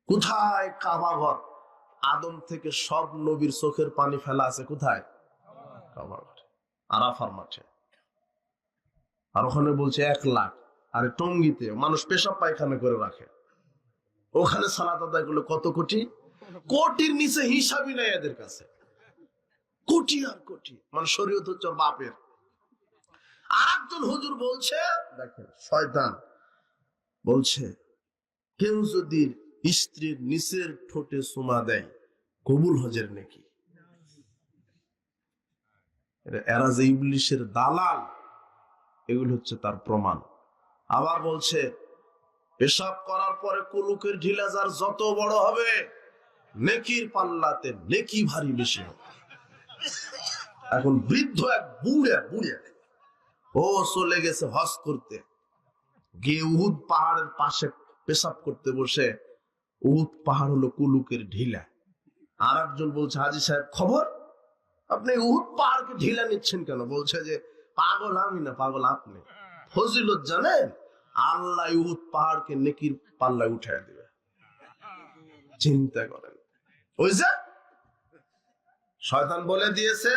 কোথায় কাবা ঘর? আদম থেকে সব নবীর চোখের পানি ফেলা আছে কোথায়? কাবা ঘরে, আরাফার মাঠে। আর ওখানে বলছে 1 লাখ। আরে টঙ্গীতে মানুষ পেশাব পায়খানা করে রাখে, ওখানে সালাত আদায় করলে কত কোটি? কোটির নিচে হিসাবই নাই এদের কাছে, কোটি আর কোটি। মানে শরীয়ত হচ্ছে ওর বাপের। আরেকজন হুজুর বলছে, দেখেন শয়তান বলছে, কেউ যদি স্ত্রীর নিচের ঠোঁটে চুমা দেয় কবুল হজের নাকি। এরা যে ইবলিশের দালাল, এগুলো হচ্ছে তার প্রমাণ। আবার বলছে পেশাব করার পরে কুলুকের ঢিলা যার যত বড় হবে, নেকির পাল্লাতে নেকি ভারী বেশি হবে। এখন বৃদ্ধ এক বুড়ে বুড়ে ও চলে গেছে হজ করতে, গিয়ে উহুদ পাহাড়ের পাশে পেশাব করতে বসে, উহুদ পাহাড় হলো কুলুকের ঢিলা। আর একজন বলছে, হাজী সাহেব খবর, আপনি উহুদ পাহাড়কে ঢিলা নিচ্ছেন কেন? বলছে যে পাগল আমি না, পাগল আপনি। ফজিলত জানেন, আল্লাহ উহুদ পাহাড়কে নেকির পাল্লায় উঠায় দিবে। চিন্তা করেন। ওই যে শয়তান বলে দিয়েছে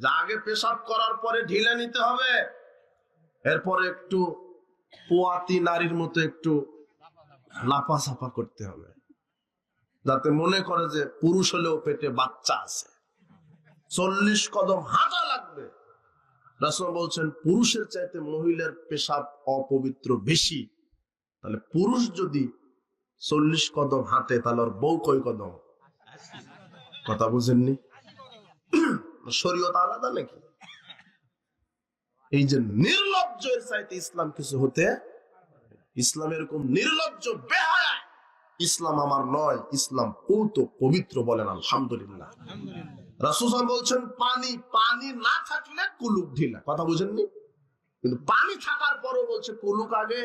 যে আগে পেশাব করার পরে ঢিলা নিতে হবে, এরপরে একটু পোয়াতি নারীর মতো একটু লাফা সাফা করতে হবে, যাতে মনে করে যে পুরুষ হলেও পেটে বাচ্চা আছে। 40 কদম হাঁটা লাগবে। রাসূল বলছেন পুরুষের চাইতে মহিলার পেশাব অপবিত্র বেশি। তাহলে পুরুষ যদি 40 কদম হাঁটে, তাহলে ওর বউ কয় কদম? কথা বুঝেননি? শরীয়ত আলাদা নাকি? এই যে নির্লজ্জের চাইতে ইসলাম কিছু হতে, ইসলাম এরকম নির্লজ্জ বেহায়া ইসলাম আমার নয়, ইসলাম পূত পবিত্র, বলেন আলহামদুলিল্লাহ। রাসূল বলছেন পানি, পানি না থাকলে কুলুক ঢিলা। কথা বুঝেননি? কিন্তু পানি থাকার পরও বলছে কুলুক আগে,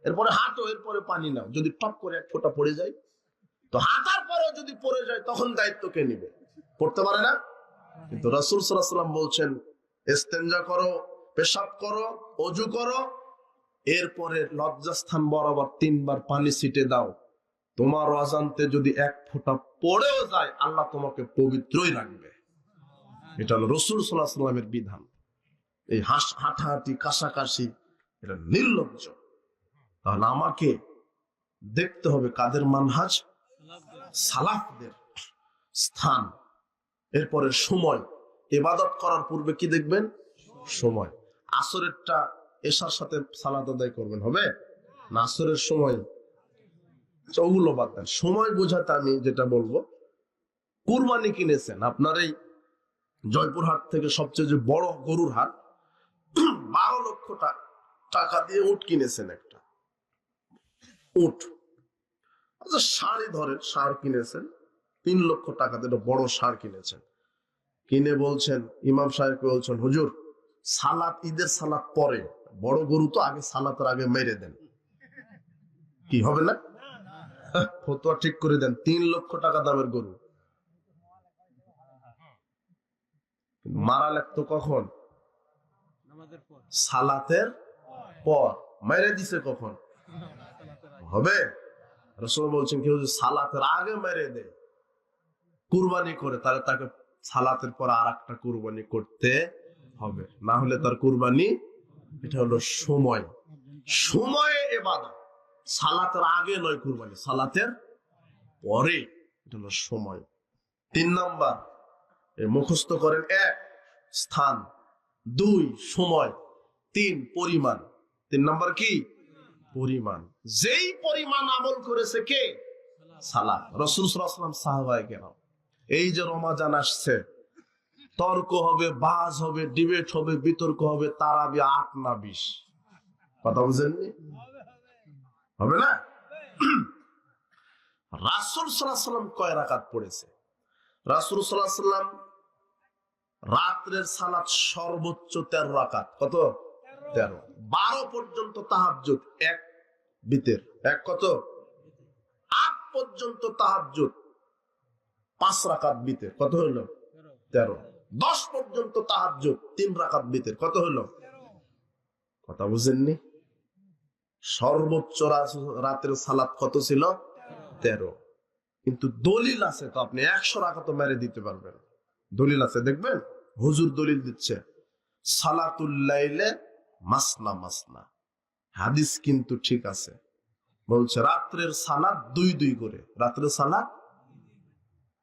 এরপরে হাঁটো, এরপরে পানি নাও। যদি টপ করে 1 ফোঁটা পড়ে যায়, তো হাঁটার পরেও যদি পড়ে যায়, তখন দায়িত্ব কে নিবে? পড়তে পারে না। কিন্তু রাসূল সাল্লাল্লাহু আলাইহি ওয়াসাল্লাম বলছেন ইস্তেনজা করো, পেশাব করো, ওযু করো, এরপরে লজ্জাস্থান বরাবর 3 বার পানি ছিটে দাও। তোমার অজান্তে যদি 1 ফোঁটা পড়েও যায়, আল্লাহ তোমাকে পবিত্রই রাখবে। এটা হলো রাসূল সাল্লাল্লাহু আলাইহি ওয়াসাল্লামের বিধান। এই হাঁটাহাঁটি কাশাকাশি, এটা নির্লজ্জ। তাহলে আমাকে দেখতে হবে কাদের মানহাজ, সালাফদের স্থান। এরপরে সময়, ইবাদত করার পূর্বে কি দেখবেন? সময়। আসরেরটা এশার সাথে সালাত আদায় করবেন, হবে না? আসরের সময় ওগুলো বাদ দেন। সময় বোঝাতে আমি যেটা বলবো, কুরবানি কিনেছেন আপনার এই জয়পুরহাট থেকে সবচেয়ে যে বড় গরুর হাট, 12 লক্ষ টাকা দিয়ে উট কিনেছেন, একটা উট। আচ্ছা ষাঁড়ই ধরেন, ষাঁড় কিনেছেন 3 লক্ষ টাকা দিয়ে, বড় ষাঁড় কিনেছেন। কিনে বলছেন, ইমাম সাহেবকে বলছেন, হুজুর সালাত, ঈদের সালাত পরে, বড় গরু তো আগে সালাতের আগে মেরে দেন, কি হবে না? ফতোয়া ঠিক করে দেন, 3 লক্ষ টাকা দামের গরু মারা লাগতো কখন? নামাজের পর। সালাতের পর। মেরে দিছে কখন? সালাতের আগে। হবে? রাসূল বলছেন কেউ যদি সালাতের আগে মেরে দেয়, কুরবানি করে, তাহলে তাকে সালাতের পর আর একটা কুরবানি করতে হবে, না হলে তার কুরবানি। এটা হলো সময়। সময়ে ইবাদত, সালাতের আগে নয় কুরবানি, সালাতের পরে। এটা হলো সময়। 3 নাম্বার মুখস্থ করেন, 1 স্থান, 2 সময়, 3 পরিমাণ। 3 নাম্বার কি? পরিমাণ। যেই পরিমাণ আমল করেছে কে? সালাত। রাসূল সাল্লাল্লাহু আলাইহি ওয়াসাল্লাম, সাহাবায়ে কেরাম। এই যে রমাজান আসছে, তর্ক হবে, বাজ হবে, ডিবেট হবে, বিতর্ক হবে, তারাবি 8 না 20? কথা বুঝেননি? হবে না? রাসূল সাল্লাল্লাহু আলাইহি ওয়াসাল্লাম কয় রাকাত পড়েছে? রাসূল সাল্লাল্লাহু আলাইহি ওয়াসাল্লাম রাত্রের সালাত সর্বোচ্চ 13 রাকাত। কত? 13। 12 পর্যন্ত তাহাজ্জুদ, 1 বিতের, 1 কত? 8 পর্যন্ত তাহাজ্জুদ, 5 রাকাত বিতের, কত হলো? 13। 10 পর্যন্ত তাহাজ্জুদ, 3 রাকাত বিতের, কত হলো? কথা বুঝেননি? সর্বোচ্চ রাতের সালাত কত ছিল? 13। কিন্তু দলিল আছে তো, আপনি 100 রাকাত মেরে দিতে পারবেন। দলিল আছে, দেখবেন হুজুর দলিল দিচ্ছে, সালাতুল লাইলে মাসনা মাসনা। হাদিস কিন্তু ঠিক আছে, বলছে রাত্রের সালাত 2 করে, রাত্রের সালাত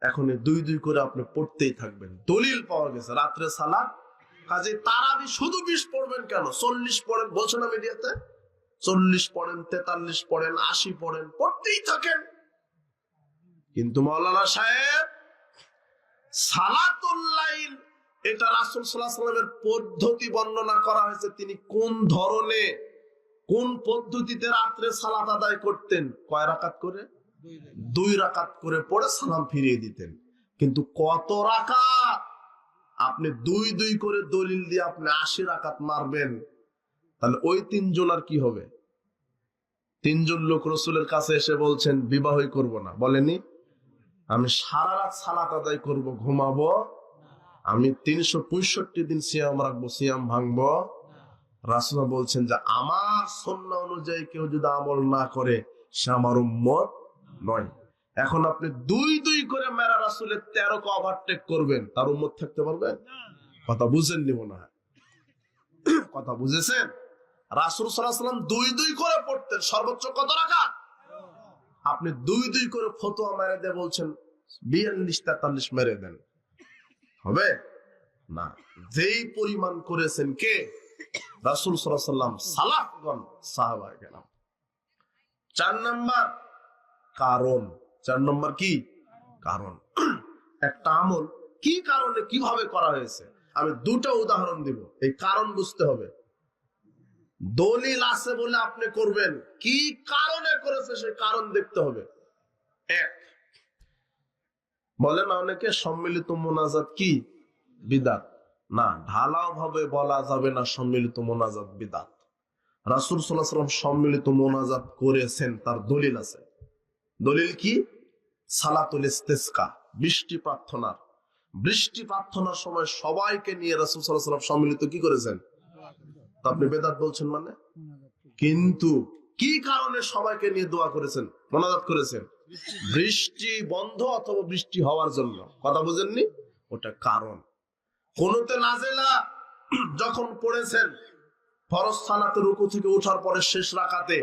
এখন 2 করে আপনি পড়তেই থাকবেন। দলিল পাওয়া গেছে রাত্রের সালাত। কাজে তারাবি শুধু 20 পড়বেন কেন? 40 পড়েন, বলছে না মিডিয়াতে? 40 পড়েন, 43 পড়েন, 80 পড়েন, পড়তেই থাকেন। কিন্তু মাওলানা সাহেব, সালাতুল লাইল, এটা রাসূল সাল্লাল্লাহু আলাইহি ওয়াসাল্লামের পদ্ধতি বর্ণনা করা হয়েছে, তিনি কোন ধরনে, কোন পদ্ধতিতে রাত্রে সালাত আদায় করতেন। কয় রাকাত করে? 2 রাকাত করে পড়ে সালাম ফিরিয়ে দিতেন। কিন্তু কত রাকাত? আপনি 2 করে দলিল দিয়ে আপনি 80 রাকাত মারবেন, তাহলে ওই 3 জন আর কি হবে? 3 জন লোক রাসূলের কাছে এসে বলছেন, বিবাহই করব না, বলেনি? আমি সারা রাত সালাত আদায় করব, ঘুমাবো, আমি 365 দিন সিয়াম রাখবো, সিয়াম ভাঙবো। রাসূল বলছেন যে আমার সুন্নাহ অনুযায়ী কেউ যদি আমল না করে, সে আমার উম্মত নয়। এখন আপনি 2 করে মেরা রাসূলের 13 কে ওভারটেক করবেন, তার উম্মত থাকতে পারবেন? কথা বুঝেননি মনে হয়। কথা বুঝেছেন? রাসূল সাল্লাল্লাহু আলাইহি ওয়াসাল্লাম 2 করে পড়তেন, সর্বোচ্চ কত রাকাত? আপনি 2 করে ফতোয়া মেরে দিয়ে বলছেন 42-43 মেরে দেন, হবে না? যেই পরিমাণ করেছেন কে? রাসূল সাল্লাল্লাহু আলাইহি ওয়াসাল্লাম, সালাফগণ, সাহাবায়ে কেরাম। 4 নাম্বার কারণ। 4 নাম্বার কি? কারণ। একটা আমল কি কারণে কিভাবে করা হয়েছে, আমি 2টা উদাহরণ দিব, এই কারণ বুঝতে হবে। দলিল আছে বলে আপনি করবেন, কি কারণে করেছে সেই কারণ দেখতে হবে। 1, বলে না অনেকে সম্মিলিত মোনাজাত কি বিদআত? না, ঢালাও ভাবে বলা যাবে না সম্মিলিত মোনাজাত বিদআত। রাসূল সাল্লাল্লাহু আলাইহি ওয়াসাল্লাম সম্মিলিত মোনাজাত করেছেন, তার দলিল আছে। দলিল কি? সালাতুল ইস্তিসকা, বৃষ্টি প্রার্থনার। বৃষ্টি প্রার্থনার সময় সবাইকে নিয়ে রাসূল সাল্লাল্লাহু আলাইহি ওয়াসাল্লাম সম্মিলিত কি করেছেন? তো আপনি বেদাত বলছেন মানে? কিন্তু কি কারণে সবাইকে নিয়ে দোয়া করেছেন, মোনাজাত করেছেন? বৃষ্টি বন্ধ অথবা বৃষ্টি হওয়ার জন্য। কথা বুঝেননি? ওটা কারণ। কুনুতে নাজেলা যখন পড়েছেন ফরজ সালাতে রুকু থেকে ওঠার পরে শেষ রাকাতে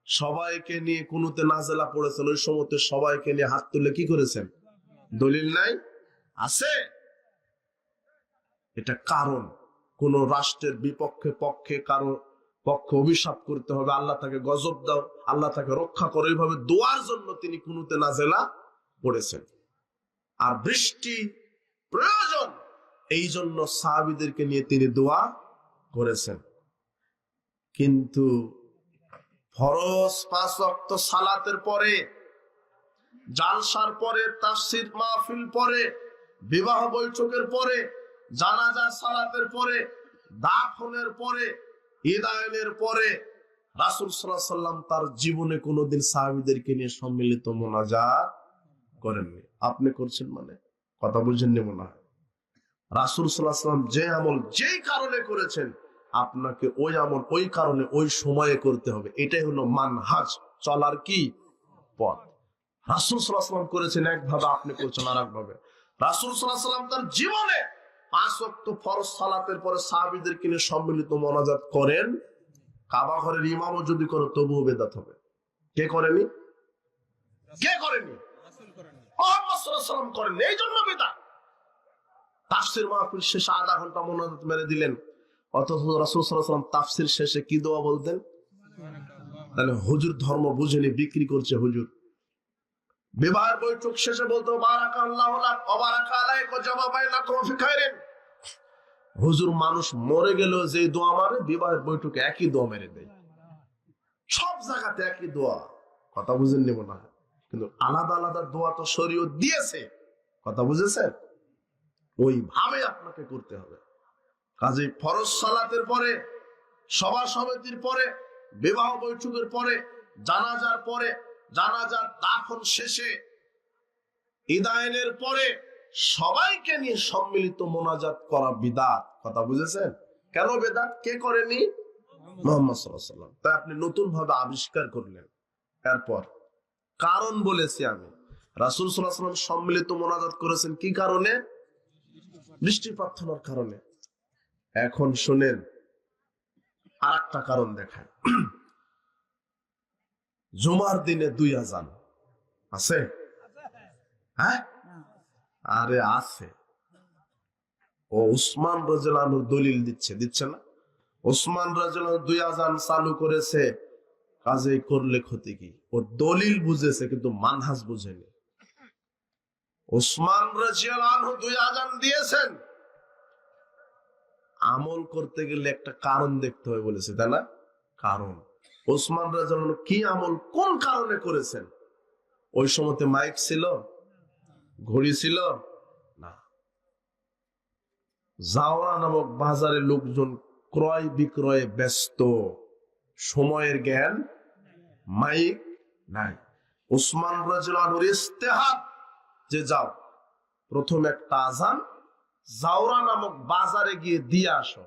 সবাইকে নিয়ে কুনুতে নাজেলা পড়েছেন, ওই সময়তে সবাইকে নিয়ে হাত তুলে কি করেছেন? দলিল নাই আছে? এটা কারণ কোন রাষ্ট্রের বিপক্ষে পক্ষে কারো পক্ষে অভিশাপ করতে হবে, আল্লাহ তাকে গজব দাও, আল্লাহ তাকে রক্ষা করে, এইভাবে দোয়ার জন্য তিনি কুনুতে নাজেলা পড়েছেন। আর বৃষ্টি প্রয়োজন, এই জন্য সাহাবীদেরকে নিয়ে তিনি দোয়া করেছেন। কিন্তু ফরজ 5 ওয়াক্ত সালাতের পরে, জালসার পরে, তাফসীর মাহফিল পরে, বিবাহ বৈঠকের পরে, জানাজা সালাতের পরে, দাফনের পরে, ইদায়নের পরে রাসূল সাল্লাল্লাহু আলাইহি ওয়াসাল্লাম তার জীবনে কোনোদিন সাহাবীদেরকে নিয়ে সম্মিলিত মোনাজাত করেননি। আপনি করছেন মানে কথা বুঝেননি মনে হয়। রাসূল সাল্লাল্লাহু আলাইহি ওয়াসাল্লাম যে আমল যেই কারণে করেছেন, আপনাকে ওই আমল ওই কারণে ওই সময়ে করতে হবে। এটাই হলো মানহাজ, চলার কি পথ। রাসূল সাল্লাল্লাহু আলাইহি ওয়াসাল্লাম করেছেন একভাবে, আপনি করছেন আর একভাবে। রাসূল সাল্লাল্লাহু আলাইহি ওয়াসাল্লাম তার জীবনে 5 ওয়াক্ত ফরজ সালাতের পরে সাহাবীদেরকে নিয়ে সম্মিলিত মোনাজাত করেন। কাবা ঘরের ইমামও যদি করে তবুও বেদাত হবে। কে করেনি? কে করেনি? রাসূল করেন। মুহাম্মদ সাল্লাল্লাহু আলাইহি ওয়াসাল্লাম করেন, এই জন্য বেদাত। তাফসীর মাহফিল শেষে আধা ঘন্টা মোনাজাত মেরে দিলেন, অথচ রাসূল সাল্লাল্লাহু আলাইহি ওয়াসাল্লাম তাফসীর শেষে কি দোয়া বলতেন? তাহলে হুজুর ধর্ম বুঝেনি, বিক্রি করছে হুজুর। বিবাহের বৈঠক শেষে বলতো বারাকাল্লাহু লাক ওয়া বারাকা আলাইক ওয়া জামা বাইনাকুম ফি খাইরিন। হুজুর মানুষ মরে গেল যে দোয়া মারে, বিবাহের বৈঠকে একই দোয়া মেরে দেয়। সব জায়গাতে একই দোয়া, কথা বুঝেননি মনে হয়। কিন্তু আলাদা আলাদা দোয়া তো শরীয়ত দিয়েছে, কথা বুঝেছেন? ওইভাবে আপনাকে করতে হবে। কাজেই ফরজ সালাতের পরে, সভা সমিতির পরে, বিবাহ বৈঠকের পরে, জানাজার পরে, জানাজার দাফন শেষে, ইদায়নের পরে সবাইকে নিয়ে সম্মিলিত মোনাজাত করা বিদআত। কথা বুঝেছেন? কেন বিদআত? কে করেনি? মুহাম্মদ সাল্লাল্লাহু আলাইহি ওয়াসাল্লাম। তাই আপনি নতুন ভাবে আবিষ্কার করলেন। এরপর কারণ বলেছি আমি, রাসূল সাল্লাল্লাহু আলাইহি ওয়াসাল্লাম সম্মিলিত মোনাজাত করেছেন কি কারণে? বৃষ্টি প্রার্থনার কারণে। এখন শুনেন আরেকটা কারণ দেখায়। জুমার দিনে 2 আযান আছে? হ্যাঁ, আরে আছে। ও উসমান রাদিয়াল্লাহু আনহু দলিল দিচ্ছে না? উসমান রাদিয়াল্লাহু আনহু 2 আযান চালু করেছে, কাজে করলে ক্ষতি কি? ও দলিল বুঝেছে কিন্তু মানহাজ বুঝেনি। উসমান রাদিয়াল্লাহু আনহু 2 আযান দিয়েছেন, আমল করতে গেলে একটা কারণ দেখতে হয় বলেছে, তাই না? কারণ ওসমান রাদিয়াল্লাহু আনহু কি আমল কোন কারণে করেছেন? ওই সময়তে মাইক ছিল, ঘড়ি ছিল না। জাওরা নামক বাজারে লোকজন ক্রয় বিক্রয়ে ব্যস্ত, সময়ের জ্ঞান, মাইক নাই। ওসমান রাদিয়াল্লাহু আনহুর ইস্তেহাদ যে যাও প্রথম একটা আযান জাওরা নামক বাজারে গিয়ে দিয়ে আসো,